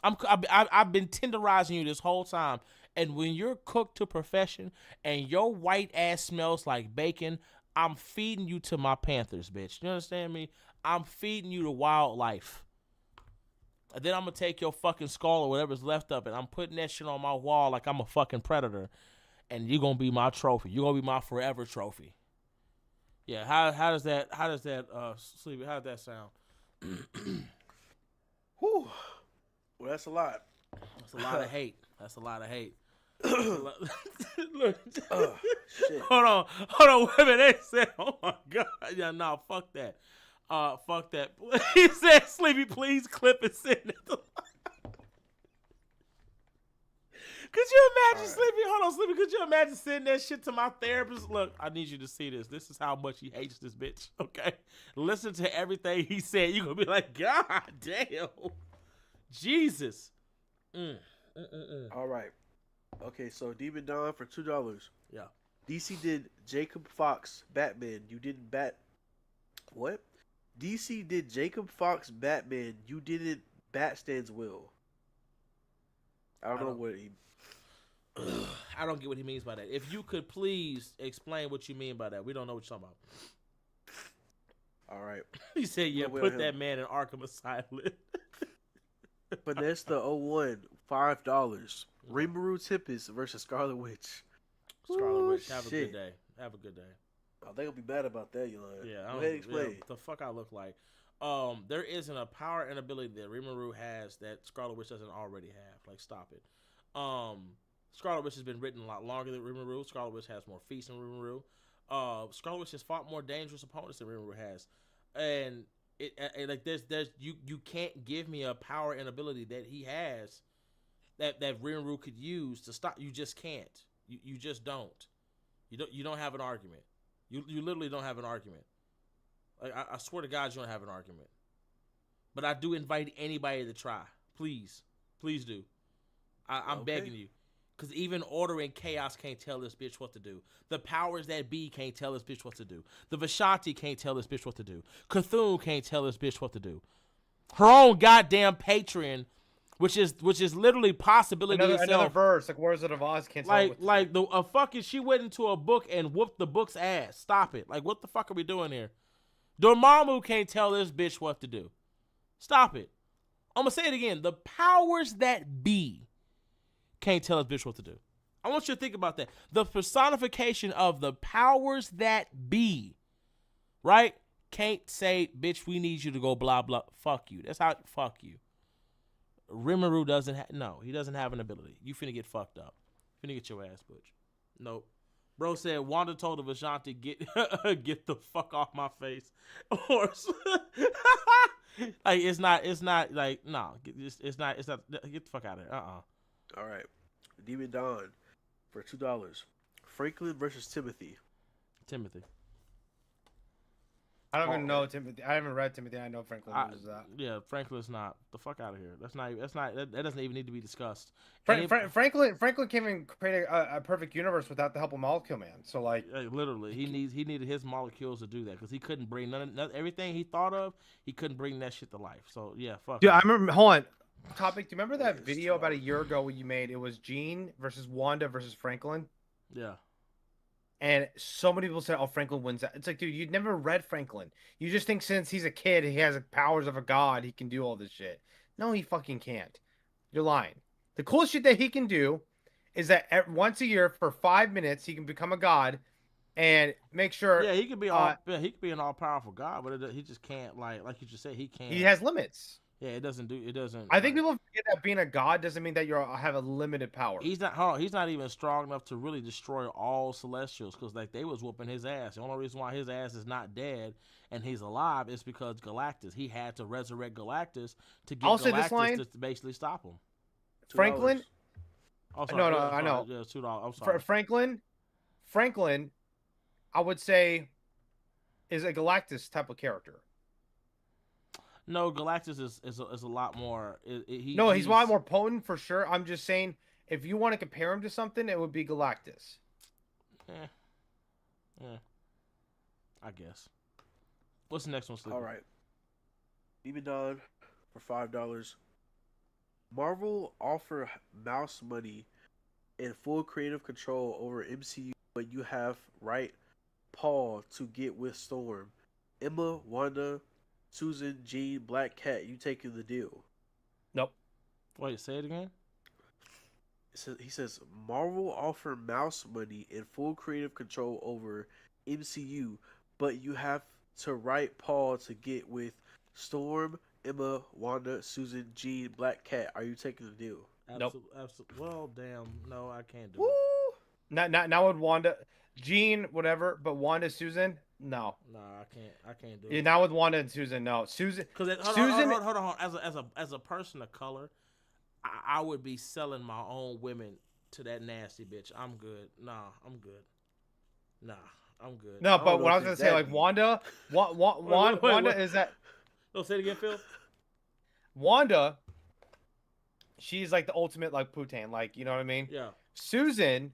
I've been tenderizing you this whole time. And when you're cooked to perfection and your white ass smells like bacon, I'm feeding you to my panthers, bitch. You understand me? I'm feeding you to wildlife. And then I'm going to take your fucking skull or whatever's left of it. I'm putting that shit on my wall like I'm a fucking predator. And you're going to be my trophy. You're going to be my forever trophy. Yeah, how does that Sleepy, how does that sound? Whew. Well, that's a lot. That's a lot of hate. That's a lot of hate. Look. Shit. Hold on, wait a minute. They said, oh my God. Yeah, no, fuck that. Fuck that. He said, Sleepy, please clip and send it. Could you imagine, right. Sleepy? Hold on, Sleepy. Could you imagine sending that shit to my therapist? Look, I need you to see this. This is how much he hates this bitch, okay? Listen to everything he said. You're going to be like, God damn. Jesus. All right. Okay, so Demon Dawn for $2. Yeah. DC did Jacob Fox Batman. You didn't What? DC did Jacob Fox Batman. You didn't bat Stan's Will. I don't know what he... I don't get what he means by that. If you could please explain what you mean by that. We don't know what you're talking about. All right. He said, yeah, put that man in Arkham Asylum. Finesse the 01, $5. Rimuru Tempest versus Scarlet Witch. Scarlet Witch, have a good day. Have a good day. Oh, they gonna be mad about that, Yolanda. Yeah, go ahead and explain. Yeah, the fuck I look like. There isn't a power and ability that Rimuru has that Scarlet Witch doesn't already have. Like, stop it. Scarlet Witch has been written a lot longer than Rimuru. Scarlet Witch has more feats than Rimuru. Scarlet Witch has fought more dangerous opponents than Rimuru has, and like you can't give me a power and ability that he has that Rimuru could use to stop. You just can't. You just don't. You don't have an argument. You literally don't have an argument. Like I swear to God, you don't have an argument. But I do invite anybody to try. Please do. I'm begging you. Because even Order and Chaos can't tell this bitch what to do. The powers that be can't tell this bitch what to do. The Vishanti can't tell this bitch what to do. Cthulhu can't tell this bitch what to do. Her own goddamn Patreon, which is literally possibility itself. Another verse, like Wizard of Oz can't tell what to do. She went into a book and whooped the book's ass. Stop it. Like, what the fuck are we doing here? Dormammu can't tell this bitch what to do. Stop it. I'm going to say it again. The powers that be can't tell this bitch what to do. I want you to think about that. The personification of the powers that be, right? Can't say, bitch, we need you to go blah, blah. Fuck you. That's how, fuck you. Rimuru doesn't have, no, he doesn't have an ability. You finna get fucked up. Finna get your ass butch. Nope. Bro said, Wanda told the Vishanti, get the fuck off my face. Horse. Like, it's not, like, no, it's not, get the fuck out of here. All right. Demon Dawn for $2. Franklin versus Timothy. I don't even know Timothy. I haven't read Timothy. I know Franklin loses that. Yeah, Franklin's not. The fuck out of here. That doesn't even need to be discussed. Franklin can't even create a perfect universe without the help of Molecule Man. So like literally, he needed his molecules to do that because he couldn't bring everything he thought of. He couldn't bring that shit to life. So yeah, fuck. Dude, I remember. Hold on. Topic. Do you remember that video about a year ago you made? It was Jean versus Wanda versus Franklin. Yeah. And so many people said, "Oh, Franklin wins that." It's like, dude, you'd never read Franklin. You just think since he's a kid, he has the powers of a god, he can do all this shit. No, he fucking can't. You're lying. The coolest shit that he can do is that once a year for 5 minutes, he can become a god and make sure. Yeah, he could be an all powerful god, but he just can't like you just said, he can't. He has limits. Yeah, it doesn't. I think people forget that being a god doesn't mean that you have a limited power. He's not even strong enough to really destroy all Celestials because like they was whooping his ass. The only reason why his ass is not dead and he's alive is because Galactus. He had to resurrect Galactus to get Galactus to basically stop him. Franklin. Oh, sorry. No, I know. Yeah, $2. I'm sorry. Franklin, I would say, is a Galactus type of character. No, Galactus is a lot more. No, he's a lot more potent for sure. I'm just saying, if you want to compare him to something, it would be Galactus. Eh, eh, I guess. What's the next one, Sleepy? All right. Demon Dawn for $5. Marvel offer mouse money and full creative control over MCU, but you have right Paul to get with Storm. Emma, Wanda, Susan, Jean, Black Cat, you taking the deal? Nope. Wait, say it again. He says Marvel offer mouse money and full creative control over MCU, but you have to write Paul to get with Storm, Emma, Wanda, Susan, Jean, Black Cat. Are you taking the deal? Nope. Absolutely. Well, damn. No, I can't do Woo! it. Not with Wanda, Jean, whatever, but Wanda, Susan, no. Nah, I can't do Yeah, it. not with Wanda and Susan, no. Susan, Hold on. As a person of color, I would be selling my own women to that nasty bitch. I'm good. Nah, I'm good. Nah, I'm good. No, don't but know what I if was gonna it's say, that like deep. Wanda, Wanda wait. is that Oh, say it again, Phil. Wanda? She's like the ultimate like putain, like you know what I mean. Yeah. Susan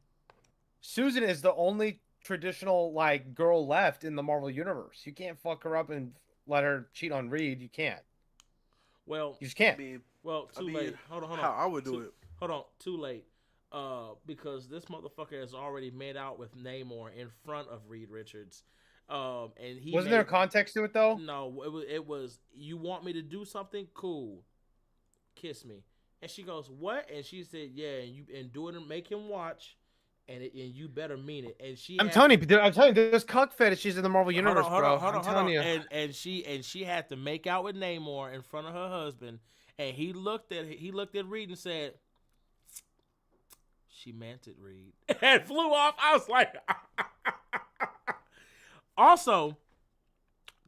is the only traditional like girl left in the Marvel universe. You can't fuck her up and let her cheat on Reed. You can't. Well, You just can't. I mean, too late. Hold on. how I would do it. Hold on, too late. Because this motherfucker has already made out with Namor in front of Reed Richards. And he Wasn't there a context to it though? No, it was. You want me to do something? Cool. Kiss me. And she goes, what? And she said, yeah, and do it and make him watch, and you better mean it. And I'm telling you, there's cuck fetishes in the Marvel universe, hold bro. on, I'm telling you. And she had to make out with Namor in front of her husband, and he looked at Reed and said, she meant it, Reed, and flew off. I was like, also,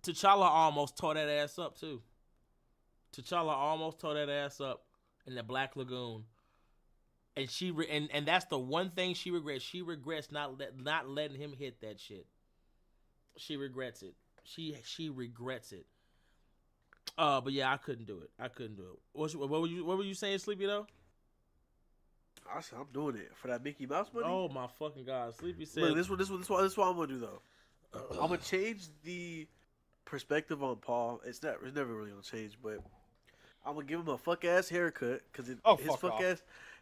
T'Challa almost tore that ass up too. T'Challa almost tore that ass up in the Black Lagoon, and and that's the one thing she regrets. She regrets not letting him hit that shit. She regrets it. She regrets it. But yeah, I couldn't do it. What were you saying, Sleepy though? I said I'm doing it for that Mickey Mouse money. Oh my fucking god, Sleepy said. Look, this what I'm gonna do though. I'm gonna change the perspective on Paul. It's never really gonna change, but I'm gonna give him a fuck ass haircut because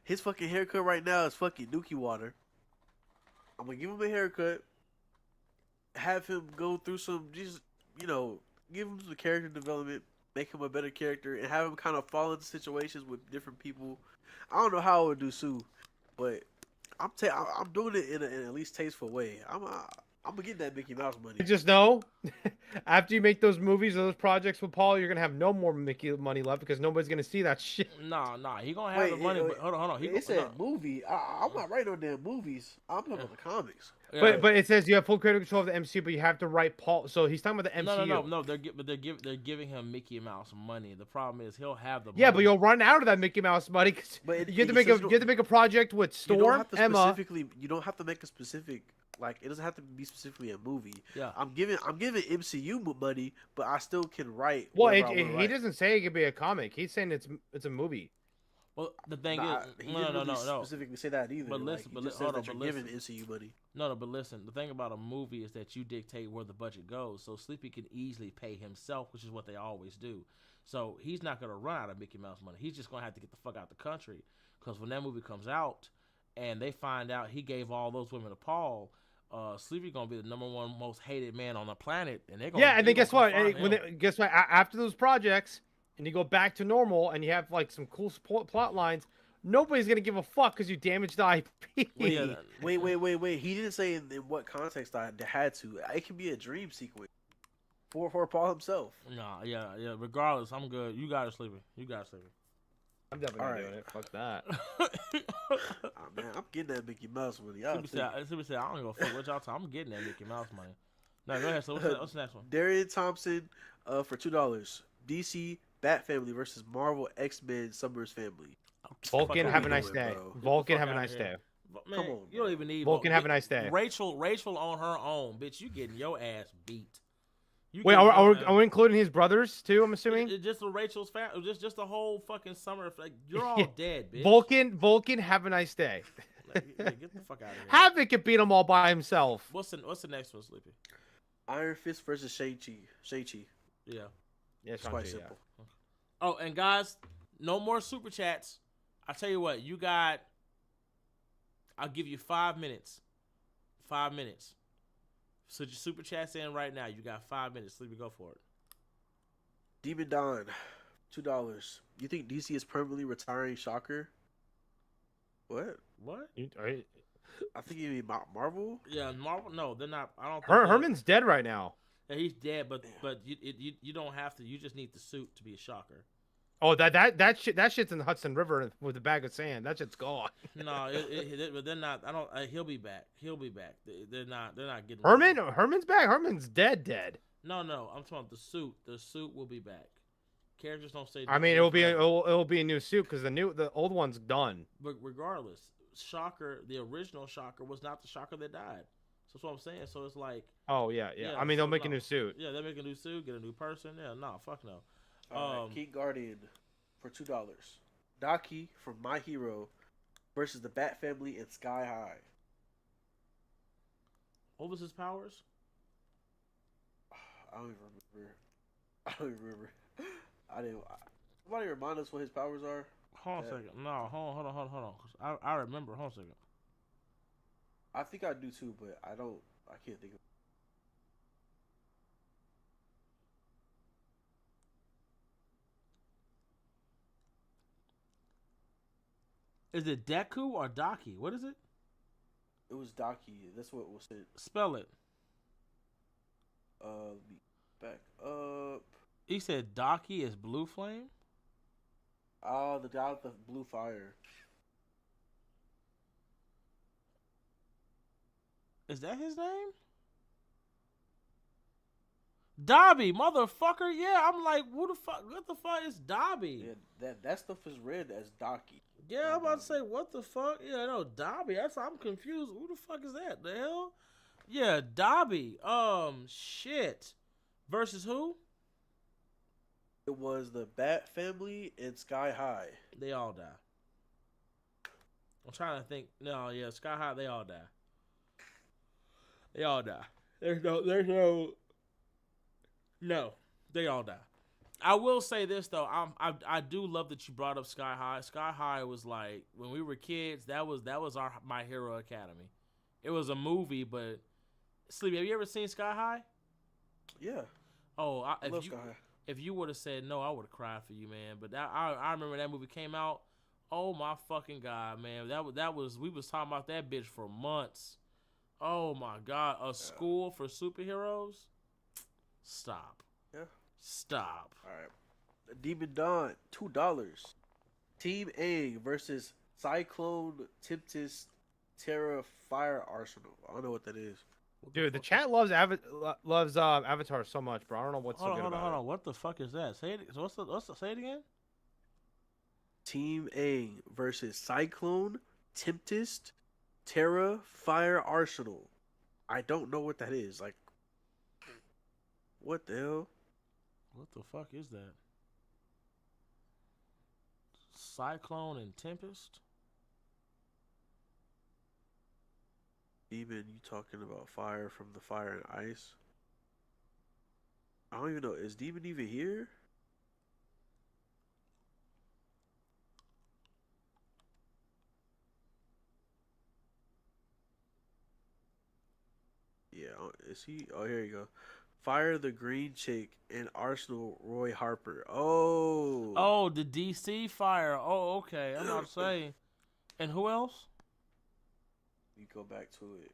his fucking haircut right now is fucking dookie water. I'm gonna give him a haircut, have him go through some give him some character development, make him a better character, and have him kind of fall into situations with different people. I don't know how I would do Sue, but I'm doing it in an at least tasteful way. I'm gonna get that Mickey Mouse money. You just know, after you make those movies or those projects with Paul, you're gonna have no more Mickey money left because nobody's gonna see that shit. Nah, he gonna have the money. But hold on. It said movie. I'm not writing on damn movies. I'm talking about the comics. Yeah. But it says you have full creative control of the MCU, but you have to write Paul. So he's talking about the MCU. No. They're giving him Mickey Mouse money. The problem is he'll have the money. Yeah, but you'll run out of that Mickey Mouse money because you have to make a project with Storm, Emma. You don't have to make a specific. Like it doesn't have to be specifically a movie. Yeah, I'm giving MCU money, but I still can write. Well, he doesn't say it could be a comic. He's saying it's a movie. Well, the thing is, he didn't really specifically say that either. But listen, giving MCU money. No, but listen. The thing about a movie is that you dictate where the budget goes. So Sleepy can easily pay himself, which is what they always do. So he's not gonna run out of Mickey Mouse money. He's just gonna have to get the fuck out the country because when that movie comes out and they find out he gave all those women to Paul. Sleepy gonna be the number one most hated man on the planet, and they're gonna and then guess what? Guess what? After those projects, and you go back to normal, and you have like some cool plot lines, nobody's gonna give a fuck because you damaged the IP. Wait. He didn't say in what context I had to. It can be a dream sequence for Paul himself. Nah, yeah. Regardless, I'm good. You got it, Sleepy. I'm definitely doing it. Fuck that. Oh, man, I'm getting that Mickey Mouse money. Sleepy said, I don't give a fuck what y'all talking. I'm getting that Mickey Mouse money. No, go ahead. So what's the next one? Darian Thompson for $2. DC Bat Family versus Marvel X-Men Summers Family. Vulcan, have a nice day. Vulcan, have a nice day. Man, come on, you don't even need Vulcan. Have a nice day. Rachel on her own, bitch. You getting your ass beat. You Wait, get one. are we including his brothers too? I'm assuming. Just Rachel's family. Just the whole fucking summer. Like you're Yeah. all dead, bitch. Vulcan, have a nice day. Like, yeah, get the fuck out of here. Havoc can beat them all by himself. What's the next one, Sleepy? Iron Fist versus Shang-Chi. Shang-Chi. Yeah. Yeah, It's quite simple. Oh, and guys, no more super chats. I tell you what, I'll give you 5 minutes. 5 minutes. So your super chats in right now. You got 5 minutes. Sleepy, go for it. Demon Dawn, $2. You think DC is permanently retiring Shocker? What? What? I think you mean Marvel. Yeah, Marvel. No, they're not. I don't. Think Herman's dead right now. Yeah, he's dead, but you don't have to. You just need the suit to be a Shocker. Oh, that shit's in the Hudson River with a bag of sand. That shit's gone. No, but they're not. I don't. He'll be back. He'll be back. They're not getting. Herman's back. Herman's dead. No. I'm talking about the suit. The suit will be back. Characters don't say. I mean, it'll be a new suit because the old one's done. But regardless, Shocker, the original Shocker, was not the Shocker that died. So that's what I'm saying. So it's like. Oh yeah. I mean, they'll make a new suit. Yeah, they'll make a new suit, get a new person. Yeah, no, fuck no. All right, King Guardian for $2. Daki from My Hero versus the Bat Family and Sky High. What was his powers? I don't even remember. I didn't. Somebody remind us what his powers are. Hold on a second. No, hold on. 'Cause I remember. Hold on a second. I think I do too, but I can't think of. Is it Deku or Daki? What is it? It was Daki. That's what was sent. Spell it. Let me back up. He said Daki is Blue Flame? Oh, the guy with the blue fire. Is that his name? Dobby, motherfucker. Yeah, I'm like, what the fuck is Dobby? Yeah, that stuff is read as Daki. Yeah, I'm about to say, what the fuck? Yeah, no, Dobby. I'm confused. Who the fuck is that? The hell? Yeah, Dobby. Shit. Versus who? It was the Bat Family and Sky High. They all die. I'm trying to think. No, yeah, Sky High, they all die. They all die. No, they all die. I will say this though, I do love that you brought up Sky High. Sky High was like when we were kids. That was our My Hero Academy. It was a movie, but Sleepy, have you ever seen Sky High? Yeah. Oh, I love Sky High. If you would have said no, I would have cried for you, man. But I remember that movie came out. Oh my fucking god, man! That was we was talking about that bitch for months. Oh my god, a school for superheroes. Stop. Yeah. Stop. All right. Demon Dawn, $2. Team A versus Cyclone, Tempest, Terra, Fire Arsenal. I don't know what that is. Dude, the chat loves Avatar so much, bro. I don't know what's so good about it. Hold on. What the fuck is that? Say it. So say it again. Team A versus Cyclone, Tempest, Terra, Fire Arsenal. I don't know what that is. Like, what the hell? What the fuck is that? Cyclone and Tempest? Demon, you talking about fire from the Fire and Ice? I don't even know. Is Demon even here? Yeah, is he? Oh, here you go. Fire the Green Chick and Arsenal Roy Harper. Oh, the DC Fire. Oh, okay. I'm about to say. And who else? You go back to it.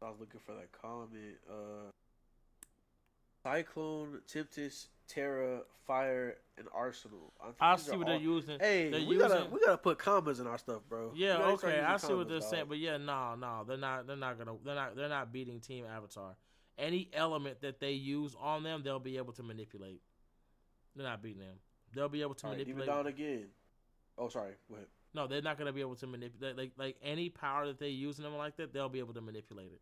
I was looking for that comment. Cyclone, Tempest, Terra, Fire, and Arsenal. I see what they're using. Hey, we gotta put commas in our stuff, bro. Yeah, okay. I see what they're saying, but yeah, no, they're not beating Team Avatar. Any element that they use on them, they'll be able to manipulate. They're not beating them. They'll be able to manipulate. Demon Dawn again. Oh, sorry. Go ahead. No, they're not gonna be able to manipulate. Like any power that they use in them like that, they'll be able to manipulate it.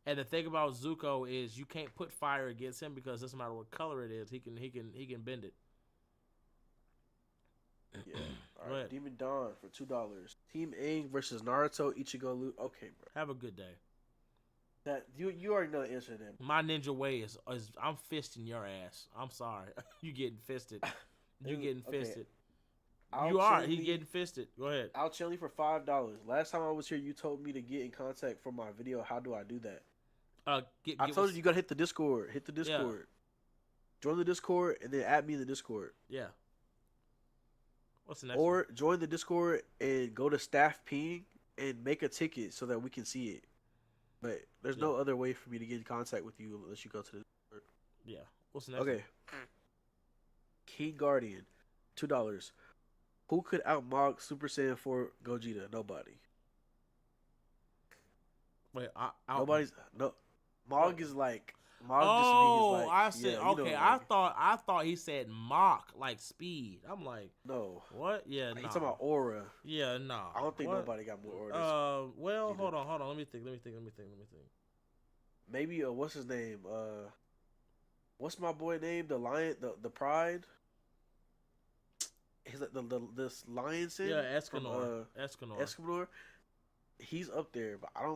And the thing about Zuko is you can't put fire against him because it doesn't matter what color it is. He can bend it. Yeah. All Go right. ahead. Demon Dawn for $2. Team Aang versus Naruto Ichigo. Okay, bro. Have a good day. That you already know the answer to that. My ninja way is I'm fisting your ass. I'm sorry. You getting fisted. You getting fisted. You are. He getting fisted. Go ahead. I'll chill you for $5. Last time I was here, you told me to get in contact for my video. How do I do that? I told you gotta hit the Discord. Hit the Discord. Yeah. Join the Discord and then add me in the Discord. Yeah. What's the next Or one? join the Discord and go to staff ping and make a ticket so that we can see it. But there's no other way for me to get in contact with you unless you go to the Discord. Yeah. What's the next one? King Guardian, $2. Who could outmog Super Saiyan 4 Gogeta? Nobody. Wait, nobody's no. Mog is like. Mog like, I said okay. I thought he said Mach like speed. I'm like, no. What? Yeah, no. He's talking about aura. Yeah, no. I don't think nobody got more aura. Well, hold on. Let me think. Maybe what's his name? What's my boy name? The lion, the pride. He's like this lion sin. Yeah, Escanor. He's up there, but I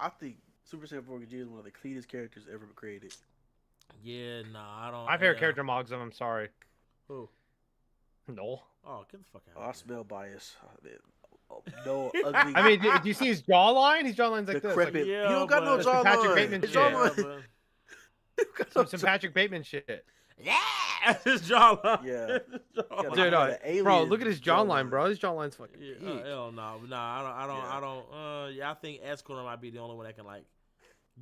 think Super Saiyan 4 Gogeta is one of the cleanest characters ever created. Yeah, nah, I don't. My favorite character Mogs him. I'm sorry. Who? No. Oh, get the fuck out. I smell bias. No ugly. I mean, do you see his jawline? His jawline's like this. Like, yeah, he don't got no jawline. Patrick Bateman shit. Some Patrick Bateman shit. Yeah, his jawline. Yeah, dude, bro, look at his jawline, bro. His jawline's fucking. Yeah, hell no, I don't. Yeah, I think Escanor might be the only one that can like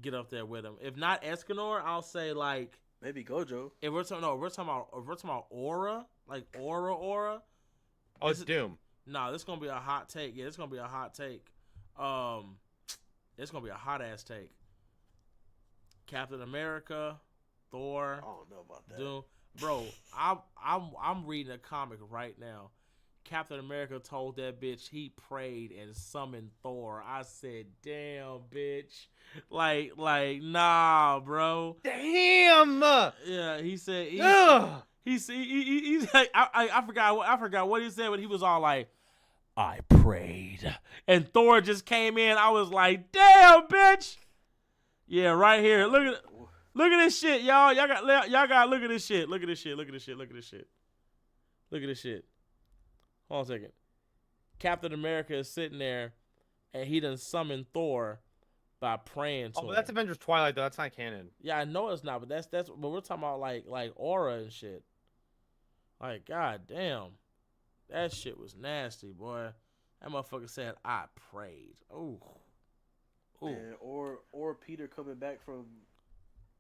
get up there with him. If not Escanor, I'll say like maybe Gojo. If we're talking about aura, like aura. Oh, it's Doom. Nah, this is gonna be a hot take. Yeah, it's gonna be a hot take. It's gonna be a hot ass take. Captain America, Thor. I don't know about that. Doom. Bro, I'm reading a comic right now. Captain America told that bitch he prayed and summoned Thor. I said, damn, bitch. Like, nah, bro. Damn. Yeah, he said. He's like, I forgot what he said, but he was all like, I prayed, and Thor just came in. I was like, damn, bitch. Yeah, right here. Look at this shit, y'all. Y'all got look at this shit. Look at this shit. Hold on a second. Captain America is sitting there, and he done summoned Thor by praying to him. But that's Avengers Twilight, though. That's not canon. Yeah, I know it's not, but that's but we're talking about like aura and shit. Like, god damn. That shit was nasty, boy. That motherfucker said, I prayed. Ooh. Man, or Peter coming back from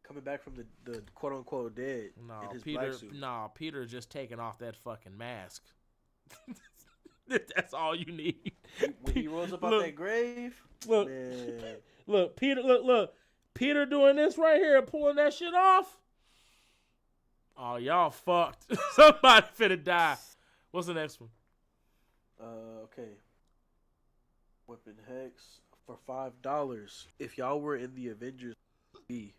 the quote unquote dead. No, in his Peter. black suit. No, Peter just taking off that fucking mask. That's all you need. When he rose up out that grave. Look, man. Look, Peter. Look. Peter doing this right here, pulling that shit off. Oh, y'all fucked. Somebody finna die. What's the next one? Okay. Weapon Hex for $5. If y'all were in the Avengers, be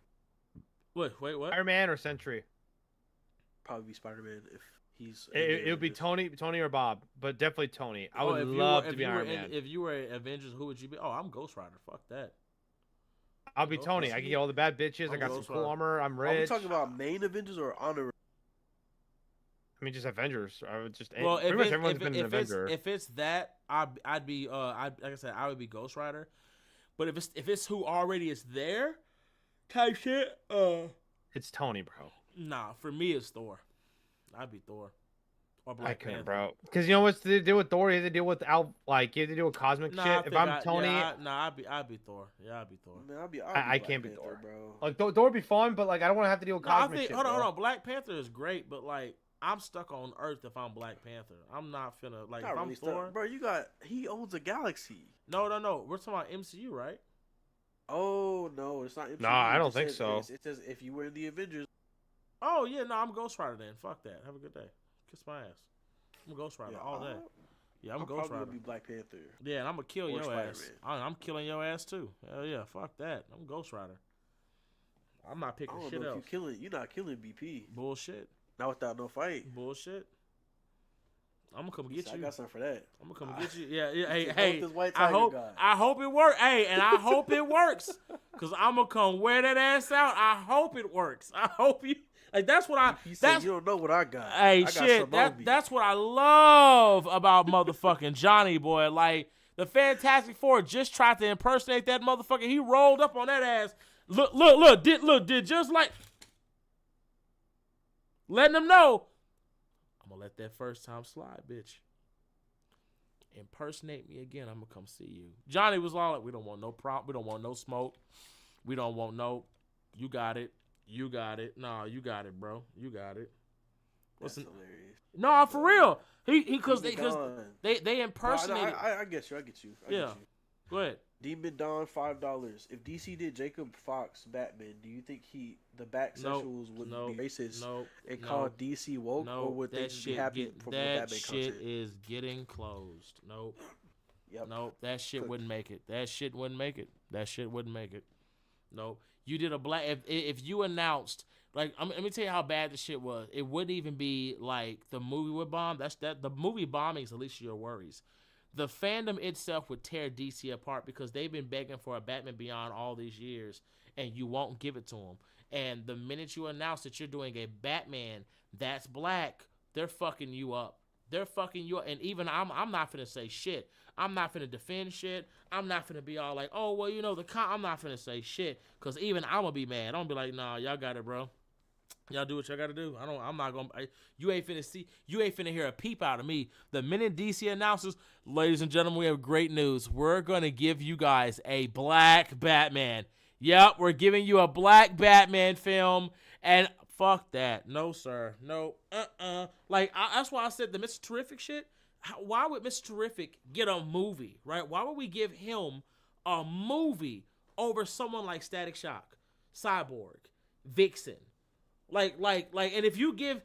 Wait, what? Iron Man or Sentry? Probably be Spider-Man if he's. It would be Tony or Bob, but definitely Tony. I would love to be Iron Man. If you were Avengers, who would you be? Oh, I'm Ghost Rider. Fuck that. I'll be Tony. I can get all the bad bitches. I got some cool armor. I'm rich. Are we talking about main Avengers or honorary? I mean, just Avengers. I would just. Well, pretty much everyone's been an Avenger. If it's that, I'd be like I said, I would be Ghost Rider. But if it's who already is there, type shit. It's Tony, bro. Nah, for me it's Thor. I'd be Thor. Or Black I couldn't, Panther. bro. Because you know what's to do with Thor? You have to deal with you have to deal with cosmic shit. If I'm Tony, I'd be Thor. Yeah, I'd be Thor. Man, I can't be Thor, bro. Like Thor would be fun, but like I don't want to have to deal with cosmic shit. Hold on. Black Panther is great, but like I'm stuck on Earth if I'm Black Panther. I'm not finna like if I'm Thor. Bro, he owns a galaxy. No. We're talking about MCU, right? Oh no, it's not MCU. Nah, I don't think so. It says if you were in the Avengers. Oh yeah, no, I'm Ghost Rider then. Fuck that. Have a good day. Kiss my ass. I'm Ghost Rider all day. Yeah, I'm Ghost Rider. Be Black Panther. Yeah, and I'm gonna kill your Spider-Man. ass. I'm killing your ass too. Hell yeah, fuck that. I'm Ghost Rider. I'm not I picking don't shit know if else. you're not killing BP. Bullshit. Not without no fight. Bullshit. I'm gonna come He get said, you. I got something for that. I'm gonna come get you. Yeah, yeah. Hey, Go hey. with this white I tiger hope. guy. I hope it works. Hey, and I hope it works. Cause I'm gonna come wear that ass out. I hope it works. I hope you. Like that's what I. He said, That's. you don't know what I got. Hey, I got shit. something on me. That's what I love about motherfucking Johnny boy. Like the Fantastic Four just tried to impersonate that motherfucker. He rolled up on that ass. Look. Did just like letting them know. I'm gonna let that first time slide, bitch. Impersonate me again, I'm gonna come see you. Johnny was all like, we don't want no prop, we don't want no smoke, we don't want no. You got it. Nah, you got it, bro. You got it. That's hilarious. No, for real. He because they No, impersonated. I get you. I get you. Go ahead. Demon Dawn, $5. If DC did Jacob Fox Batman, do you think the Backsexuals would be racist and call DC woke, or would they just be happy for Batman That content? shit is getting closed. Nope. Yep. Nope. That shit wouldn't make it. That shit wouldn't make it. Nope. You did a black. If you announced, like, let me tell you how bad the shit was. It wouldn't even be like the movie would bomb. The movie bombing is the least of your worries. The fandom itself would tear DC apart because they've been begging for a Batman Beyond all these years, and you won't give it to them. And the minute you announce that you're doing a Batman that's black, they're fucking you up. And even I'm not finna say shit. I'm not finna defend shit. I'm not finna be all like, oh, well, I'm not finna say shit. Because even I'm gonna be mad. I'm gonna be like, nah, y'all got it, bro. Y'all do what y'all gotta do. I'm not gonna. You ain't finna hear a peep out of me. The minute DC announces, ladies and gentlemen, we have great news. We're gonna give you guys a black Batman. Yep, we're giving you a black Batman film, and fuck that. No, sir. No. Like that's why I said the Mr. Terrific shit. Why would Mr. Terrific get a movie, right? Why would we give him a movie over someone like Static Shock, Cyborg, Vixen? Like, and if you give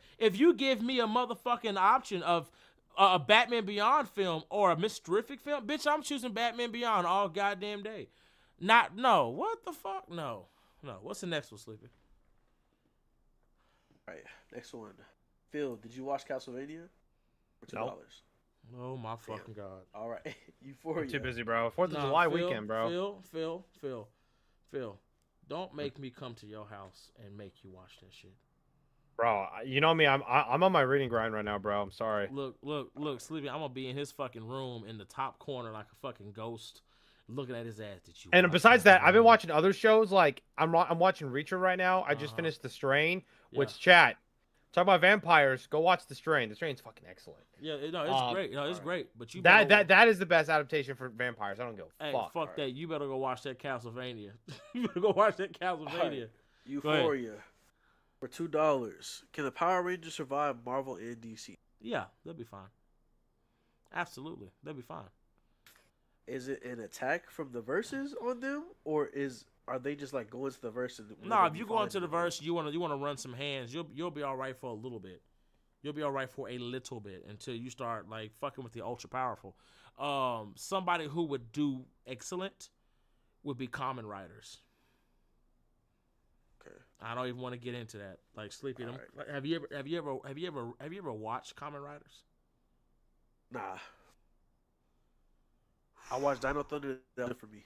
me a motherfucking option of a Batman Beyond film or a Mr. Terrific film, bitch, I'm choosing Batman Beyond all goddamn day. What the fuck? No. What's the next one, Sleepy? All right, next one. Phil, did you watch Castlevania? For $2. Nope. Oh my fucking god! All right, Euphoria. I'm too busy, bro. 4th of July weekend, bro. Phil, don't make me come to your house and make you watch that shit. Bro, you know me. I'm on my reading grind right now, bro. I'm sorry. Look, Sleepy. I'm gonna be in his fucking room in the top corner like a fucking ghost, looking at his ass. Did you? And besides that, I've been watching other shows. Like I'm watching Reacher right now. I just finished The Strain, which chat. Talk about vampires. Go watch The Strain. The Strain's fucking excellent. Yeah, no, it's great. No, it's great. But that is the best adaptation for vampires. I don't give a fuck. Fuck that. You better go watch that Castlevania. You better go watch that Castlevania. Right. Euphoria for $2. Can the Power Rangers survive Marvel and DC? Yeah, they'll be fine. Absolutely, they'll be fine. Is it an attack from the verses on them, or are they just like going to the verse? No, if you go into the verse, you wanna run some hands. You'll be all right for a little bit. You'll be all right for a little bit until you start like fucking with the ultra powerful. Somebody who would do excellent would be Kamen Riders. Okay. I don't even want to get into that. Like Sleepy, Right. have you ever watched Kamen Riders? Nah. I watched Dino Thunder. That was for me.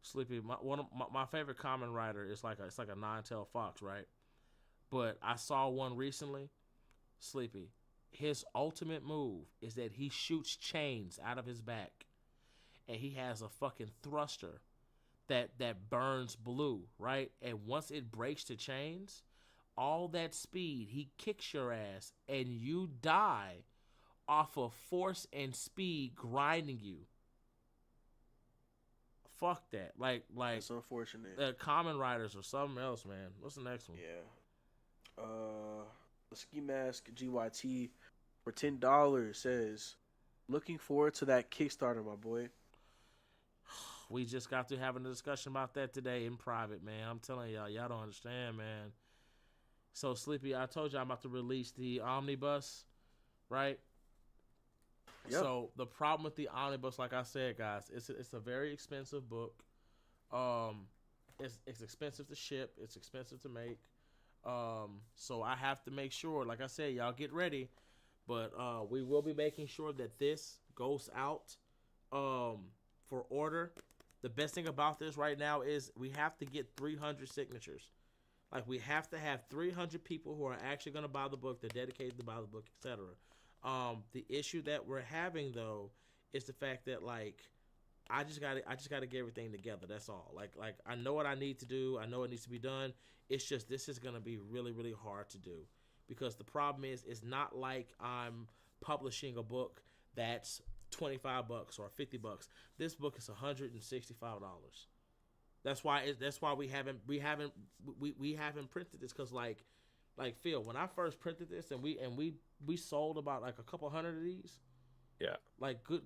Sleepy, my favorite Kamen Rider is like a nine-tailed fox, right? But I saw one recently. Sleepy, his ultimate move is that he shoots chains out of his back, and he has a fucking thruster that burns blue, right? And once it breaks the chains, all that speed, he kicks your ass, and you die off of force and speed grinding you. Fuck that. Like That's unfortunate. Kamen Riders or something else, man. What's the next one? Yeah. The Ski Mask GYT for $10 says, looking forward to that Kickstarter, my boy. We just got to having a discussion about that today in private, man. I'm telling y'all don't understand, man. So Sleepy, I told you I'm about to release the omnibus, right? Yep. So the problem with the omnibus, like I said, guys, it's a very expensive book. it's expensive to ship. It's expensive to make. So I have to make sure, like I said, y'all get ready. But we will be making sure that this goes out for order. The best thing about this right now is we have to get 300 signatures. Like, we have to have 300 people who are actually going to buy the book, they're dedicated to buy the book, etc. The issue that we're having, though, is the fact that, like, I just gotta get everything together. That's all. Like I know what I need to do. I know it needs to be done. It's just this is gonna be really, really hard to do, because the problem is it's not like I'm publishing a book that's $25 or $50. This book is $165. That's why we haven't printed this, because like Phil, when I first printed this and we sold about like a couple hundred of these. Yeah. Like, good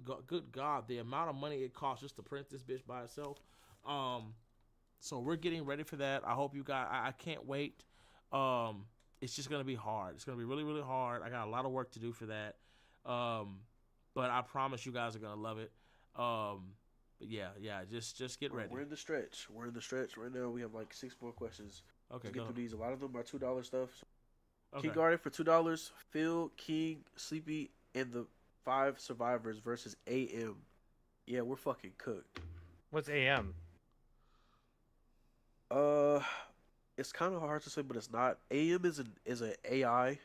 God, the amount of money it costs just to print this bitch by itself. So we're getting ready for that. I hope you guys. I can't wait. It's just gonna be hard. It's gonna be really, really hard. I got a lot of work to do for that. But I promise you guys are gonna love it. But yeah, just get ready. We're in the stretch. We're in the stretch right now. We have like 6 more questions. Okay, Let's get through these. A lot of them are $2 stuff. Okay. King Guardian for $2. Phil, King, Sleepy, and the 5 survivors versus AM. Yeah, we're fucking cooked. What's AM? It's kind of hard to say, but it's not. AM is an AI.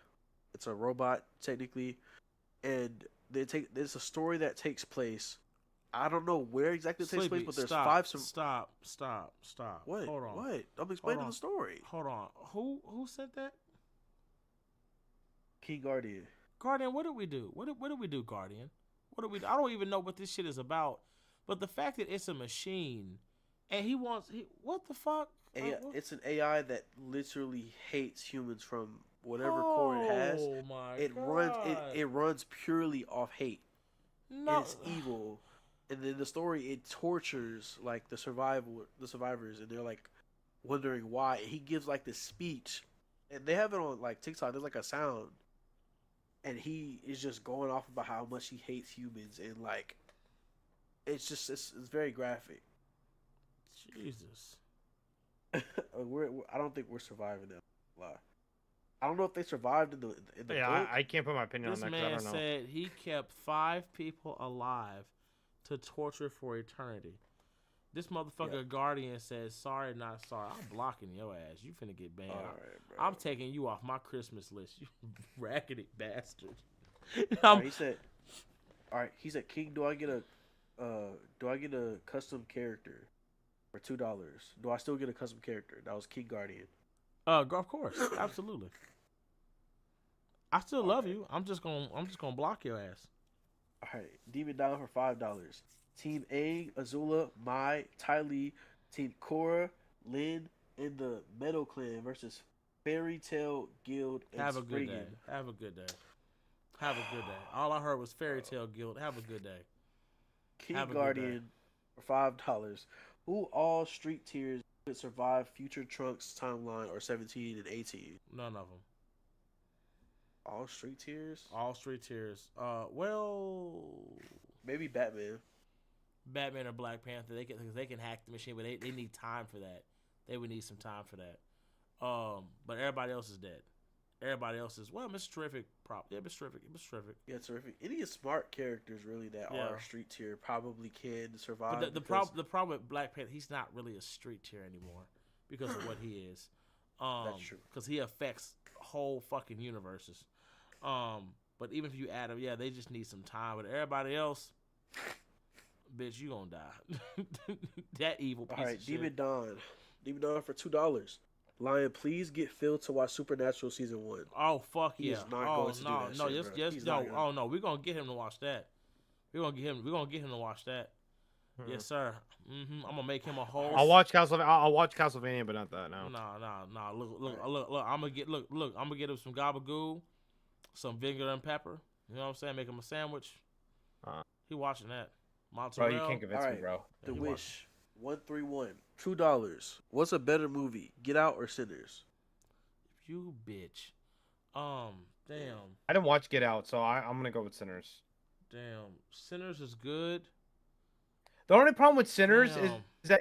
It's a robot technically, and there's a story that takes place. I don't know where exactly it takes place, but there's stop, 5. Stop. What? Hold on. What? I'm explaining the story. Hold on. Who said that? King Guardian. Guardian, what did we do? What did we do, Guardian? What did we do? I don't even know what this shit is about. But the fact that it's a machine and what the fuck? It's an AI that literally hates humans from whatever core it has. Oh my God. It runs purely off hate. No. And it's evil. And then the story, it tortures like the survivors, and they're like wondering why. He gives like this speech, and they have it on like TikTok. There's like a sound, and he is just going off about how much he hates humans, and like it's very graphic. Jesus. I don't think we're surviving that. Lie. I don't know if they survived in the book. I can't put my opinion This on that because I man don't know. said he kept 5 people alive to torture for eternity. This motherfucker Guardian says, sorry, not sorry. I'm blocking your ass. You finna get banned. All right, bro. I'm taking you off my Christmas list, you raggedy bastard. He said, King, do I get a custom character for $2? Do I still get a custom character? That was King Guardian. Of course, absolutely. I still love you. I'm just gonna block your ass. All right, Demon Down for $5. Team Aang, Azula, Mai, Ty Lee, Team Korra, Lin, and the Meadow Clan versus Fairy Tail Guild and Have a good Spriggan. day. Have a good day. Have a good day. All I heard was Fairy Tail Guild. Have a good day. King Have a good Guardian for $5. Who all street tiers could survive future Trunks timeline or 17 and 18? None of them. All street tiers? All street tiers. Well, Maybe Batman. Batman or Black Panther. They can hack the machine, but they need time for that. They would need some time for that. But everybody else is dead. Everybody else is Mr. Terrific. Mr. Terrific. Yeah, terrific. Any smart characters really that are street tier probably can survive. But the problem with Black Panther, he's not really a street tier anymore because of what he is. That's true. Because he affects whole fucking universes. But even if you add them, they just need some time. But everybody else, bitch, you gonna die. That evil piece of shit. Demon Dawn for $2. Lion, please get Phil to watch Supernatural season 1. Oh fuck He yeah! is not going to do that shit, bro. He's not gonna. Oh no, we're gonna get him to watch that. We're gonna get him to watch that. Yes, sir. I'm gonna make him a host. I'll watch Castlevania, but not that. No. No. Look. I'm gonna get him some gabagool, some vinegar and pepper. You know what I'm saying? Make him a sandwich. He watching that. Mozzarella. Bro, you can't convince me, bro. The Wish 131 $2. What's a better movie, Get Out or Sinners? You bitch. Damn. I didn't watch Get Out, so I'm gonna go with Sinners. Damn. Sinners is good. The only problem with Sinners Damn. is that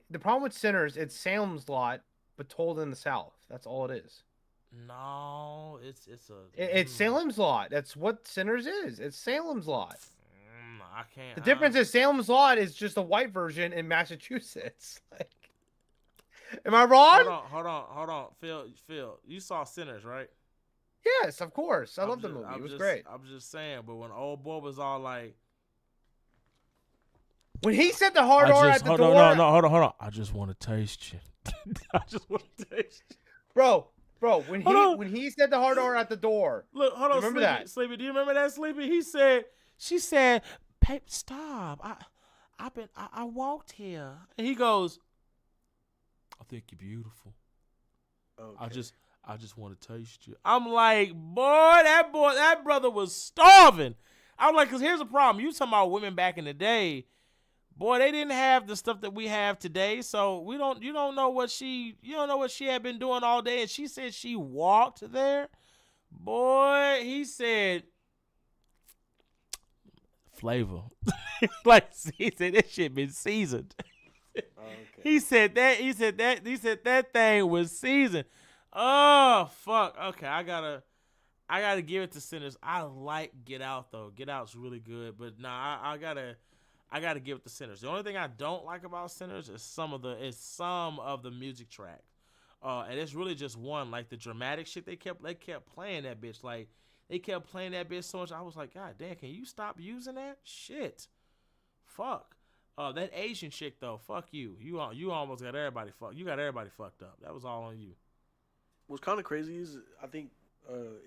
the problem with Sinners, it's Salem's Lot, but told in the South. That's all it is. No, it's It's Salem's Lot. That's what Sinners is. It's Salem's Lot. I can't. The difference is Salem's Lot is just a white version in Massachusetts. Like, am I wrong? Hold on. Phil, you saw Sinners, right? Yes, of course. I love the movie. It was great. I'm just saying, but when old boy was all like, when he said the hard R at the door, hold on. I just want to taste you. I just want to taste you, bro. When he said the hard R at the door, look, hold on, remember Sleepy, that? Sleepy, do you remember that, Sleepy? She said, "Babe, stop. I walked here," and he goes, "I think you're beautiful. Okay. I just want to taste you." I'm like, that brother was starving. I was like, because here's the problem. You talking about women back in the day. Boy, they didn't have the stuff that we have today. So you don't know what she had been doing all day. And she said she walked there. Boy, he said flavor. Like he said that shit been seasoned. Okay. He said that thing was seasoned. Oh fuck. Okay, I gotta give it to Sinners. I like Get Out though. Get Out's really good, but nah, I gotta give it to Sinners. The only thing I don't like about Sinners is some of the music track. And it's really just one. Like the dramatic shit they kept playing that bitch. Like they kept playing that bitch so much. I was like, God damn, can you stop using that? Shit. Fuck. That Asian chick though, fuck you. You almost got everybody fucked. You got everybody fucked up. That was all on you. What's kind of crazy is I think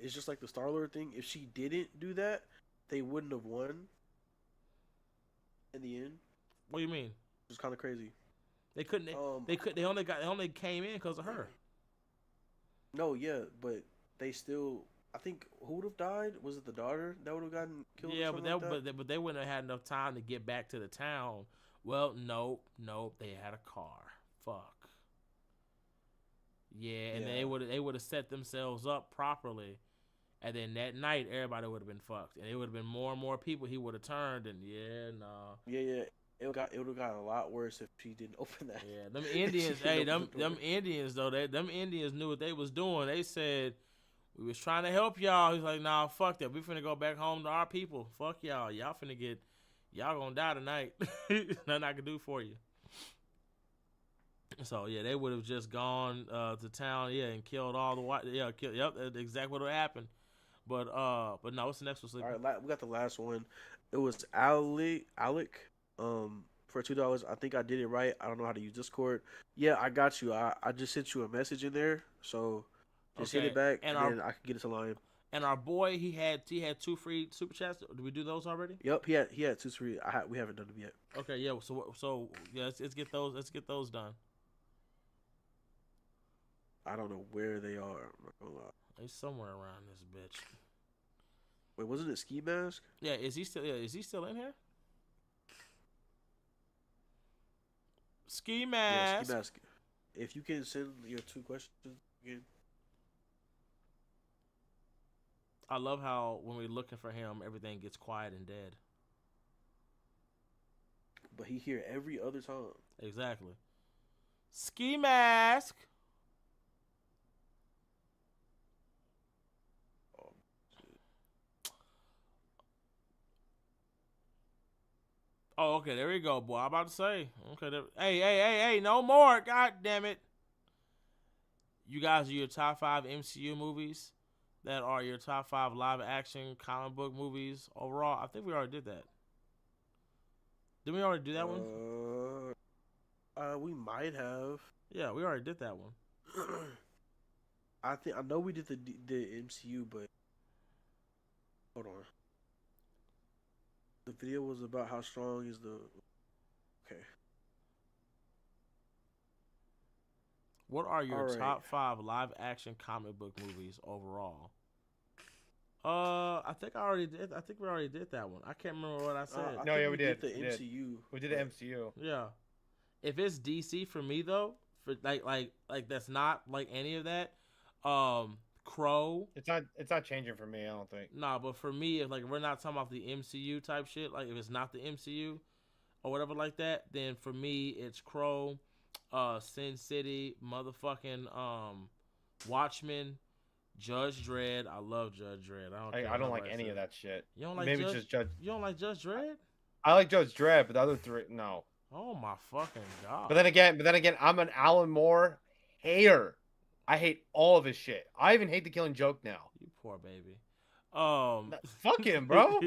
it's just like the Star-Lord thing. If she didn't do that, they wouldn't have won in the end. What do you mean? It's kind of crazy. They couldn't. They only came in because of her. No, yeah, but they still. I think who would have died? Was it the daughter that would have gotten killed? Yeah, but they wouldn't have had enough time to get back to the town. Well, nope. They had a car. Fuck. Yeah, and they would have set themselves up properly, and then that night everybody would have been fucked, and it would have been more and more people he would have turned, and Yeah. It would have gotten a lot worse if she didn't open that. Yeah, them Indians, them Indians though, them Indians knew what they was doing. They said we was trying to help y'all. He's like, nah, fuck that. We finna go back home to our people. Fuck y'all. Y'all gonna die tonight. Nothing I can do for you. So yeah, they would have just gone to town, and killed all the white. Yeah, yep, that's exactly what would happen. But no, what's the next one? All right, we got the last one. It was Alec. For $2. I think I did it right. I don't know how to use Discord. Yeah, I got you. I just sent you a message in there, so just hit it back, and then I can get it to Lion. And our boy, he had 2 free super chats. Did we do those already? Yep, he had 2 free. We haven't done them yet. Okay, yeah. So yeah, let's get those. Let's get those done. I don't know where they are. I'm not gonna lie. He's somewhere around this bitch. Wait, wasn't it Ski Mask? Yeah, is he still in here? Ski Mask. Yeah, Ski Mask. If you can send your 2 questions again. I love how when we're looking for him, everything gets quiet and dead. But he here every other time. Exactly. Ski Mask. Oh, okay, there we go, boy. I'm about to say. Okay, hey, no more. God damn it. You guys are your top 5 MCU movies that are your top 5 live action comic book movies overall. I think we already did that. Didn't we already do that one? We might have. Yeah, we already did that one. I know we did the MCU, but hold on. The video was about how strong is the. Okay. What are your top 5 live action comic book movies overall? I think I already did. I think we already did that one. I can't remember what I said. We did. The MCU. We did the MCU. Yeah. If it's DC for me though, for like that's not like any of that. Crow. It's not changing for me. I don't think. Nah, but for me, if like we're not talking about the MCU type shit, like if it's not the MCU, or whatever like that, then for me it's Crow, Sin City, motherfucking Watchmen, Judge Dredd. I love Judge Dredd. I don't care I what don't like nobody any says. of that shit. You don't like Maybe Judge? just Judge. You don't like Judge Dredd? I like Judge Dredd, but the other three, no. Oh my fucking god! But then again, I'm an Alan Moore hater. I hate all of his shit. I even hate the Killing Joke now. You poor baby. Fuck him, bro.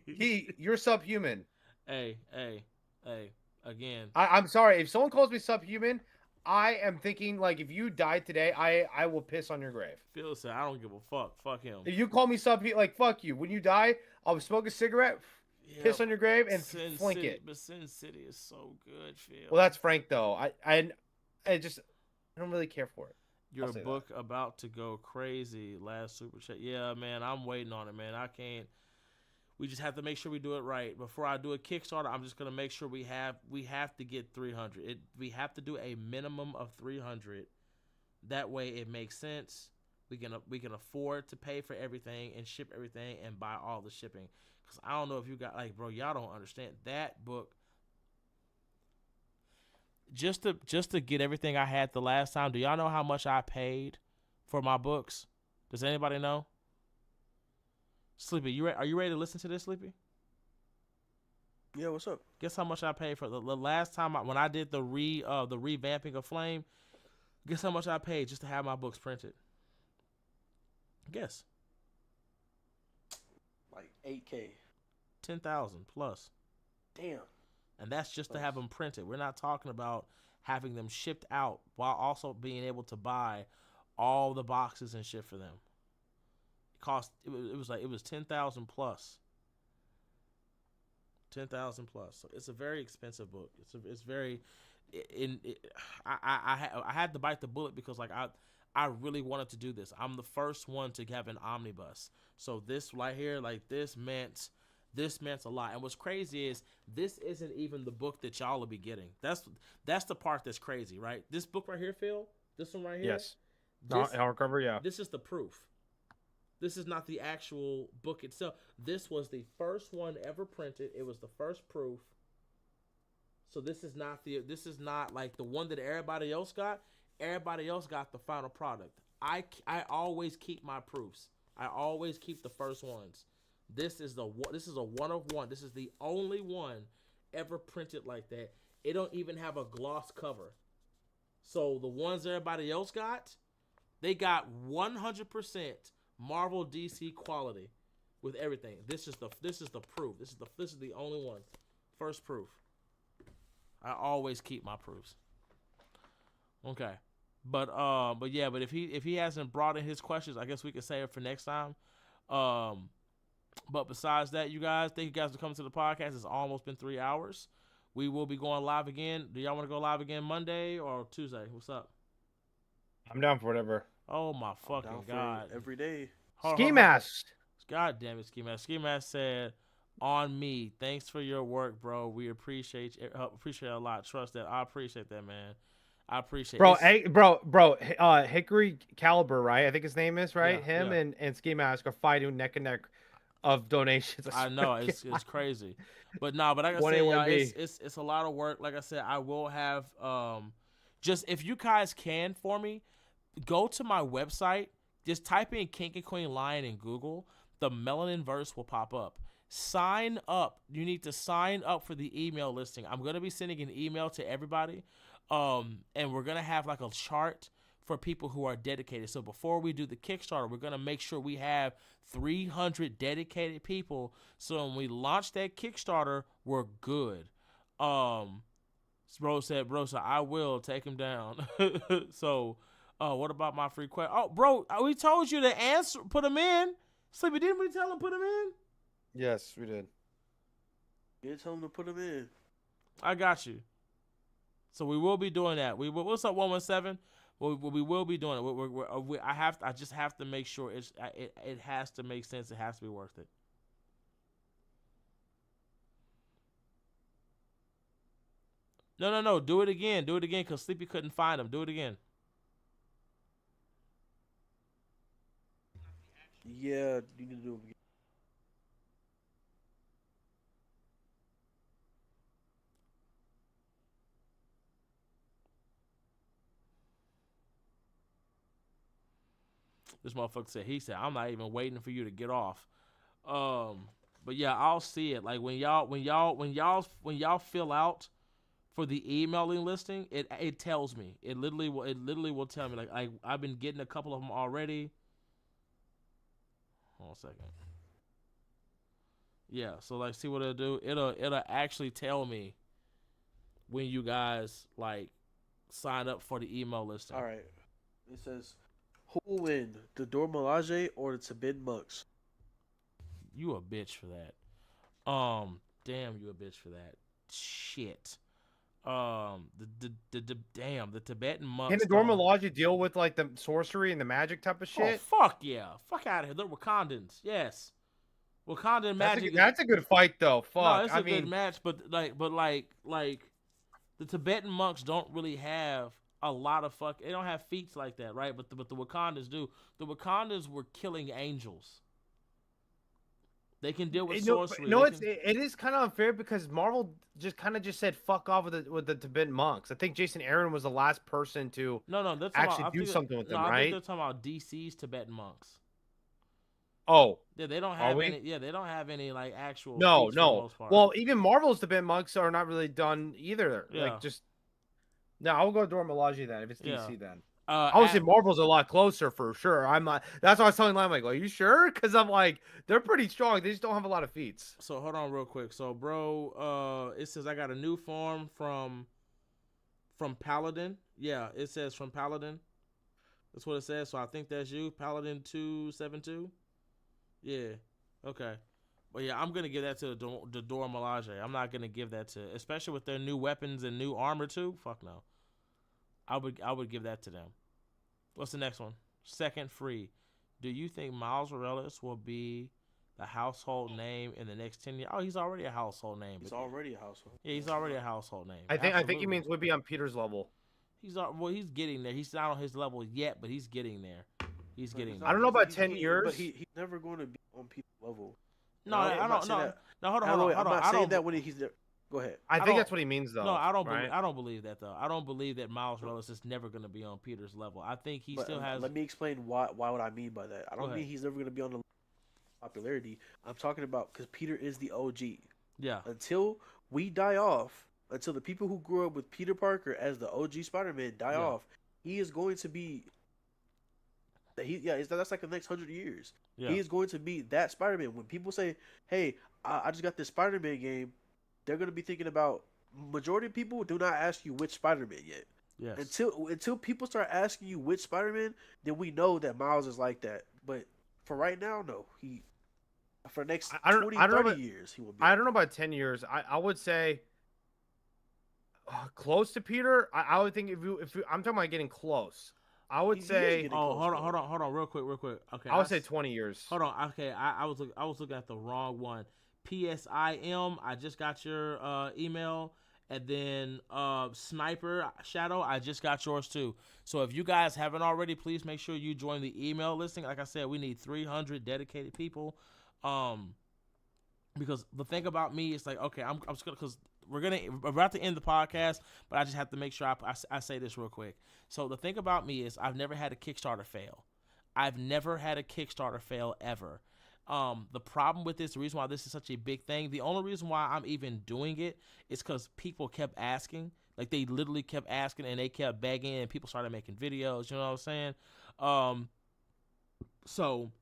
You're subhuman. Hey, hey, hey. Again, I'm sorry. If someone calls me subhuman, I am thinking like if you died today, I will piss on your grave. Phil said, "I don't give a fuck. Fuck him." If you call me subhuman, like fuck you. When you die, I'll smoke a cigarette, Yeah, piss on your grave, and Sin flink City, it. but Sin City is so good, Phil. Well, that's Frank though. I don't really care for it. Your I'll say book about to go crazy. Last super chat. Yeah, man, I'm waiting on it, man. I can't. We just have to make sure we do it right. Before I do a Kickstarter, I'm just gonna make sure we have to get 300. We have to do a minimum of 300. That way, it makes sense. We can afford to pay for everything and ship everything and buy all the shipping. Cause I don't know if you got like, bro, y'all don't understand that book. Just to get everything I had the last time. Do y'all know how much I paid for my books? Does anybody know? Sleepy, are you ready to listen to this, Sleepy? Yeah, what's up? Guess how much I paid for the last time when I did the revamping of Flame. Guess how much I paid just to have my books printed? Guess. Like 8K. 10,000 plus. Damn. And that's just to have them printed. We're not talking about having them shipped out while also being able to buy all the boxes and shit for them. It was 10,000 plus. 10,000 plus. So it's a very expensive book. It's very I had to bite the bullet because like I really wanted to do this. I'm the first one to have an omnibus. So this right here, like this meant a lot. And what's crazy is this isn't even the book that y'all will be getting. That's the part that's crazy, right? This book right here, Phil, this one right here. Yes. Hardcover, yeah. This is the proof. This is not the actual book itself. This was the first one ever printed. It was the first proof. So this is not like the one that everybody else got. Everybody else got the final product. I always keep my proofs. I always keep the first ones. This is a one of one. This is the only one ever printed like that. It don't even have a gloss cover. So the ones everybody else got, they got 100% Marvel DC quality with everything. This is the proof. This is the only one. First proof. I always keep my proofs. Okay. But if he hasn't brought in his questions, I guess we can save it for next time. But besides that, you guys, thank you guys for coming to the podcast. It's almost been 3 hours. We will be going live again. Do y'all want to go live again Monday or Tuesday? What's up? I'm down for whatever. Oh my fucking god! Every day. Ski Mask. God damn it, Ski Mask. Ski Mask said, "On me. Thanks for your work, bro. We appreciate it a lot. Trust that. I appreciate that, man. I appreciate it. Bro, Hickory Caliber, right? I think his name is, right? Yeah, Him and Ski Mask are fighting neck and neck of donations. I know it's crazy, but like I said, y'all, it's a lot of work. Like I said, I will have just if you guys can for me, go to my website. Just type in King and Queen Lion in Google. The Melanin Verse will pop up. Sign up. You need to sign up for the email listing. I'm gonna be sending an email to everybody, and we're gonna have like a chart for people who are dedicated. So before we do the Kickstarter, we're gonna make sure we have 300 dedicated people. So when we launch that Kickstarter, we're good. Bro said, I will take him down. So, what about my free question? Oh, bro, we told you to answer, put him in. Sleepy, didn't we tell him put him in? Yes, we did. You tell him to put him in. I got you. So we will be doing that. What's up, 117? We will be doing it. I just have to make sure it has to make sense. It has to be worth it. No. Do it again. Because Sleepy couldn't find him. Do it again. Yeah, you need to do it again. This motherfucker said, he said, I'm not even waiting for you to get off. But yeah, I'll see it. Like when y'all fill out for the emailing listing, it tells me. It literally will tell me. Like I've been getting a couple of them already. Hold on a second. Yeah, so like see what it'll do? It'll actually tell me when you guys like sign up for the email listing. All right. It says, who will win, the Dora Milaje or the Tibetan monks? You a bitch for that. Damn, you a bitch for that. Shit. The Tibetan monks. Can the Dora Milaje deal with like the sorcery and the magic type of shit? Oh fuck yeah, fuck out of here. They're Wakandans. Yes, Wakandan magic. That's a good fight though. Fuck. No, it's a good match, but the Tibetan monks don't really have a lot of They don't have feats like that, right? But the Wakandans do. The Wakandans were killing angels. They can deal with sorcery. It is kind of unfair because Marvel just said fuck off with the Tibetan monks. I think Jason Aaron was the last person to actually do something with them, right? I think they're talking about DC's Tibetan monks. Oh, yeah, they don't have any. Yeah, they don't have any like actual. No. For the most part. Well, even Marvel's Tibetan monks are not really done either. Yeah. Like just. No, I'll go Dora Milaje then if it's DC then. I would say Marvel's a lot closer for sure. I'm not. That's why I was telling Lime, like, are you sure? Because I'm like, they're pretty strong. They just don't have a lot of feats. So hold on real quick. So bro, it says I got a new form from Paladin. Yeah, it says from Paladin. That's what it says. So I think that's you, Paladin 272. Yeah. Okay. But yeah, I'm gonna give that to the Dora Milaje. I'm not gonna give that to, especially with their new weapons and new armor too. Fuck no. I would give that to them. What's the next one? Second free. Do you think Miles Morales will be the household name in the next 10 years? Oh, he's already a household name. He's already a household. Yeah, he's already a household name. I think he means would be on Peter's level. He's getting there. He's not on his level yet, but he's getting there. He's getting there. I don't know about 10 years. But he's never going to be on Peter's level. No, I don't know. No, hold on. I'm not saying that when he's there. Go ahead. I think that's what he means, though. No, I don't believe that, though. I don't believe that Miles Morales is never going to be on Peter's level. I think he still has. Let me explain why. What I mean by that. I don't mean he's never going to be on the popularity. I'm talking about because Peter is the OG. Yeah. Until we die off, until the people who grew up with Peter Parker as the OG Spider-Man die off, he is going to be. That's like the next 100 years. Yeah. He is going to be that Spider-Man. When people say, "Hey, I just got this Spider-Man game," they're going to be thinking about. Majority of people do not ask you which Spider-Man yet. Yes. Until people start asking you which Spider-Man, then we know that Miles is like that. But for right now, no. For the next 30 years, he will be. I don't know about 10 years. I would say close to Peter. I would think if I'm talking about getting close. I would say. Oh, hold on, real quick. Okay. I would say 20 years. Hold on. Okay, I was looking at the wrong one. PSIM. I just got your email, and then Sniper Shadow. I just got yours too. So if you guys haven't already, please make sure you join the email listing. Like I said, we need 300 dedicated people. Because the thing about me is like, okay, I'm just gonna because we're about to end the podcast, but I just have to make sure I say this real quick. So the thing about me is I've never had a Kickstarter fail. I've never had a Kickstarter fail ever. The problem with this, the reason why this is such a big thing, the only reason why I'm even doing it is because people kept asking. Like they literally kept asking and they kept begging and people started making videos. You know what I'm saying? So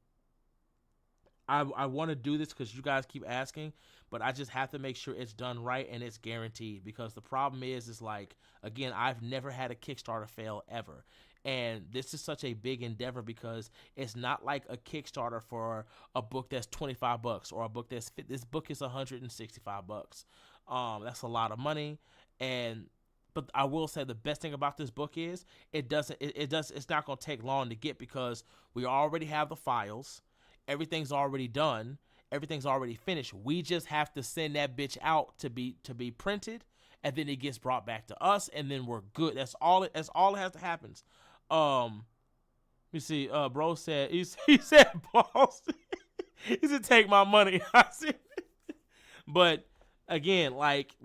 I want to do this because you guys keep asking, but I just have to make sure it's done right and it's guaranteed because the problem is like, again, I've never had a Kickstarter fail ever. And this is such a big endeavor because it's not like a Kickstarter for a book that's $25 or a book this book is $165. That's a lot of money. But I will say the best thing about this book is it's not going to take long to get because we already have the files. Everything's already done. Everything's already finished. We just have to send that bitch out to be printed, and then it gets brought back to us, and then we're good. That's all it has to happen. Let me see. Bro said he said boss. He said take my money. I see. But again, like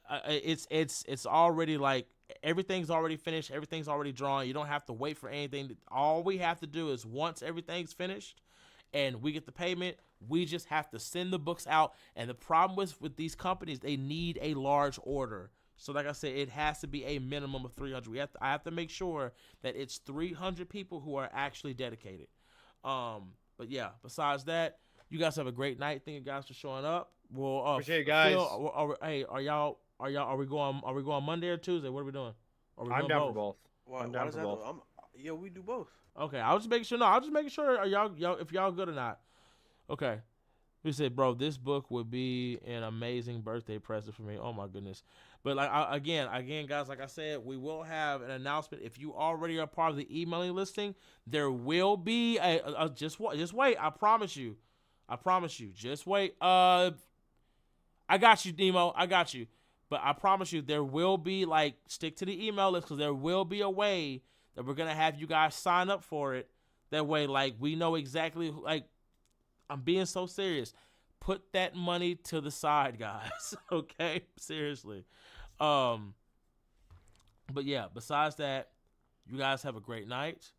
it's already like everything's already finished. Everything's already drawn. You don't have to wait for anything. All we have to do is once everything's finished and we get the payment, we just have to send the books out. And the problem with these companies, they need a large order. So like I said, it has to be a minimum of 300. I have to make sure that it's 300 people who are actually dedicated. But yeah, besides that, you guys have a great night. Thank you guys for showing up. Well, appreciate you guys. Hey, are we going Monday or Tuesday? What are we doing? I'm down for both. I'm down for both. Yeah, we do both. Okay, I was just making sure. No, I was just making sure. Are y'all if y'all good or not? Okay. We said, bro, this book would be an amazing birthday present for me. Oh my goodness. But like again, guys, like I said, we will have an announcement. If you already are part of the emailing listing, there will be a just wait. I promise you. Just wait. I got you, Demo. I got you. But I promise you, there will be, like, stick to the email list, because there will be a way that we're going to have you guys sign up for it. That way, like, we know exactly, like, I'm being so serious. Put that money to the side, guys. Okay? Seriously. But yeah, besides that, you guys have a great night.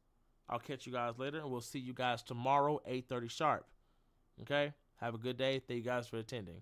I'll catch you guys later, and we'll see you guys tomorrow, 8:30 sharp. Okay? Have a good day. Thank you guys for attending.